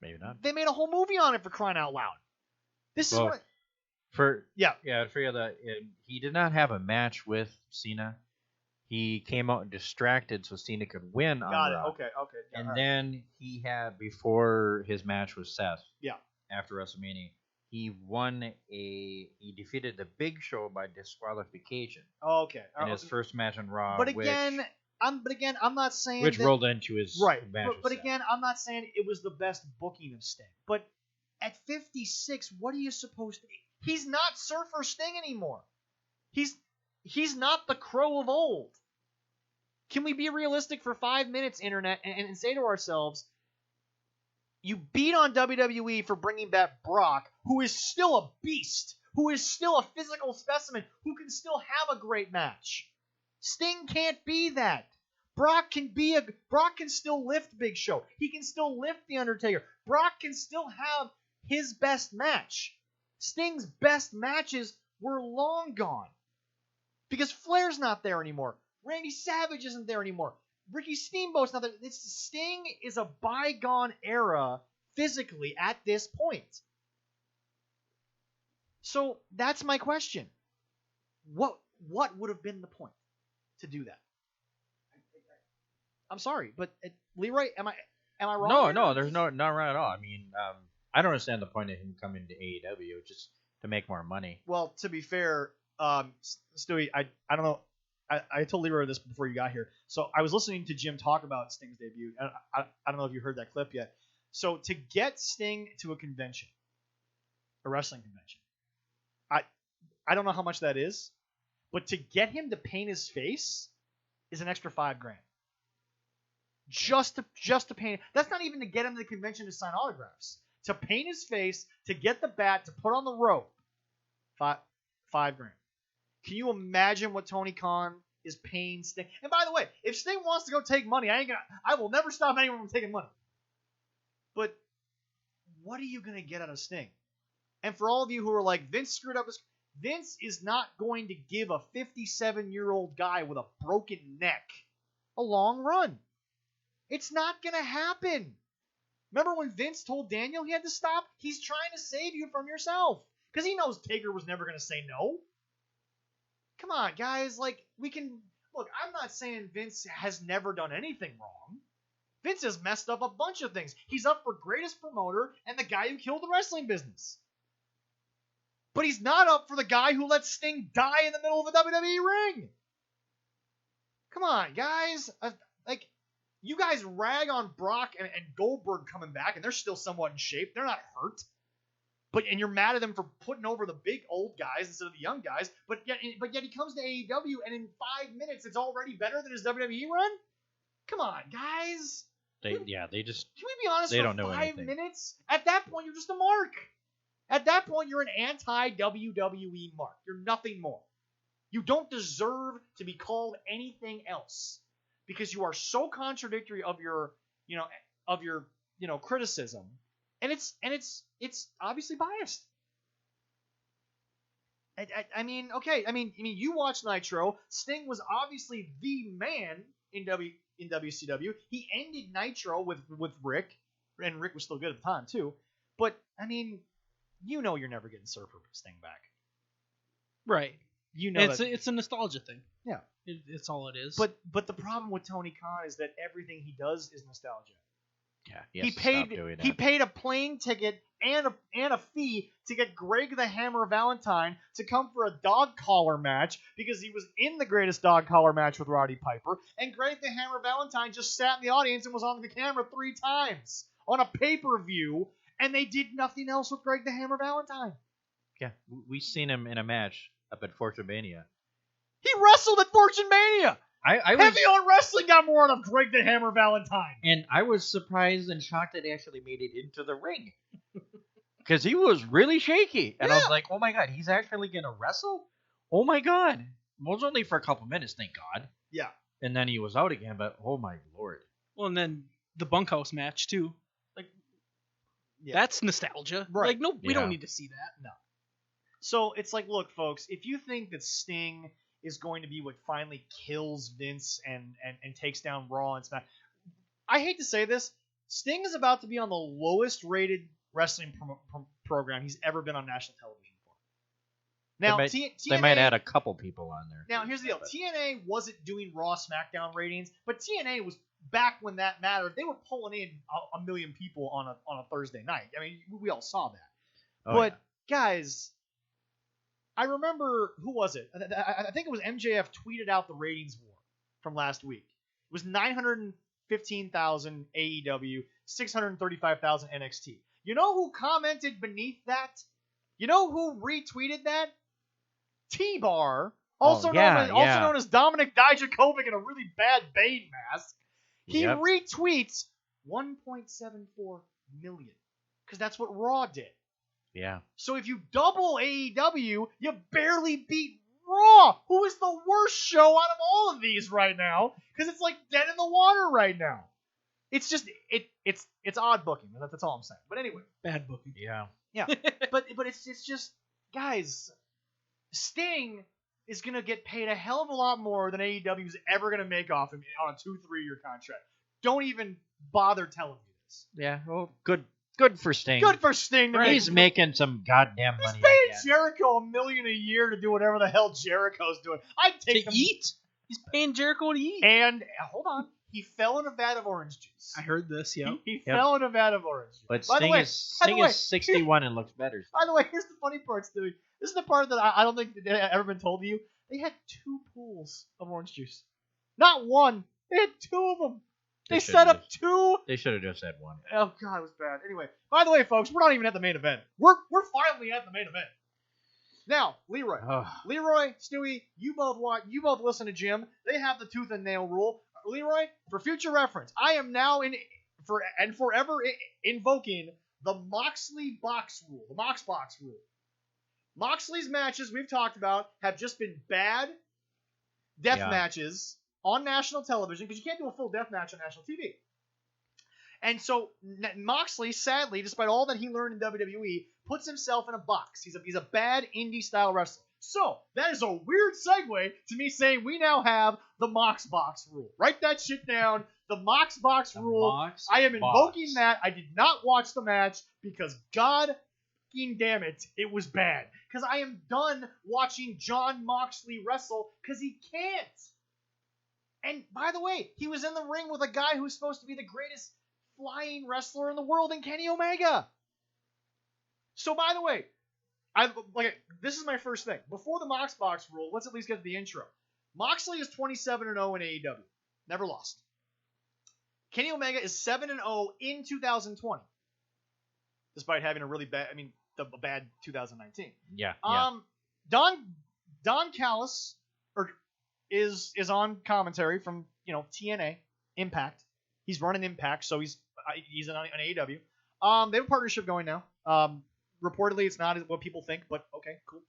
Maybe not. They made a whole movie on it, for crying out loud. This is what. For you that he did not have a match with Cena. he came out distracted so Cena could win on Raw. Okay. And then he had, before his match with Seth, yeah, after WrestleMania, he defeated the Big Show by disqualification. Okay. In his first match on Raw. But again, I'm not saying which rolled into his match. But again, I'm not saying it was the best booking of Sting. But at 56, what are you supposed to? He's not Surfer Sting anymore. He's not the Crow of old. Can we be realistic for 5 minutes, Internet, and say to ourselves, you beat on WWE for bringing back Brock, who is still a beast, who is still a physical specimen, who can still have a great match. Sting can't be that. Brock can still lift Big Show. He can still lift The Undertaker. Brock can still have his best match. Sting's best matches were long gone. Because Flair's not there anymore. Randy Savage isn't there anymore. Ricky Steamboat's not there. Sting is a bygone era physically at this point. So that's my question. What would have been the point to do that? I'm sorry, but Leroy, am I wrong? No, there's not wrong at all. I mean, I don't understand the point of him coming to AEW just to make more money. Well, to be fair, Stewie, I don't know. I told Leroy this before you got here. So I was listening to Jim talk about Sting's debut, and I don't know if you heard that clip yet. So to get Sting to a convention, a wrestling convention, I don't know how much that is, but to get him to paint his face is an extra $5,000. Just to paint. That's not even to get him to the convention to sign autographs. To paint his face, to get the bat, to put on the rope, $5,000. Can you imagine what Tony Khan is paying Sting? And by the way, if Sting wants to go take money, I will never stop anyone from taking money. But what are you gonna get out of Sting? And for all of you who are like, Vince screwed up Vince is not going to give a 57-year-old guy with a broken neck a long run. It's not gonna happen. Remember when Vince told Daniel he had to stop? He's trying to save you from yourself. Because he knows Taker was never going to say no. Come on, guys. Look, I'm not saying Vince has never done anything wrong. Vince has messed up a bunch of things. He's up for greatest promoter and the guy who killed the wrestling business. But he's not up for the guy who let Sting die in the middle of a WWE ring. Come on, guys. You guys rag on Brock and Goldberg coming back, and they're still somewhat in shape. They're not hurt. And you're mad at them for putting over the big old guys instead of the young guys. But yet he comes to AEW, and in 5 minutes, it's already better than his WWE run? Come on, guys. They just... Can we be honest? They for don't know 5 anything. minutes? At that point, you're just a mark. At that point, you're an anti-WWE mark. You're nothing more. You don't deserve to be called anything else. Because you are so contradictory of your criticism, and it's obviously biased. I mean, you watched Nitro. Sting was obviously the man in WCW. He ended Nitro with Rick, and Rick was still good at the time too. But I mean, you're never getting Surfer Sting back, right? It's a nostalgia thing. Yeah. It's all it is. But the problem with Tony Khan is that everything he does is nostalgia. Yeah, he paid a plane ticket and a fee to get Greg the Hammer Valentine to come for a dog collar match because he was in the greatest dog collar match with Roddy Piper, and Greg the Hammer Valentine just sat in the audience and was on the camera 3 times on a pay-per-view, and they did nothing else with Greg the Hammer Valentine. Yeah, we've seen him in a match up at Fortune Mania. He wrestled at Fortune Mania. I was, Heavy on Wrestling got more out of Greg the Hammer Valentine. And I was surprised and shocked that he actually made it into the ring. Because he was really shaky. And I was like, oh my God, he's actually going to wrestle? Oh my God. It was only for a couple minutes, thank God. Yeah. And then he was out again, but oh my Lord. Well, and then the bunkhouse match, too. That's nostalgia. Right. We don't need to see that. No. So it's like, look, folks, if you think that Sting is going to be what finally kills Vince and takes down Raw and Smack, I hate to say this, Sting is about to be on the lowest rated wrestling program he's ever been on national television for. Now, they TNA, might add a couple people on there. Now, here's the deal. TNA wasn't doing Raw SmackDown ratings, but TNA was back when that mattered. They were pulling in a million people on a Thursday night. I mean, we all saw that. Guys, I remember, who was it? I think it was MJF tweeted out the ratings war from last week. It was 915,000 AEW, 635,000 NXT. You know who commented beneath that? You know who retweeted that? T-Bar, also known as Dominic Dijakovic in a really bad Bane mask. He retweets 1.74 million because that's what Raw did. Yeah. So if you double AEW, you barely beat Raw, who is the worst show out of all of these right now because it's like dead in the water right now. It's just it's odd booking. That's all I'm saying. But anyway, bad booking. Yeah. Yeah. but it's just, guys, Sting is going to get paid a hell of a lot more than AEW is ever going to make off him on a 2-3 year contract. Don't even bother telling me this. Yeah, well, good for Sting. Good for Sting. He's making some goddamn money. He's paying Jericho $1 million a year to do whatever the hell Jericho's doing. I'd take to eat. He's paying Jericho to eat. And hold on, he fell in a vat of orange juice. I heard this. Yeah, he fell in a vat of orange juice. But Sting is 61 and looks better. By the way, here's the funny part, Stewie. This is the part that I don't think that ever been told to you. They had 2 pools of orange juice, not one. They had 2 of them. They set up 2. They should have just had 1. Oh god, it was bad. Anyway, by the way, folks, we're not even at the main event. We're finally at the main event. Now, Leroy, Stewie, you both listen to Jim. They have the tooth and nail rule. Leroy, for future reference, I am now forever invoking the Moxley box rule, the Mox box rule. Moxley's matches we've talked about have just been bad death matches on national television because you can't do a full death match on national TV. And so Moxley, sadly, despite all that he learned in WWE, puts himself in a box. He's a bad indie style wrestler. So that is a weird segue to me saying we now have the Mox box rule. Write that shit down. The Mox box rule. I am invoking that. I did not watch the match because God fucking damn it, it was bad. Because I am done watching Jon Moxley wrestle because he can't. And by the way, he was in the ring with a guy who's supposed to be the greatest flying wrestler in the world in Kenny Omega. So by the way, this is my first thing. Before the Mox box rule, let's at least get to the intro. Moxley is 27-0 in AEW. Never lost. Kenny Omega is 7-0 in 2020. Despite having a really bad, a bad 2019. Yeah. Don Callis is on commentary from TNA Impact. He's running Impact, so he's on AEW. They have a partnership going now. Reportedly, it's not what people think, but okay, cool.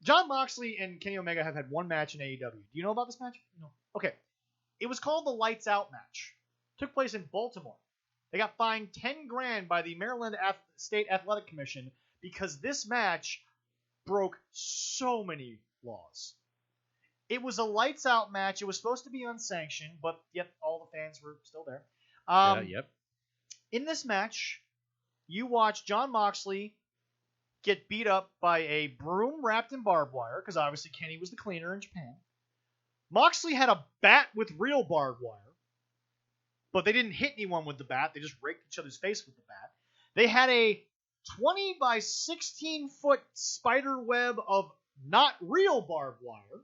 Jon Moxley and Kenny Omega have had one match in AEW. Do you know about this match? No. Okay. It was called the Lights Out match. Took place in Baltimore. They got fined $10,000 by the Maryland State Athletic Commission because this match broke so many laws. It was a lights out match. It was supposed to be unsanctioned, but yet all the fans were still there. In this match, you watch Jon Moxley get beat up by a broom wrapped in barbed wire, because obviously Kenny was the cleaner in Japan. Moxley had a bat with real barbed wire, but they didn't hit anyone with the bat. They just raked each other's face with the bat. They had a 20 by 16 foot spider web of not real barbed wire,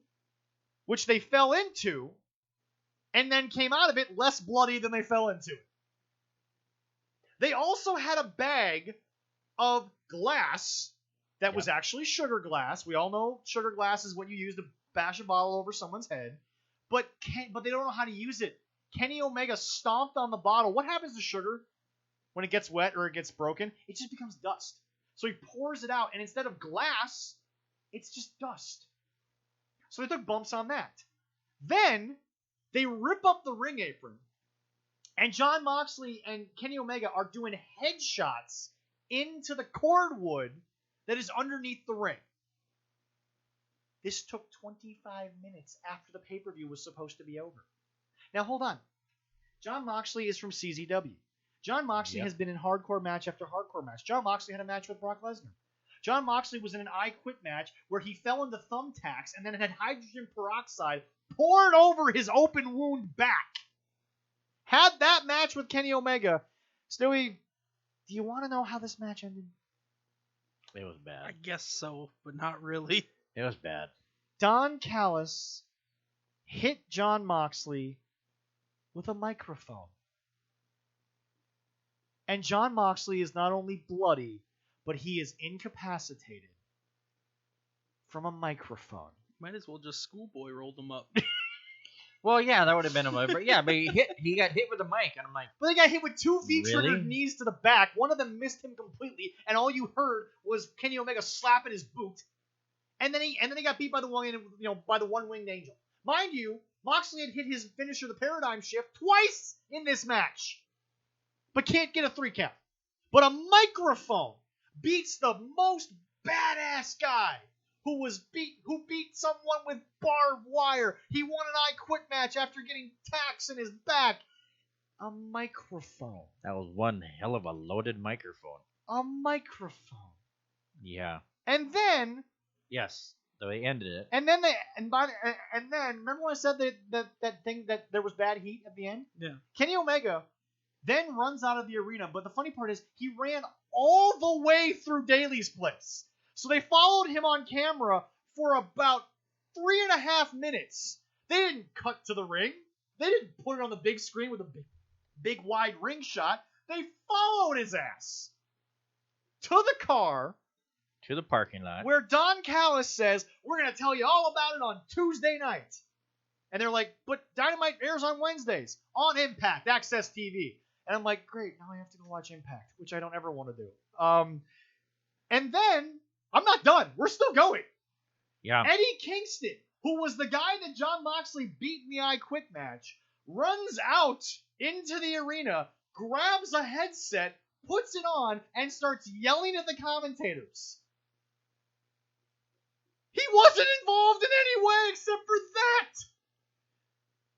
which they fell into, and then came out of it less bloody than they fell into it. They also had a bag of glass that was actually sugar glass. We all know sugar glass is what you use to bash a bottle over someone's head, but they don't know how to use it. Kenny Omega stomped on the bottle. What happens to sugar when it gets wet or it gets broken? It just becomes dust. So he pours it out, and instead of glass, it's just dust. So they took bumps on that. Then they rip up the ring apron, and Jon Moxley and Kenny Omega are doing headshots into the cordwood that is underneath the ring. This took 25 minutes after the pay-per-view was supposed to be over. Now, hold on. Jon Moxley is from CZW. Jon Moxley has been in hardcore match after hardcore match. Jon Moxley had a match with Brock Lesnar. Jon Moxley was in an I Quit match where he fell into thumbtacks and then had hydrogen peroxide poured over his open wound back. Had that match with Kenny Omega. Stewie, do you want to know how this match ended? It was bad. I guess so, but not really. It was bad. Don Callis hit Jon Moxley with a microphone. And Jon Moxley is not only bloody, but he is incapacitated from a microphone. Might as well just schoolboy rolled him up. Well, yeah, that would have been a but yeah, but he got hit with a mic, and I'm like, but they got hit with 2 feet-triggered really? knees to the back. One of them missed him completely, and all you heard was Kenny Omega slapping his boot. And then he got beat by the one-winged angel. Mind you, Moxley had hit his finisher, the Paradigm Shift, twice in this match, but can't get a 3 count. But a microphone beats the most badass guy who beat someone with barbed wire. He won an I Quit match after getting tacks in his back. A microphone. that was one hell of a loaded microphone. A microphone. Yeah. And then Yes. So they ended it. and then remember when I said that thing that there was bad heat at the end? Yeah. Kenny Omega then runs out of the arena, but the funny part is he ran all the way through Daly's place. So they followed him on camera for about 3.5 minutes. They didn't cut to the ring. They didn't put it on the big screen with a big wide ring shot. They followed his ass to the car, To the parking lot. where Don Callis says, "We're going to tell you all about it on Tuesday night." And they're like, "But Dynamite airs on Wednesdays on Impact, Access TV." And I'm like, great, now I have to go watch Impact, which I don't ever want to do. And then, I'm not done. We're still going. Yeah. Eddie Kingston, who was the guy that Jon Moxley beat in the I Quit match, runs out into the arena, grabs a headset, puts it on, and starts yelling at the commentators. He wasn't involved in any way except for that.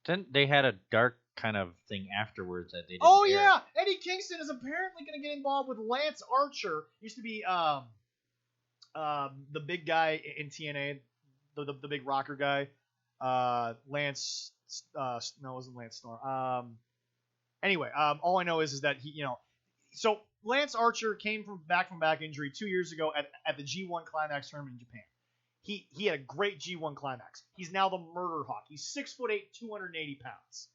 Then they had a dark kind of thing afterwards that they didn't Oh, air. yeah. Eddie Kingston is apparently going to get involved with Lance Archer. Used to be the big guy in TNA, the big rocker guy. Lance, no, it wasn't Lance Storm. Anyway, all I know is that he, so Lance Archer came back from back injury 2 years ago at the G1 Climax tournament in Japan. He had a great G1 Climax. He's now the Murder Hawk. He's 6'8", 280 pounds.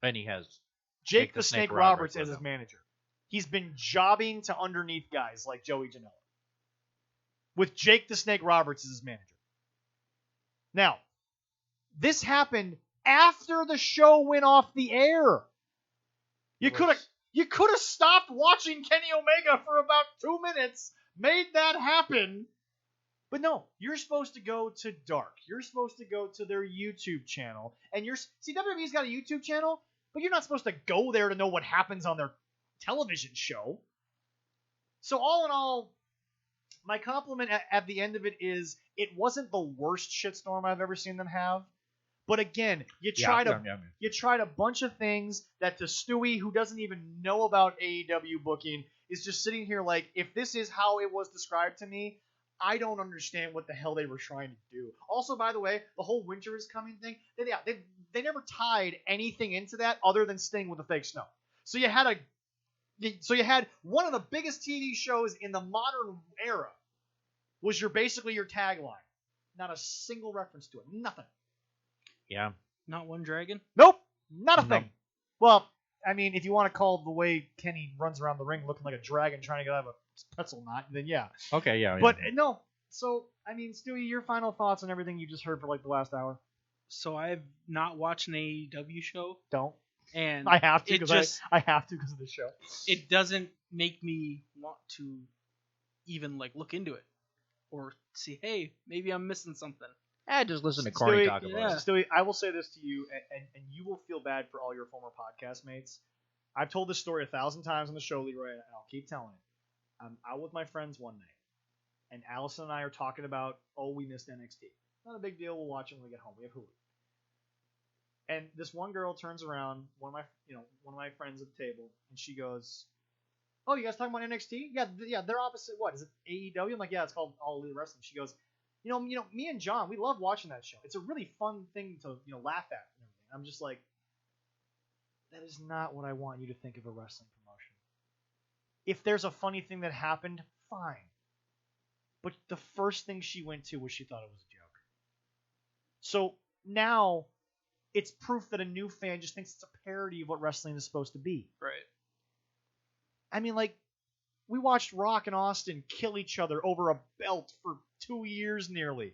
And he has Jake the Snake Roberts as his manager. He's been jobbing to underneath guys like Joey Janela, with Jake the Snake Roberts as his manager. Now, this happened after the show went off the air. You could have stopped watching Kenny Omega for about 2 minutes, made that happen. But no, you're supposed to go to Dark. You're supposed to go to their YouTube channel. And WWE's got a YouTube channel, but you're not supposed to go there to know what happens on their television show. So all in all, my compliment at the end of it is it wasn't the worst shitstorm I've ever seen them have. But again, you tried a bunch of things that to Stewie, who doesn't even know about AEW booking, is just sitting here like, if this is how it was described to me, I don't understand what the hell they were trying to do. Also, by the way, the whole winter is coming thing, they never tied anything into that other than Sting with the fake snow. So you had one of the biggest TV shows in the modern era was basically your tagline. Not a single reference to it. Nothing. Yeah. Not one dragon? Nope. Not a thing. No. Well, I mean, if you want to call the way Kenny runs around the ring looking like a dragon trying to get out of a pretzel knot, then yeah. Okay, yeah. But no. So, I mean, Stewie, your final thoughts on everything you just heard for like the last hour? So I've not watched an AEW show. Don't. And I have to because I have to because of the show. It doesn't make me want to even like look into it or see, hey, maybe I'm missing something. Just listen to Corey talk about it. Stewie, I will say this to you, and you will feel bad for all your former podcast mates. I've told this story 1,000 times on the show, Leroy, and I'll keep telling it. I'm out with my friends one night, and Allison and I are talking about, we missed NXT. Not a big deal. We'll watch it when we get home. We have Hulu. And this one girl turns around, one of my friends at the table, and she goes, oh, you guys talking about NXT? Yeah, they're opposite. What is it? AEW? I'm like, yeah, it's called All Elite Wrestling. She goes, you know, me and John, we love watching that show. It's a really fun thing to laugh at. And everything. I'm just like, that is not what I want you to think of a wrestling promotion. If there's a funny thing that happened, fine. But the first thing she went to was she thought it was a joke. So now it's proof that a new fan just thinks it's a parody of what wrestling is supposed to be. Right. I mean, like, we watched Rock and Austin kill each other over a belt for 2 years nearly.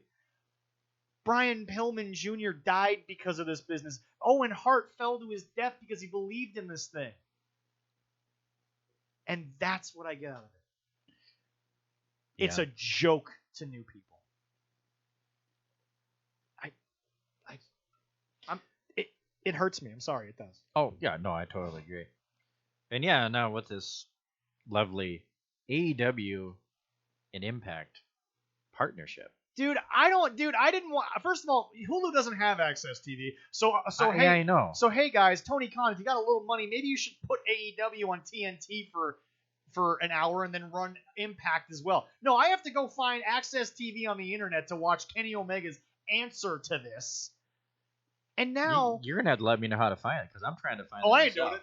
Brian Pillman Jr. died because of this business. Owen Hart fell to his death because he believed in this thing. And that's what I get out of it. It's a joke to new people. It hurts me. I'm sorry, it does. Oh, yeah, no, I totally agree. And yeah, now with this lovely AEW and Impact partnership. Dude, I didn't want. First of all, Hulu doesn't have Access TV, so hey, I know. So hey, guys, Tony Khan, if you got a little money, maybe you should put AEW on TNT for an hour and then run Impact as well. No, I have to go find Access TV on the internet to watch Kenny Omega's answer to this. And now you're gonna have to let me know how to find it because I'm trying to find. Oh, I ain't doing it.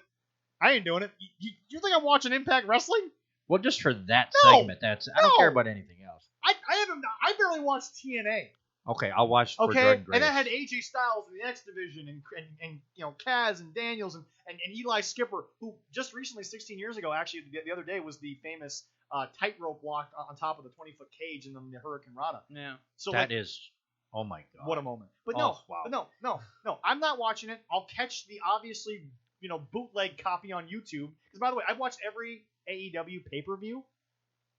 I ain't doing it. You think I'm watching Impact Wrestling? Well, just for that segment, I don't care about anything else. I barely watched TNA. Okay, I'll watch. Okay, and that had AJ Styles in the X Division and Kaz and Daniels and Eli Skipper, who just recently, 16 years ago, actually the other day, was the famous tightrope block on top of the 20-foot cage in the Hurricane Rana. Yeah. So that is. Oh my God! What a moment! But wow. no, I'm not watching it. I'll catch the obviously bootleg copy on YouTube. Because by the way, I've watched every AEW pay-per-view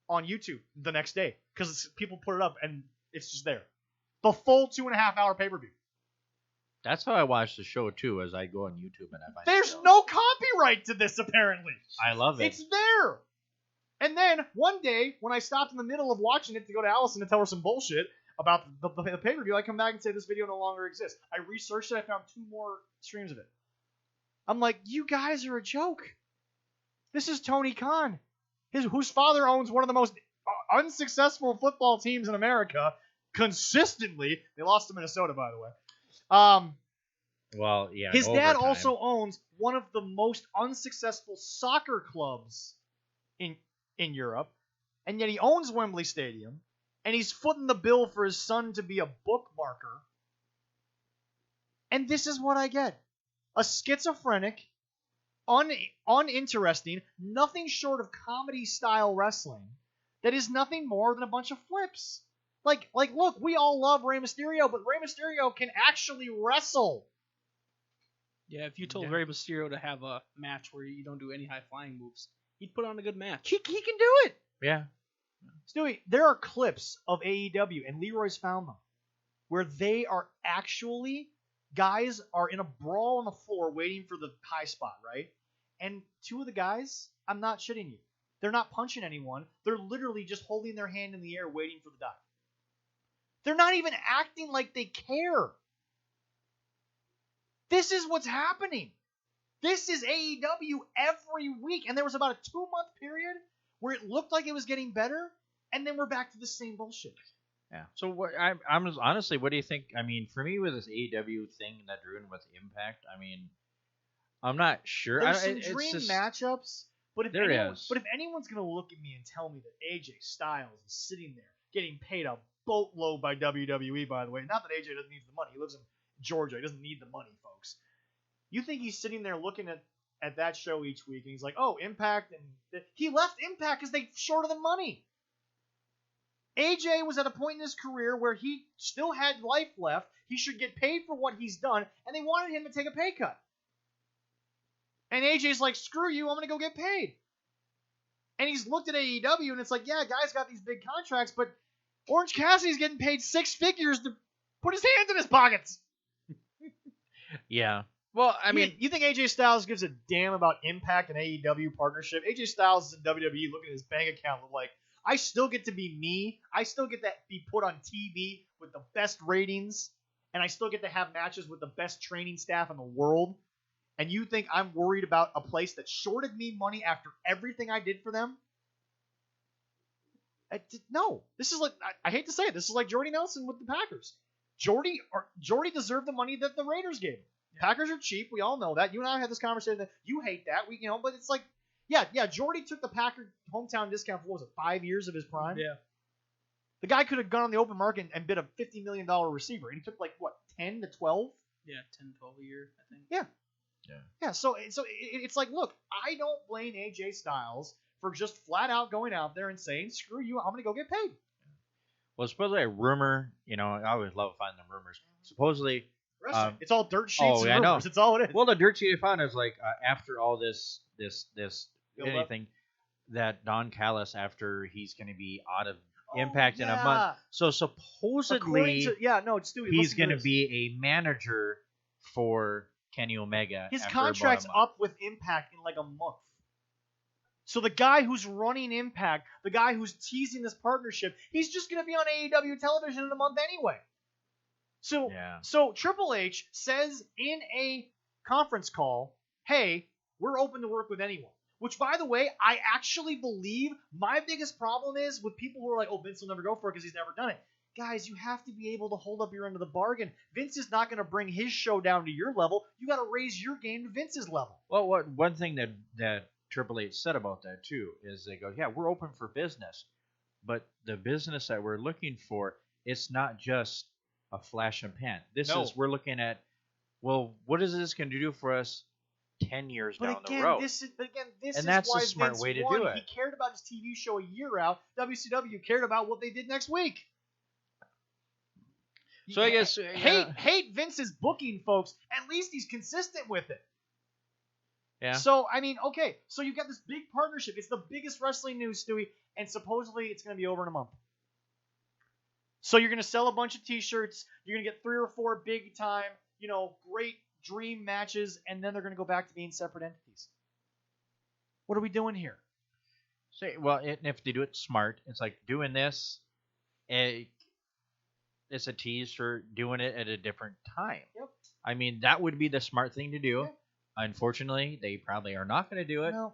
on YouTube the next day because people put it up and it's just there. The full 2.5 hour pay-per-view. That's how I watch the show too, as I go on YouTube and I find. There's no copyright to this apparently. I love it. It's there. And then one day when I stopped in the middle of watching it to go to Allison to tell her some bullshit about the pay-per-view, I come back and say this video no longer exists. I researched it. I found 2 more streams of it. I'm like, you guys are a joke. This is Tony Khan, whose father owns one of the most unsuccessful football teams in America consistently. They lost to Minnesota, by the way. Well, yeah. His dad also owns one of the most unsuccessful soccer clubs in Europe, and yet he owns Wembley Stadium. And he's footing the bill for his son to be a bookmarker. And this is what I get. A schizophrenic, uninteresting, nothing short of comedy-style wrestling that is nothing more than a bunch of flips. Like, look, we all love Rey Mysterio, but Rey Mysterio can actually wrestle. Yeah, if you told Rey Mysterio to have a match where you don't do any high-flying moves, he'd put on a good match. He can do it. Yeah. Stewie, there are clips of AEW, and Leroy's found them, where they are actually, guys are in a brawl on the floor waiting for the high spot, right? And 2 of the guys, I'm not shitting you, they're not punching anyone. They're literally just holding their hand in the air waiting for the dive. They're not even acting like they care. This is what's happening. This is AEW every week, and there was about a 2-month period where it looked like it was getting better, and then we're back to the same bullshit. Yeah. So what? I'm honestly, what do you think? I mean, for me with this AEW thing that drew in with Impact, I mean, I'm not sure. There's some dream matchups, but if anyone's gonna look at me and tell me that AJ Styles is sitting there getting paid a boatload by WWE, by the way, not that AJ doesn't need the money. He lives in Georgia. He doesn't need the money, folks. You think he's sitting there looking at that show each week, and he's like, oh, Impact, and he left Impact because they shorted the money. AJ was at a point in his career where he still had life left. He should get paid for what he's done, and they wanted him to take a pay cut. And AJ's like, screw you, I'm going to go get paid. And he's looked at AEW, and it's like, yeah, guys got these big contracts, but Orange Cassidy's getting paid 6 figures to put his hands in his pockets. Yeah. Well, I mean, you think AJ Styles gives a damn about Impact and AEW partnership? AJ Styles is in WWE looking at his bank account like, I still get to be me. I still get to be put on TV with the best ratings, and I still get to have matches with the best training staff in the world. and you think I'm worried about a place that shorted me money after everything I did for them? No. This is like, I hate to say it, this is like Jordy Nelson with the Packers. Jordy deserved the money that the Raiders gave him. Yeah. Packers are cheap. We all know that. You and I had this conversation. You hate that. But it's like, yeah. Jordy took the Packer hometown discount for, what was it, 5 years of his prime? Yeah. The guy could have gone on the open market and bid a $50 million receiver, and he took 10 to 12. Yeah, 10, 12 a year, I think. Yeah. So it's like, look, I don't blame AJ Styles for just flat out going out there and saying, "Screw you, I'm gonna go get paid." Well, supposedly a rumor. I always love finding the rumors. Supposedly, it's all dirt sheets and rumors. I know. It's all it is. Well, the dirt sheet I found is after all this anything that Don Callis, after he's going to be out of Impact in a month. So supposedly, he's going to be a manager for Kenny Omega. His contract's up with Impact in a month. So the guy who's running Impact, the guy who's teasing this partnership, he's just going to be on AEW television in a month anyway. So Triple H says in a conference call, "Hey, we're open to work with anyone." Which, by the way, I actually believe my biggest problem is with people who are like, "Oh, Vince will never go for it because he's never done it." Guys, you have to be able to hold up your end of the bargain. Vince is not going to bring his show down to your level. You got to raise your game to Vince's level. Well, one thing that Triple H said about that too is they go, "Yeah, we're open for business, but the business that we're looking for, it's not just a flash and pan. We're looking at, well, what is this going to do for us 10 years down the road?" This is that's why a smart Vince way to won. do it. He cared about his TV show a year out. WCW cared about what they did next week. So I guess hate Vince's booking, folks. At least he's consistent with it. Yeah. So okay. So you've got this big partnership. It's the biggest wrestling news, Stewie, and supposedly it's going to be over in a month. So you're going to sell a bunch of T-shirts. You're going to get 3 or 4 big time, great dream matches, and then they're going to go back to being separate entities. What are we doing here? If they do it smart, it's like doing this. It's a tease for doing it at a different time. Yep. I mean, that would be the smart thing to do. Yeah. Unfortunately, they probably are not going to do it. No.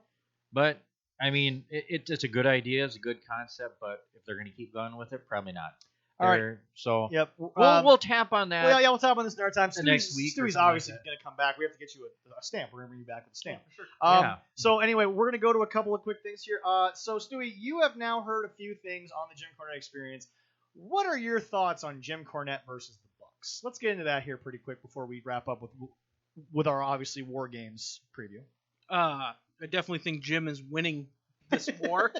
But I mean, it's a good idea, it's a good concept, but if they're going to keep going with it, probably not. All right. So yep. We'll tap on that. Well, we'll tap on this in our time. Next week. Stewie's obviously going to come back. We have to get you a stamp. We're going to bring you back with a stamp. Sure. So anyway, we're going to go to a couple of quick things here. So Stewie, you have now heard a few things on the Jim Cornette experience. What are your thoughts on Jim Cornette versus the Bucks? Let's get into that here pretty quick before we wrap up with our obviously War Games preview. I definitely think Jim is winning this war.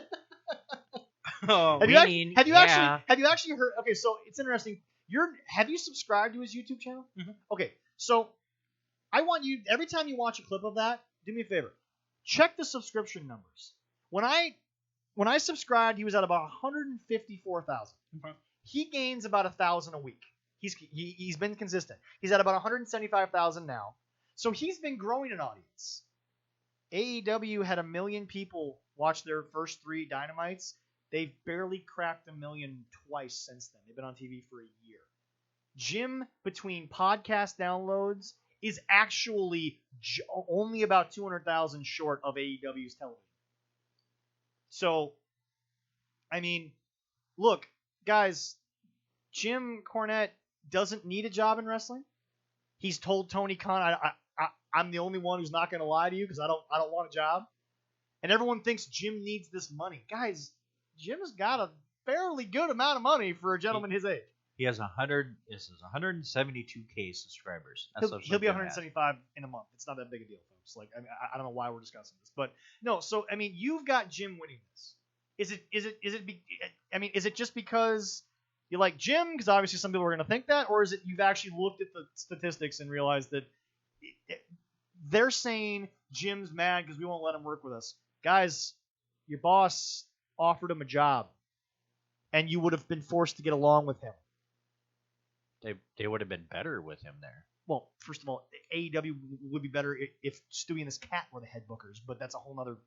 Have you actually heard? Okay, so it's interesting. Have you subscribed to his YouTube channel? Mm-hmm. Okay, so I want you, every time you watch a clip of that, do me a favor. Check the subscription numbers. When I subscribed, he was at about 154,000. Okay. He gains about 1,000 a week. He's been consistent. He's at about 175,000 now. So he's been growing an audience. AEW had 1 million people watch their first 3 Dynamites. They've barely cracked 1 million twice since then. They've been on TV for a year. Jim, between podcast downloads, is actually only about 200,000 short of AEW's television. So, I mean, look, guys, Jim Cornette doesn't need a job in wrestling. He's told Tony Khan, I'm the only one who's not going to lie to you because I don't want a job. And everyone thinks Jim needs this money. Guys, Jim's got a fairly good amount of money for a gentleman his age. He has 172K subscribers. He'll be 175 in a month. It's not that big a deal, folks. Like, I don't know why we're discussing this, but no. So, I mean, you've got Jim winning this. Is it just because you like Jim? Because obviously some people are going to think that, or is it you've actually looked at the statistics and realized that they're saying Jim's mad because we won't let him work with us? Guys, your boss offered him a job, and you would have been forced to get along with him. They would have been better with him there. Well, first of all, AEW would be better if Stewie and his cat were the head bookers, but that's a whole other,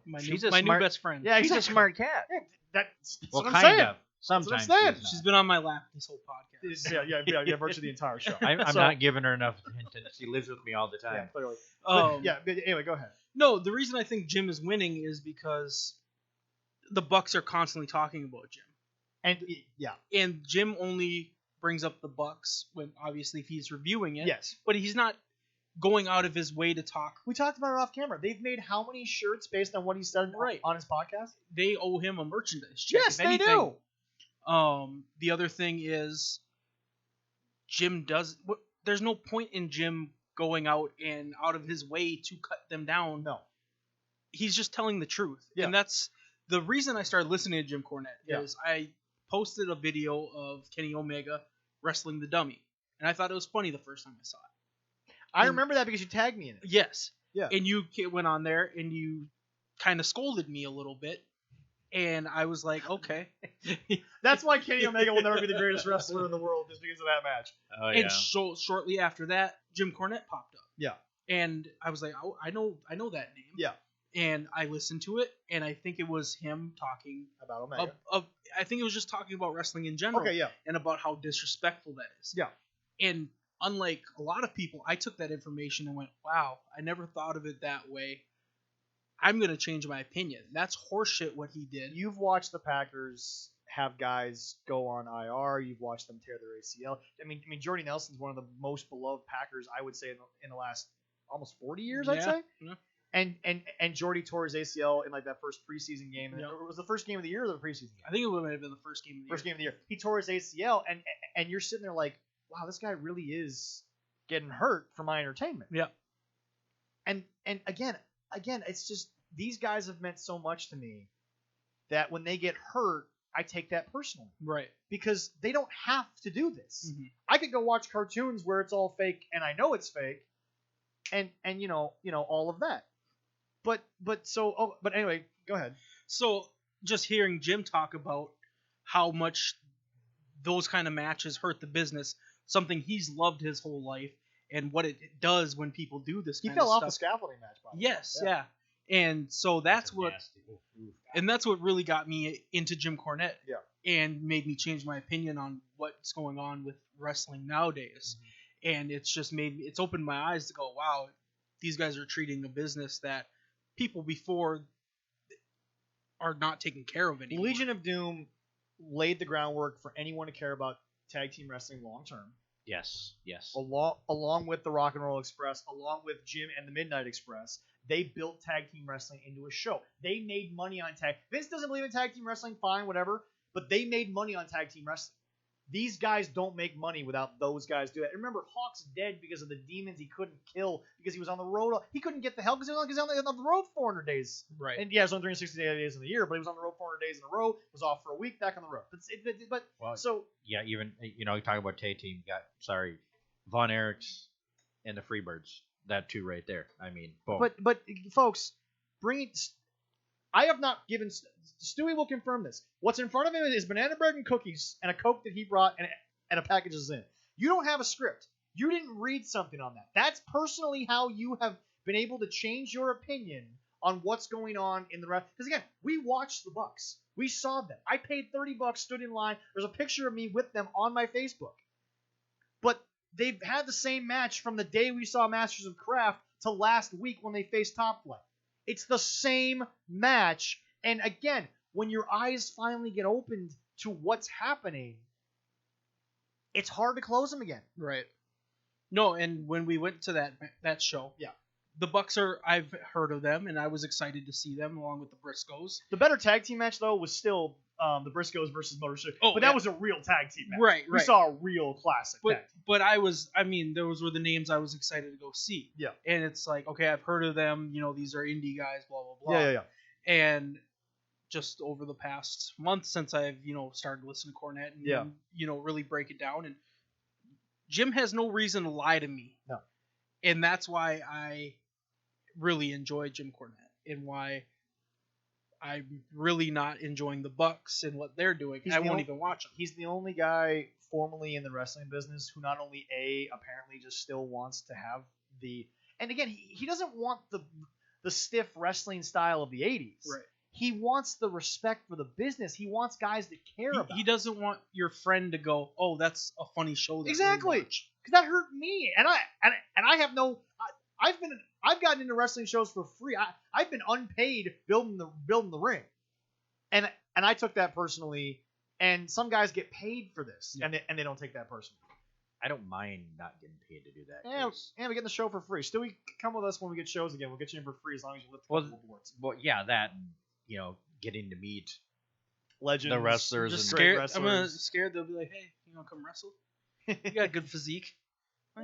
my new best friend. Yeah, he's a smart cat. Yeah, that's what I'm kind saying. of. Sometimes she's been on my lap this whole podcast. Yeah, virtually the entire show. I'm not giving her enough attention. She lives with me all the time. Yeah, clearly. But anyway, go ahead. No, the reason I think Jim is winning is because the Bucks are constantly talking about Jim. And Jim only brings up the Bucks when obviously if he's reviewing it. Yes. But he's not going out of his way to talk. We talked about it off camera. They've made how many shirts based on what he said on his podcast? They owe him a merchandise check. Yes, they do. The other thing is Jim does. There's no point in Jim going out and out of his way to cut them down. No. He's just telling the truth. Yeah. And that's the reason I started listening to Jim Cornette is I posted a video of Kenny Omega wrestling the dummy. And I thought it was funny the first time I saw it. I remember that because you tagged me in it. Yes. Yeah. And you went on there and you kind of scolded me a little bit. And I was like, okay. That's why Kenny Omega will never be the greatest wrestler in the world, just because of that match. Oh, yeah. And so shortly after that, Jim Cornette popped up. Yeah. And I was like, oh, I know that name. Yeah. And I listened to it, and I think it was him talking about Omega. I think it was just talking about wrestling in general. Okay, yeah. And about how disrespectful that is. Yeah. And unlike a lot of people, I took that information and went, wow, I never thought of it that way. I'm going to change my opinion. That's horseshit what he did. You've watched the Packers have guys go on IR. You've watched them tear their ACL. I mean, Jordy Nelson's one of the most beloved Packers, I would say, in the last almost 40 years, I'd say. Yeah. And Jordy tore his ACL in like that first preseason game. Yeah. It was the first game of the year or the preseason game? I think it might have been the first game of the year. First game of the year. He tore his ACL, and you're sitting there like, wow, this guy really is getting hurt for my entertainment. Yeah. And again, it's just these guys have meant so much to me that when they get hurt, I take that personally. Right. Because they don't have to do this. Mm-hmm. I could go watch cartoons where it's all fake and I know it's fake, and you know all of that. But anyway, go ahead. So just hearing Jim talk about how much those kind of matches hurt the business, something he's loved his whole life, and what it does when people do this kind of stuff. He fell off the scaffolding match, by the way. Yes, yeah. And so that's what really got me into Jim Cornette. Yeah. And made me change my opinion on what's going on with wrestling nowadays. Mm-hmm. And it's opened my eyes to go, wow, these guys are treating a business that people before are not taking care of anymore. Legion of Doom laid the groundwork for anyone to care about tag team wrestling long term. Yes. Along with the Rock and Roll Express, along with Jim and the Midnight Express, they built tag team wrestling into a show. They made money on tag. Vince doesn't believe in tag team wrestling, fine, whatever, but they made money on tag team wrestling. These guys don't make money without those guys do it. Remember, Hawk's dead because of the demons he couldn't kill because he was on the road. He couldn't get the help because he was on the road 400 days. Right. And yeah, it was only 360 days in the year, but he was on the road 400 days in a row. Was off for a week, back on the road. Even you talk about tag team. Von Erichs and the Freebirds. That two right there. I mean, boom. But folks, I have not given. Stewie will confirm this. What's in front of him is banana bread and cookies and a Coke that he brought and a package is in. You don't have a script. You didn't read something on that. That's personally how you have been able to change your opinion on what's going on in the rest. Because again, we watched the Bucks. We saw them. I paid $30, stood in line. There's a picture of me with them on my Facebook. But they've had the same match from the day we saw Masters of Craft to last week when they faced Top Flight. It's the same match. And again, when your eyes finally get opened to what's happening, it's hard to close them again. Right. No, and when we went to that show, yeah, the Bucks I've heard of them, and I was excited to see them along with the Briscoes. The better tag team match, though, was still the Briscoes versus Motor City. But that was a real tag team match. Right. We saw a real classic tag team. But those were the names I was excited to go see. Yeah. And it's like, okay, I've heard of them. These are indie guys, blah, blah, blah. Yeah. And just over the past month since I've, started listening to Cornette and, really break it down. And Jim has no reason to lie to me. No. And that's why I really enjoy Jim Cornette and why I'm really not enjoying the Bucks and what they're doing. I won't even watch them. He's the only guy formerly in the wrestling business who not only apparently just still wants to have and again, he doesn't want the stiff wrestling style of the 80s. Right. He wants the respect for the business. He wants guys to care about. He doesn't want your friend to go, "Oh, that's a funny show." That Exactly, because that hurt me, and I have no. I've gotten into wrestling shows for free. I've been unpaid building the ring, and I took that personally. And some guys get paid for this, and they don't take that personally. I don't mind not getting paid to do that. And we get the show for free. Still, we come with us when we get shows again. We'll get you in for free as long as you lift a couple of boards. Well, yeah, that, getting to meet legends, the wrestlers. Just and scared. wrestlers. I'm scared they'll be like, "Hey, you want to come wrestle? You got a good physique."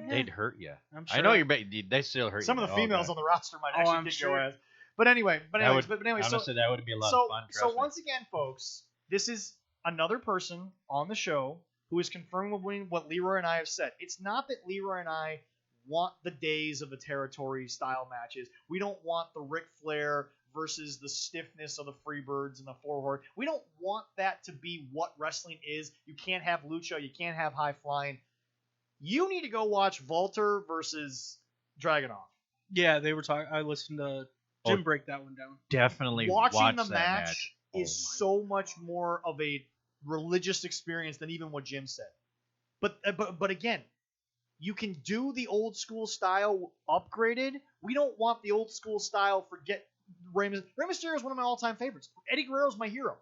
They'd hurt you. I'm sure. I know they still hurt you. Some of the females on the roster might actually kick your ass. But anyway, honestly, that would be a lot of fun. So once again, folks, this is another person on the show who is confirming what Leroy and I have said. It's not that Leroy and I want the days of the territory style matches. We don't want the Ric Flair versus the stiffness of the Freebirds and the Forward. We don't want that to be what wrestling is. You can't have lucha. You can't have high flying. You need to go watch Walter versus Dragunov. Yeah, they were talking. I listened to Jim break that one down. Definitely watching the that match is so much more of a religious experience than even what Jim said. But again, you can do the old school style upgraded. We don't want the old school style. Forget Rey Mysterio is one of my all-time favorites. Eddie Guerrero is my hero.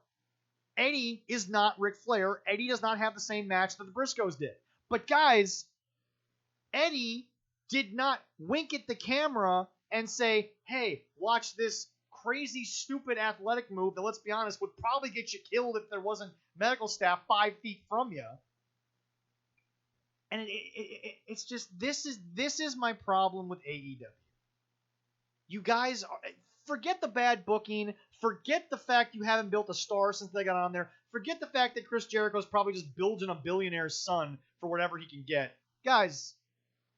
Eddie is not Ric Flair. Eddie does not have the same match that the Briscoes did. But guys, Eddie did not wink at the camera and say, "Hey, watch this crazy, stupid athletic move that, let's be honest, would probably get you killed if there wasn't medical staff 5 feet from you." And it's just, this is my problem with AEW. You guys forget the bad booking. Forget the fact you haven't built a star since they got on there. Forget the fact that Chris Jericho's probably just building a billionaire's son for whatever he can get. Guys,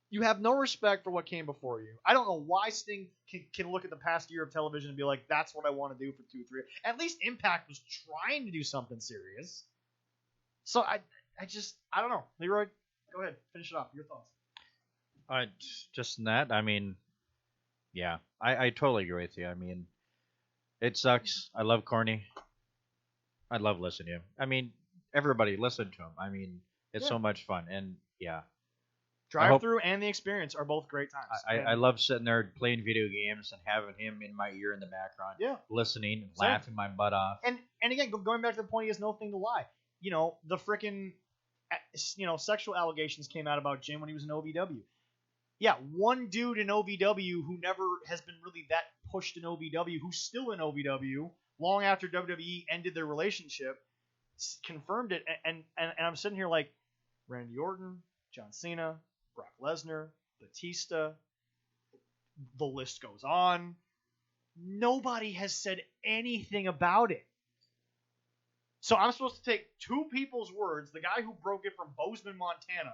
you have no respect for what came before you. I don't know why Sting can look at the past year of television and be like, "That's what I want to do for 2-3." At least Impact was trying to do something serious. So I don't know. Leroy, go ahead. Finish it off. Your thoughts. Just that. I mean, yeah, I totally agree with you. I mean, it sucks. I love Corny. I love listening to him. I mean, everybody listen to him. I mean, it's so much fun. And yeah. Drive-through and the experience are both great times. I love sitting there playing video games and having him in my ear in the background, listening, laughing my butt off. And again, going back to the point, he has no thing to lie. The frickin' sexual allegations came out about Jim when he was in OVW. Yeah, one dude in OVW who never has been really that pushed in OVW, who's still in OVW long after WWE ended their relationship, confirmed it. And I'm sitting here like, Randy Orton, John Cena, Brock Lesnar, Batista, the list goes on. Nobody has said anything about it. So I'm supposed to take two people's words, the guy who broke it from Bozeman, Montana,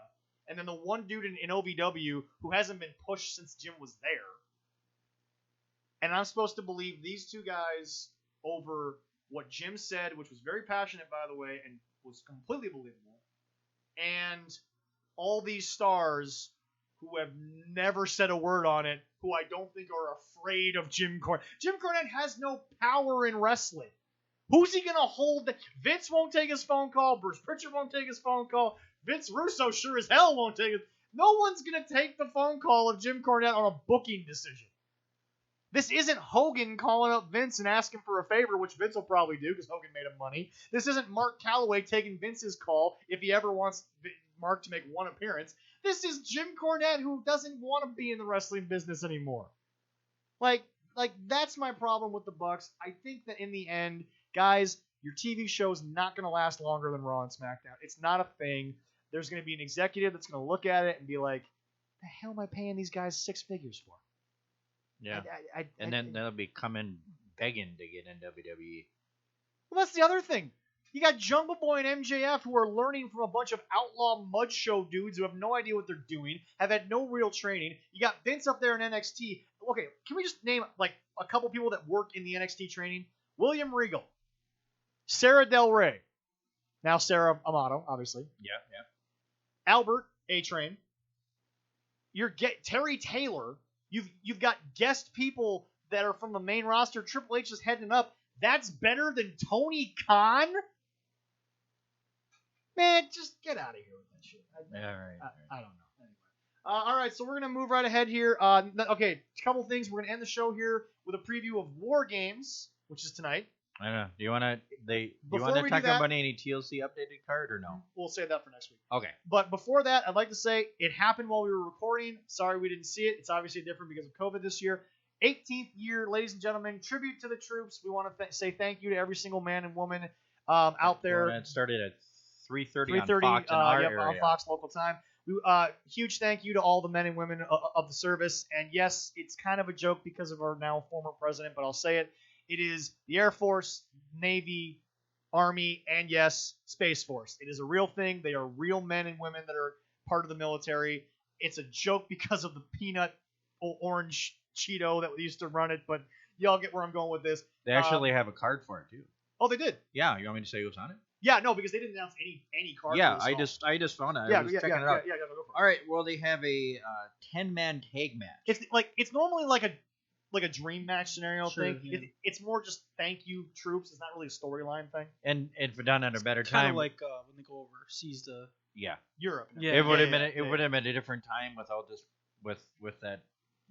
and then the one dude in OVW who hasn't been pushed since Jim was there. And I'm supposed to believe these two guys over what Jim said, which was very passionate, by the way, and was completely believable. And all these stars who have never said a word on it, who I don't think are afraid of Jim Cornette. Jim Cornette has no power in wrestling. Who's he going to hold? Vince won't take his phone call. Bruce Pritchard won't take his phone call. Vince Russo sure as hell won't take it. No one's going to take the phone call of Jim Cornette on a booking decision. This isn't Hogan calling up Vince and asking for a favor, which Vince will probably do because Hogan made him money. This isn't Mark Calloway taking Vince's call if he ever wants Mark to make one appearance. This is Jim Cornette who doesn't want to be in the wrestling business anymore. Like that's my problem with the Bucks. I think that in the end, guys, your TV show's not going to last longer than Raw and SmackDown. It's not a thing. There's going to be an executive that's going to look at it and be like, the hell am I paying these guys 6 figures for? Yeah. And then they'll be coming begging to get in WWE. Well, that's the other thing. You got Jungle Boy and MJF who are learning from a bunch of outlaw mud show dudes who have no idea what they're doing, have had no real training. You got Vince up there in NXT. Okay, can we just name like a couple people that work in the NXT training? William Regal, Sarah Del Rey, now Sarah Amato, obviously. Yeah. Albert A-Train. Terry Taylor. You've got guest people that are from the main roster. Triple H is heading up. That's better than Tony Khan? Man, just get out of here with that shit. I don't know. Anyway. All right, so we're going to move right ahead here. Okay, a couple things. We're going to end the show here with a preview of War Games, which is tonight. I don't know. Do you want to talk about any TLC updated card or no? We'll save that for next week. Okay. But before that, I'd like to say it happened while we were recording. Sorry we didn't see it. It's obviously different because of COVID this year. 18th year, ladies and gentlemen, tribute to the troops. We want to say thank you to every single man and woman out there. Well, it started at 3:30 on Fox in our area. On Fox local time. Huge thank you to all the men and women of the service. And yes, it's kind of a joke because of our now former president, but I'll say it. It is the Air Force, Navy, Army, and yes, Space Force. It is a real thing. They are real men and women that are part of the military. It's a joke because of the peanut orange Cheeto that used to run it, but y'all get where I'm going with this. They actually have a card for it too. Oh, they did? Yeah, you want me to say who's on it? Yeah, no, because they didn't announce any card. Yeah, I just found it. I was checking it out. Yeah, go for it. All right, well they have a 10-man tag match. It's normally like a dream match scenario thing. Yeah. It's more just thank you troops. It's not really a storyline thing. And if done at a better time, kind of like when they go overseas to Europe. Yeah, it would have been a different time without this with that.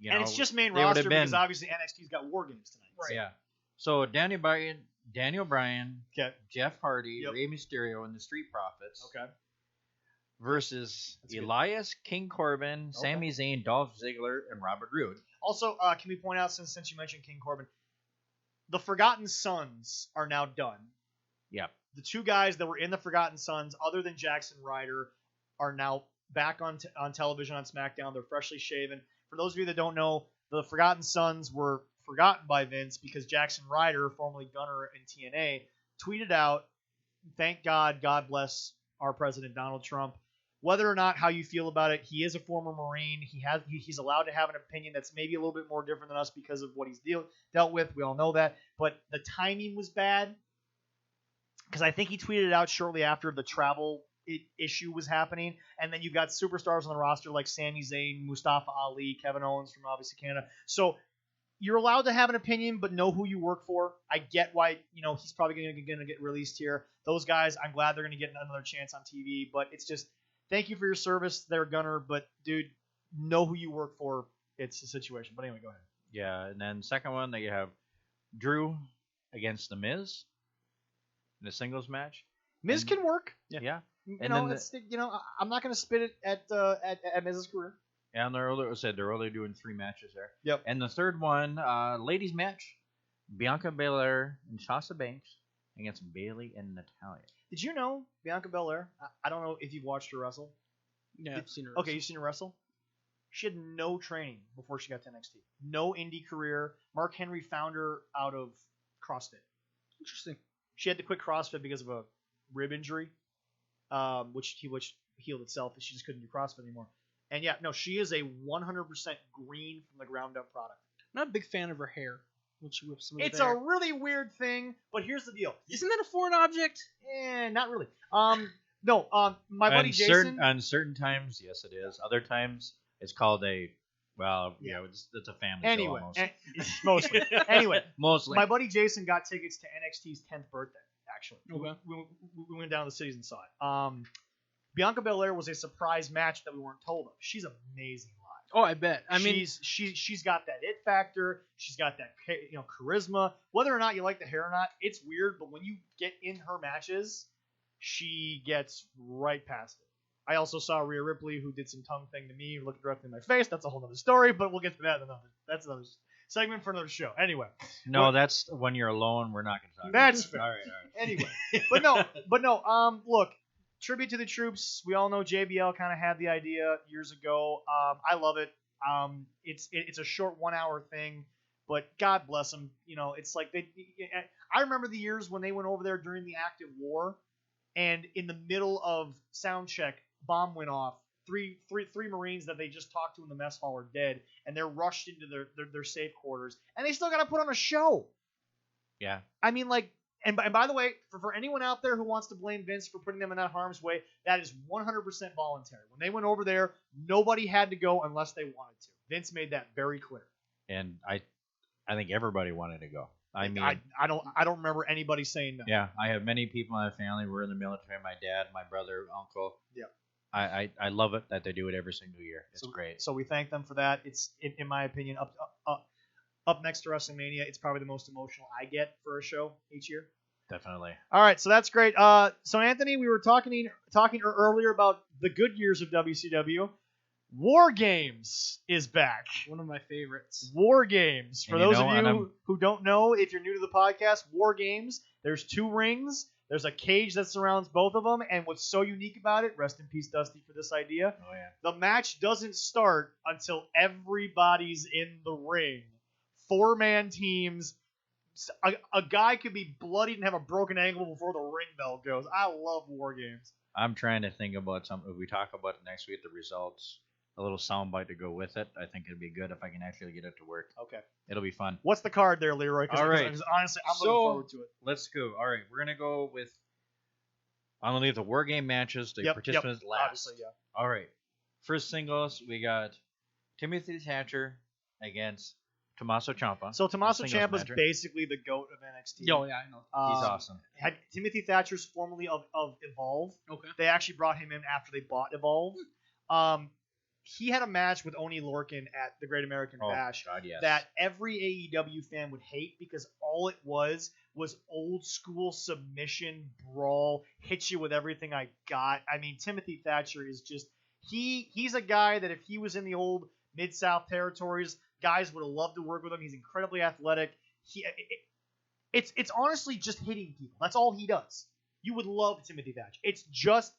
And it's just main roster because obviously NXT's got War Games tonight. Right. Yeah. So Daniel Bryan, Jeff Hardy, Rey Mysterio, and the Street Profits. Okay. Versus Elias, King Corbin, Sami Zayn, Dolph Ziggler, and Robert Roode. Also, can we point out since you mentioned King Corbin, the Forgotten Sons are now done. Yeah. The two guys that were in the Forgotten Sons, other than Jackson Ryder, are now back on television on SmackDown. They're freshly shaven. For those of you that don't know, the Forgotten Sons were forgotten by Vince because Jackson Ryder, formerly Gunner in TNA, tweeted out, "Thank God, God bless our president Donald Trump." Whether or not how you feel about it, he is a former Marine. He's allowed to have an opinion that's maybe a little bit more different than us because of what he's dealt with. We all know that. But the timing was bad because I think he tweeted it out shortly after the travel issue was happening, and then you've got superstars on the roster like Sami Zayn, Mustafa Ali, Kevin Owens from obviously Canada. So you're allowed to have an opinion, but know who you work for. I get why he's probably going to get released here. Those guys, I'm glad they're going to get another chance on TV, but it's just thank you for your service there, Gunner. But dude, know who you work for. It's the situation. But anyway, go ahead. Yeah, and then second one that you have Drew against the Miz in a singles match. Miz can work. Yeah. I'm not going to spit it at Miz's career. And they're only doing 3 matches there. Yep. And the third one, ladies match, Bianca Belair and Sasha Banks against Bayley and Natalya. Did you know Bianca Belair? I don't know if you've watched her wrestle. Yeah, I've seen her. Okay, you've seen her wrestle. She had no training before she got to NXT. No indie career. Mark Henry found her out of CrossFit. Interesting. She had to quit CrossFit because of a rib injury. Which healed itself. She just couldn't do CrossFit anymore. And yeah, no, she is a 100% green from the ground up product. I'm not a big fan of her hair when she whips some of It's the hair. a really weird thing, but here's the deal. Isn't that a foreign object? Not really. No, my buddy Jason. On certain times, yes, it is. Other times, it's called it's a family show almost. Mostly. Anyway, mostly. My buddy Jason got tickets to NXT's 10th birthday. Actually, okay. We went down to the cities and saw it. Bianca Belair was a surprise match that we weren't told of. She's amazing live. Oh, I bet. I mean, she's got that it factor. She's got that charisma. Whether or not you like the hair or not, it's weird. But when you get in her matches, she gets right past it. I also saw Rhea Ripley, who did some tongue thing to me, looked directly in my face. That's a whole other story, but we'll get to that that's another segment for another show. Anyway. No, that's when you're alone. We're not going to talk about That's fair. All right. Anyway. But no, look, tribute to the troops. We all know JBL kind of had the idea years ago. I love it. It's a short 1 hour thing, but God bless them. It's like I remember the years when they went over there during the active war, and in the middle of sound check, bomb went off. Three Marines that they just talked to in the mess hall are dead, and they're rushed into their safe quarters, and they still got to put on a show. Yeah. I mean, and by the way, for anyone out there who wants to blame Vince for putting them in that harm's way, that is 100% voluntary. When they went over there, nobody had to go unless they wanted to. Vince made that very clear. And I think everybody wanted to go. I mean, I don't remember anybody saying no. Yeah, I have many people in my family. We're in the military. My dad, my brother, uncle. Yeah. I love it that they do it every single year. It's great. So we thank them for that. It's in my opinion up next to WrestleMania. It's probably the most emotional I get for a show each year. Definitely. All right, so that's great. So Anthony, we were talking earlier about the good years of WCW. War Games is back. One of my favorites. War Games. For those of you who don't know, if you're new to the podcast, War Games, there's 2 rings. There's a cage that surrounds both of them, and what's so unique about it, rest in peace, Dusty, for this idea, oh, yeah. The match doesn't start until everybody's in the ring. 4-man teams. A guy could be bloodied and have a broken ankle before the ring bell goes. I love War Games. I'm trying to think about something. If we talk about it next week, the results, a little soundbite to go with it. I think it'd be good if I can actually get it to work. Okay. It'll be fun. What's the card there, Leroy? All right. Honestly, I'm looking forward to it. Let's go. All right. We're going to go with, I'm going to leave the War Game matches, the participants last. Obviously, yeah. All right. First singles, we got Timothy Thatcher against Tommaso Ciampa. So Tommaso Ciampa is basically the GOAT of NXT. Oh, yeah, I know. He's awesome. Timothy Thatcher's formerly of Evolve. Okay. They actually brought him in after they bought Evolve. He had a match with Oney Lorcan at the Great American Bash that every AEW fan would hate because all it was old school submission brawl, hit you with everything I got. I mean, Timothy Thatcher is just he's a guy that if he was in the old Mid-South territories, guys would have loved to work with him. He's incredibly athletic. It's honestly just hitting people. That's all he does. You would love Timothy Thatcher. It's just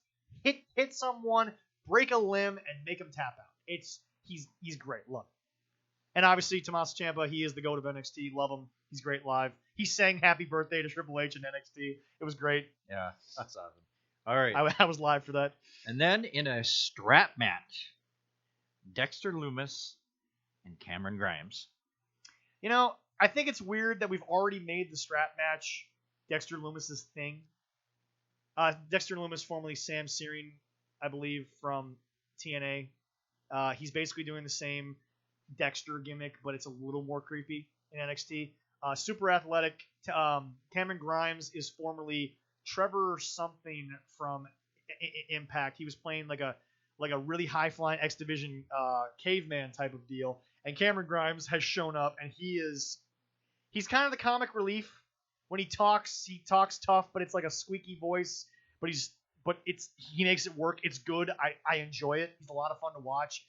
hit someone, break a limb, and make him tap out. He's great. Love him. And obviously, Tommaso Ciampa, he is the GOAT of NXT. Love him. He's great live. He sang Happy Birthday to Triple H in NXT. It was great. Yeah, that's awesome. All right. I was live for that. And then in a strap match, Dexter Lumis and Cameron Grimes. You know, I think it's weird that we've already made the strap match Dexter Lumis' thing. Dexter Lumis, formerly Sam Searing, I believe, from TNA. He's basically doing the same Dexter gimmick, but it's a little more creepy in NXT. Super athletic. Cameron Grimes is formerly Trevor something from Impact. He was playing like a really high-flying X Division caveman type of deal. And Cameron Grimes has shown up, and he's kind of the comic relief. When he talks tough, but it's like a squeaky voice. But he makes it work. It's good. I enjoy it. He's a lot of fun to watch.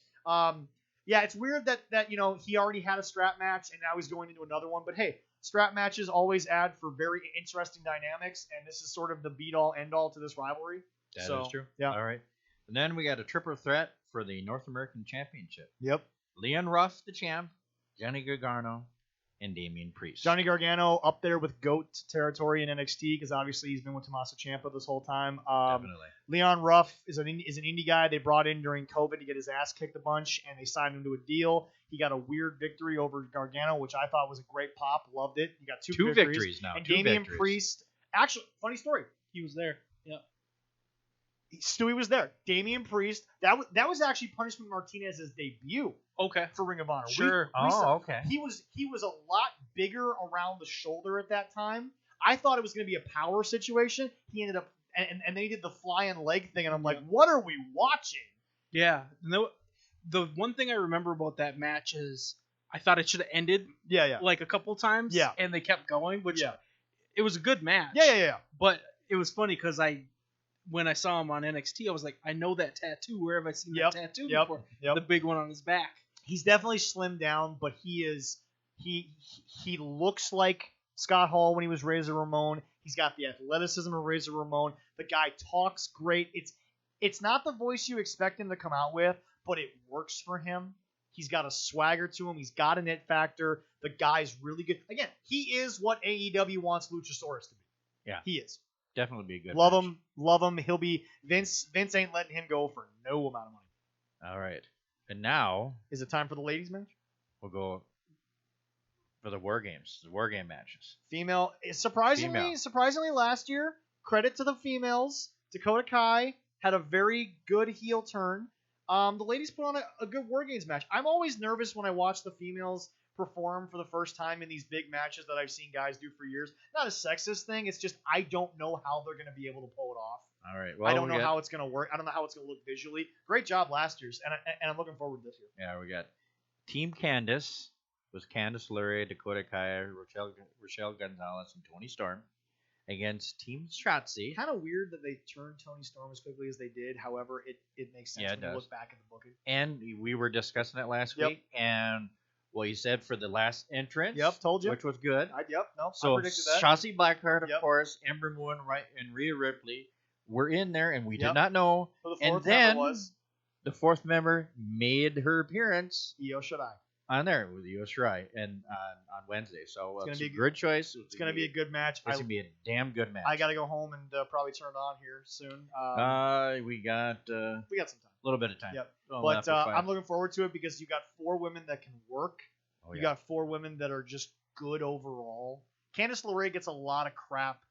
Yeah, it's weird that he already had a strap match and now he's going into another one. But hey, strap matches always add for very interesting dynamics, and this is sort of the be-all, end-all to this rivalry. That is true. Yeah. All right. And then we got a triple threat for the North American Championship. Yep. Leon Ruff, the champ, Johnny Gargano, and Damian Priest. Johnny Gargano up there with GOAT territory in NXT because obviously he's been with Tommaso Ciampa this whole time. Definitely. Leon Ruff is an indie guy they brought in during COVID to get his ass kicked a bunch, and they signed him to a deal. He got a weird victory over Gargano, which I thought was a great pop. Loved it. He got two victories now. And Damian Priest, actually, funny story. He was there. Yeah. Stewie was there. Damian Priest. That was actually Punishment Martinez's debut. Okay. For Ring of Honor. Sure. Okay. He was a lot bigger around the shoulder at that time. I thought it was going to be a power situation. He ended up, and then he did the flying leg thing, and I'm like, what are we watching? Yeah. No, the one thing I remember about that match is I thought it should have ended. Yeah. Like a couple times. Yeah. And they kept going, which it was a good match. Yeah. But it was funny because when I saw him on NXT, I was like, I know that tattoo. Where have I seen that tattoo before? Yep. The big one on his back. He's definitely slimmed down, but he looks like Scott Hall when he was Razor Ramon. He's got the athleticism of Razor Ramon. The guy talks great. It's not the voice you expect him to come out with, but it works for him. He's got a swagger to him. He's got an it factor. The guy's really good. Again, he is what AEW wants Luchasaurus to be. Yeah. He is. Definitely be a good Love match. Love him. He'll be Vince ain't letting him go for no amount of money. All right. And now is it time for the ladies match? We'll go for the War Games, the War Game matches. Female, surprisingly last year, credit to the females. Dakota Kai had a very good heel turn. The ladies put on a good War Games match. I'm always nervous when I watch the females perform for the first time in these big matches that I've seen guys do for years. Not a sexist thing. It's just I don't know how they're going to be able to pull it off. All right. Well, I don't know how it's going to work. I don't know how it's going to look visually. Great job last year's, and I'm looking forward to this year. Yeah, we got Team Candace was Candice LeRae, Dakota Kai, Rochelle Gonzalez, and Tony Storm against Team Shotzi. Kind of weird that they turned Tony Storm as quickly as they did. However, it makes sense when you look back at the booking. And we were discussing it last week, and what you said for the last entrance. Yep, told you. Which was good. I So predicted that. Shotzi Blackheart, of course, Ember Moon, and Rhea Ripley were in there, and we did not know. So and then the fourth member made her appearance. Io Shirai. On there with Io Shirai and on Wednesday. So it's a good choice. It's going to be a good match. It's going to be a damn good match. I got to go home and probably turn it on here soon. We got some time. A little bit of time. Yep. But I'm looking forward to it because you got 4 women that can work. You got 4 women that are just good overall. Candice LeRae gets a lot of crap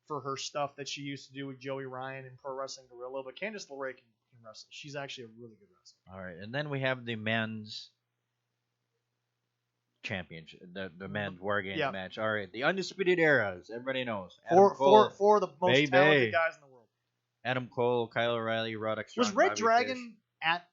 for her stuff that she used to do with Joey Ryan and Pro Wrestling Guerrilla, but Candice LeRae can wrestle. She's actually a really good wrestler. All right, and then we have the men's championship, the men's War Games match. All right, the Undisputed Eras. Everybody knows. Four of the most talented guys in the world. Adam Cole, Kyle O'Reilly, Roderick Strong, was Red Bobby Dragon Fish. at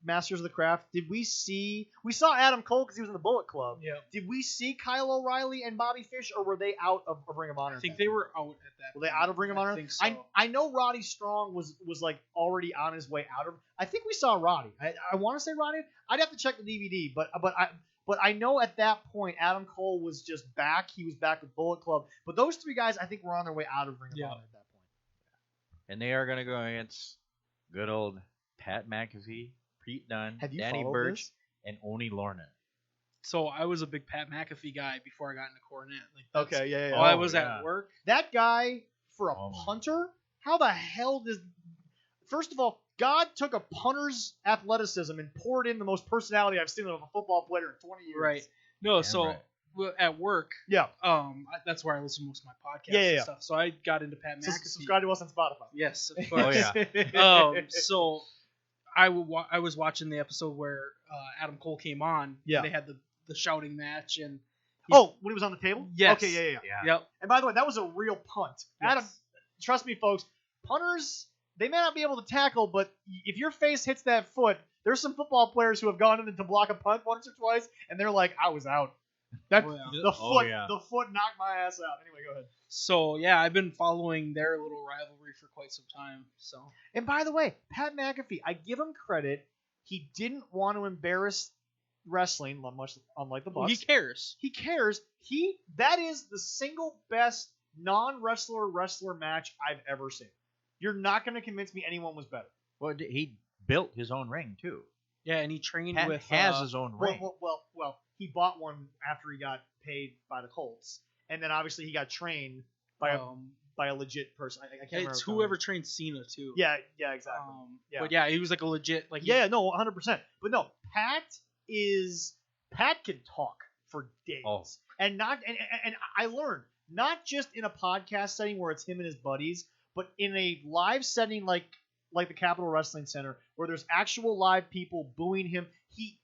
Masters of the Craft? Did we saw Adam Cole because he was in the Bullet Club. Yeah. Did we see Kyle O'Reilly and Bobby Fish, or were they out of Ring of Honor? I think they were out at that point. Were they out of Ring of Honor? I think so. I know Roddy Strong was like already on his way out of. I think we saw Roddy. I want to say Roddy. I'd have to check the DVD, but I know at that point Adam Cole was just back. He was back with Bullet Club. But those 3 guys, I think, were on their way out of Ring of Honor at that point. And they are going to go against good old Pat McAfee, Pete Dunne, Danny Burch, and Oni Lorna. So I was a big Pat McAfee guy before I got into Cornette. Okay, yeah. While I was at work. That guy, for a punter, how the hell does... First of all, God took a punter's athleticism and poured in the most personality I've seen of a football player in 20 years. Right. No, at work, that's where I listen to most of my podcasts and stuff. So I got into Pat McAfee. So subscribe to us on Spotify. Yes, of course. Oh, yeah. So I was watching the episode where Adam Cole came on. Yeah. They had the shouting match. And when he was on the table? Yes. Okay, yeah. Yep. And by the way, that was a real punt. Yes. Adam, trust me, folks, punters... They may not be able to tackle, but if your face hits that foot, there's some football players who have gone in to block a punt once or twice, and they're like, I was out. The foot knocked my ass out. Anyway, go ahead. So, yeah, I've been following their little rivalry for quite some time. So. And by the way, Pat McAfee, I give him credit. He didn't want to embarrass wrestling, much unlike the Bucks. He cares. He cares. That is the single best non-wrestler match I've ever seen. You're not going to convince me anyone was better. Well, he built his own ring, too. Yeah, and he trained Pat with... has his own ring. Well, he bought one after he got paid by the Colts. And then, obviously, he got trained by a legit person. I can't remember. It's whoever trained Cena, too. Yeah, exactly. But, yeah, he was like a legit... 100%. But, no, Pat can talk for days. Oh. And I learned, not just in a podcast setting where it's him and his buddies, but in a live setting like the Capitol Wrestling Center, where there's actual live people booing him,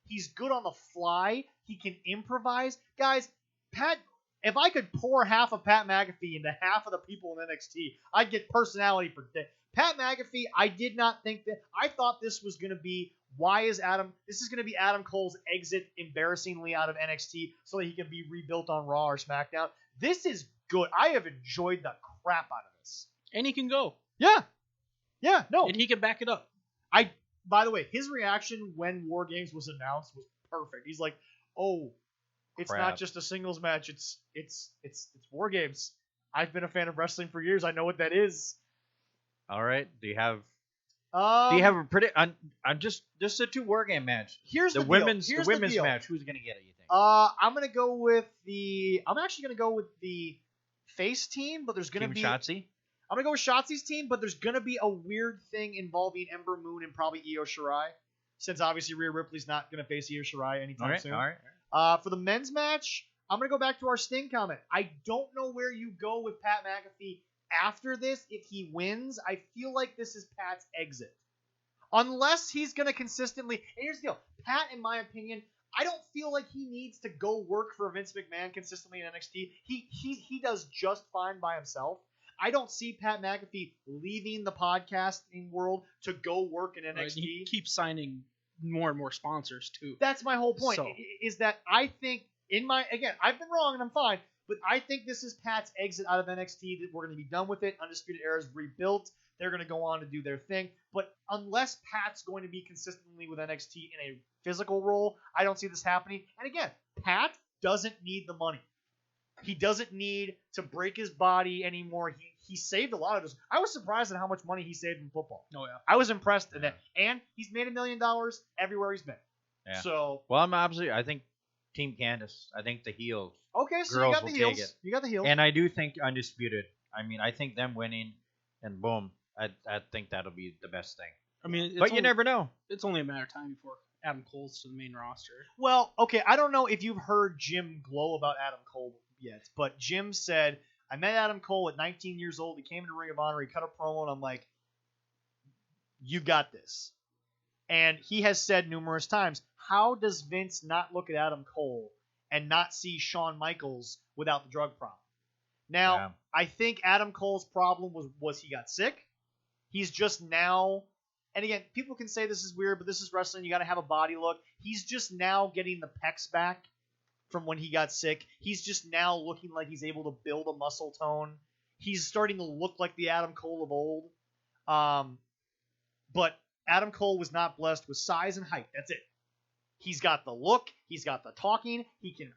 he's good on the fly. He can improvise. Guys, Pat, if I could pour half of Pat McAfee into half of the people in NXT, I'd get personality for day. Pat McAfee, I did not think that. I thought this was going to be, this is going to be Adam Cole's exit embarrassingly out of NXT so that he can be rebuilt on Raw or SmackDown. This is good. I have enjoyed the crap out of this. And he can go. Yeah, no. And he can back it up. By the way, his reaction when War Games was announced was perfect. He's like, "Oh, it's not just a singles match. It's War Games. I've been a fan of wrestling for years. I know what that is." All right. Do you have a pretty? I'm just a 2 War Game match. Here's the women's deal. match. Who's gonna get it? You think? I'm actually gonna go with the face team, but there's gonna be Shotzi. I'm going to go with Shotzi's team, but there's going to be a weird thing involving Ember Moon and probably Io Shirai, since obviously Rhea Ripley's not going to face Io Shirai anytime soon. All right. For the men's match, I'm going to go back to our Sting comment. I don't know where you go with Pat McAfee after this. If he wins, I feel like this is Pat's exit. Unless he's going to consistently... And here's the deal. Pat, in my opinion, I don't feel like he needs to go work for Vince McMahon consistently in NXT. He does just fine by himself. I don't see Pat McAfee leaving the podcasting world to go work in NXT. He keeps signing more and more sponsors too. That's my whole point. Is that I think again, I've been wrong and I'm fine, but I think this is Pat's exit out of NXT. That we're going to be done with it. Undisputed Era is rebuilt. They're going to go on to do their thing. But unless Pat's going to be consistently with NXT in a physical role, I don't see this happening. And again, Pat doesn't need the money. He doesn't need to break his body anymore. He saved a lot of this. I was surprised at how much money he saved in football. Oh, yeah. I was impressed at that. And he's made $1 million everywhere he's been. Yeah. So, well, I think Team Candace. I think the heels. Okay, so you got the heels. You got the heels. And I do think Undisputed. I mean, I think them winning and boom, I think that'll be the best thing. I mean, but you never know. It's only a matter of time before Adam Cole's to the main roster. Well, okay, I don't know if you've heard Jim glow about Adam Cole yet, but Jim said, I met Adam Cole at 19 years old. He came to Ring of Honor. He cut a promo, and I'm like, you got this. And he has said numerous times, how does Vince not look at Adam Cole and not see Shawn Michaels without the drug problem? Now, I think Adam Cole's problem was he got sick. He's just now, and again, people can say this is weird, but this is wrestling. You got to have a body look. He's just now getting the pecs back from when he got sick. He's just now looking like he's able to build a muscle tone. He's starting to look like the Adam Cole of old. But Adam Cole was not blessed with size and height. That's it. He's got the look. He's got the talking. He can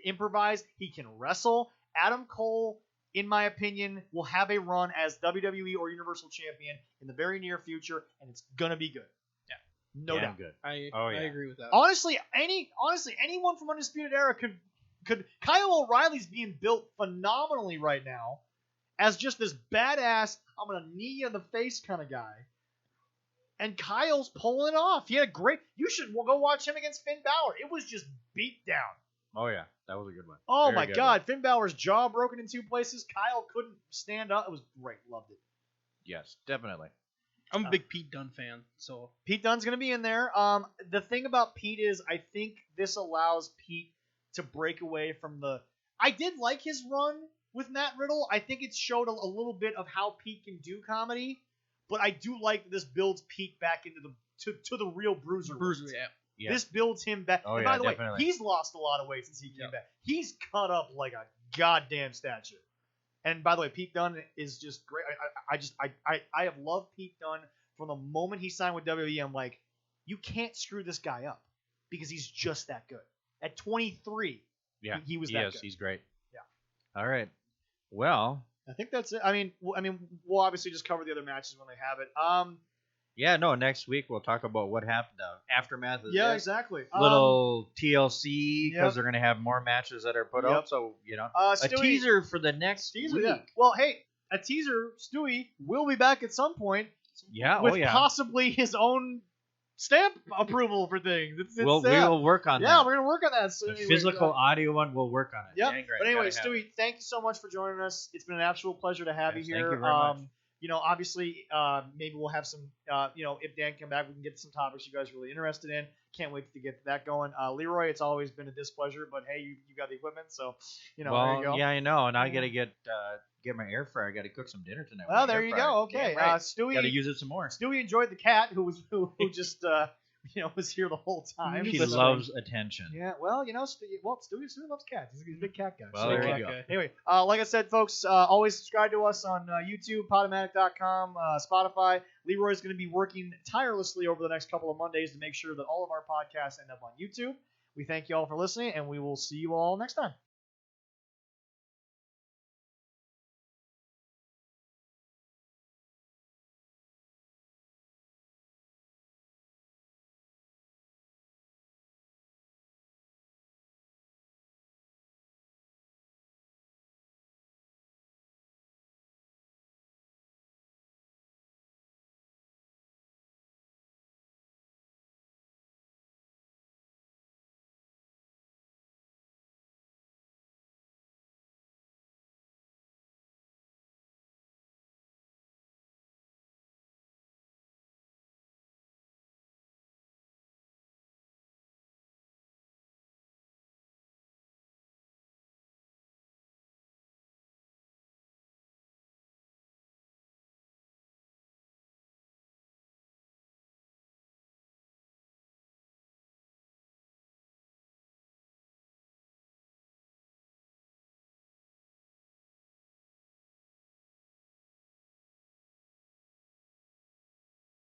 improvise. He can wrestle. Adam Cole, in my opinion, will have a run as WWE or Universal Champion in the very near future, and it's gonna be good. Yeah, no doubt. Good. I agree with that. Honestly, anyone from Undisputed Era could. Kyle O'Reilly's being built phenomenally right now as just this badass, I'm gonna knee you in the face kind of guy. And Kyle's pulling it off. He had a great. You should go watch him against Finn Balor. It was just beat down. Oh yeah, that was a good one. Oh my God, Finn Balor's jaw broken in 2 places. Kyle couldn't stand up. It was great. Loved it. Yes, definitely. I'm a big Pete Dunne fan, so Pete Dunne's gonna be in there. The thing about Pete is, I think this allows Pete to break away from the. I did like his run with Matt Riddle. I think it showed a little bit of how Pete can do comedy, but I do like that this builds Pete back into to the real bruiser. Yeah. Yeah. This builds him back. Oh, and by the way, definitely. he's lost a lot of weight since he came back. He's cut up like a goddamn statue. And by the way, Pete Dunne is just great. I have loved Pete Dunne from the moment he signed with WWE. I'm like, you can't screw this guy up because he's just that good. At 23, he was that good. He's great. Yeah. All right. Well, I think that's it. I mean, we'll obviously just cover the other matches when they have it. Yeah, no, next week we'll talk about what happened, the aftermath of this. Exactly. Little TLC, because they're going to have more matches that are put out. So, a teaser for the next week. Yeah. Well, hey, a teaser, Stewie will be back at some point. Yeah, with possibly his own stamp approval for things. We will work on that. Yeah, we're going to work on that. So the physical audio one, we'll work on it. Yeah. But anyway, Stewie, thank you so much for joining us. It's been an absolute pleasure to have you here. Thank you very much. Obviously, maybe we'll have some, if Dan come back, we can get some topics you guys are really interested in. Can't wait to get that going. Leroy, it's always been a displeasure, but hey, you got the equipment, so, there you go. Yeah, I know, and I got to get my air fryer. I got to cook some dinner tonight. Well, there you go. Okay. Yeah, right. Stewie. Got to use it some more. Stewie enjoyed the cat who just, was here the whole time. He loves attention. Yeah, well, Stewie loves cats. He's a big cat guy. Well, there you go. Anyway, like I said, folks, always subscribe to us on YouTube, Podomatic.com, Spotify. Leroy's going to be working tirelessly over the next couple of Mondays to make sure that all of our podcasts end up on YouTube. We thank you all for listening, and we will see you all next time.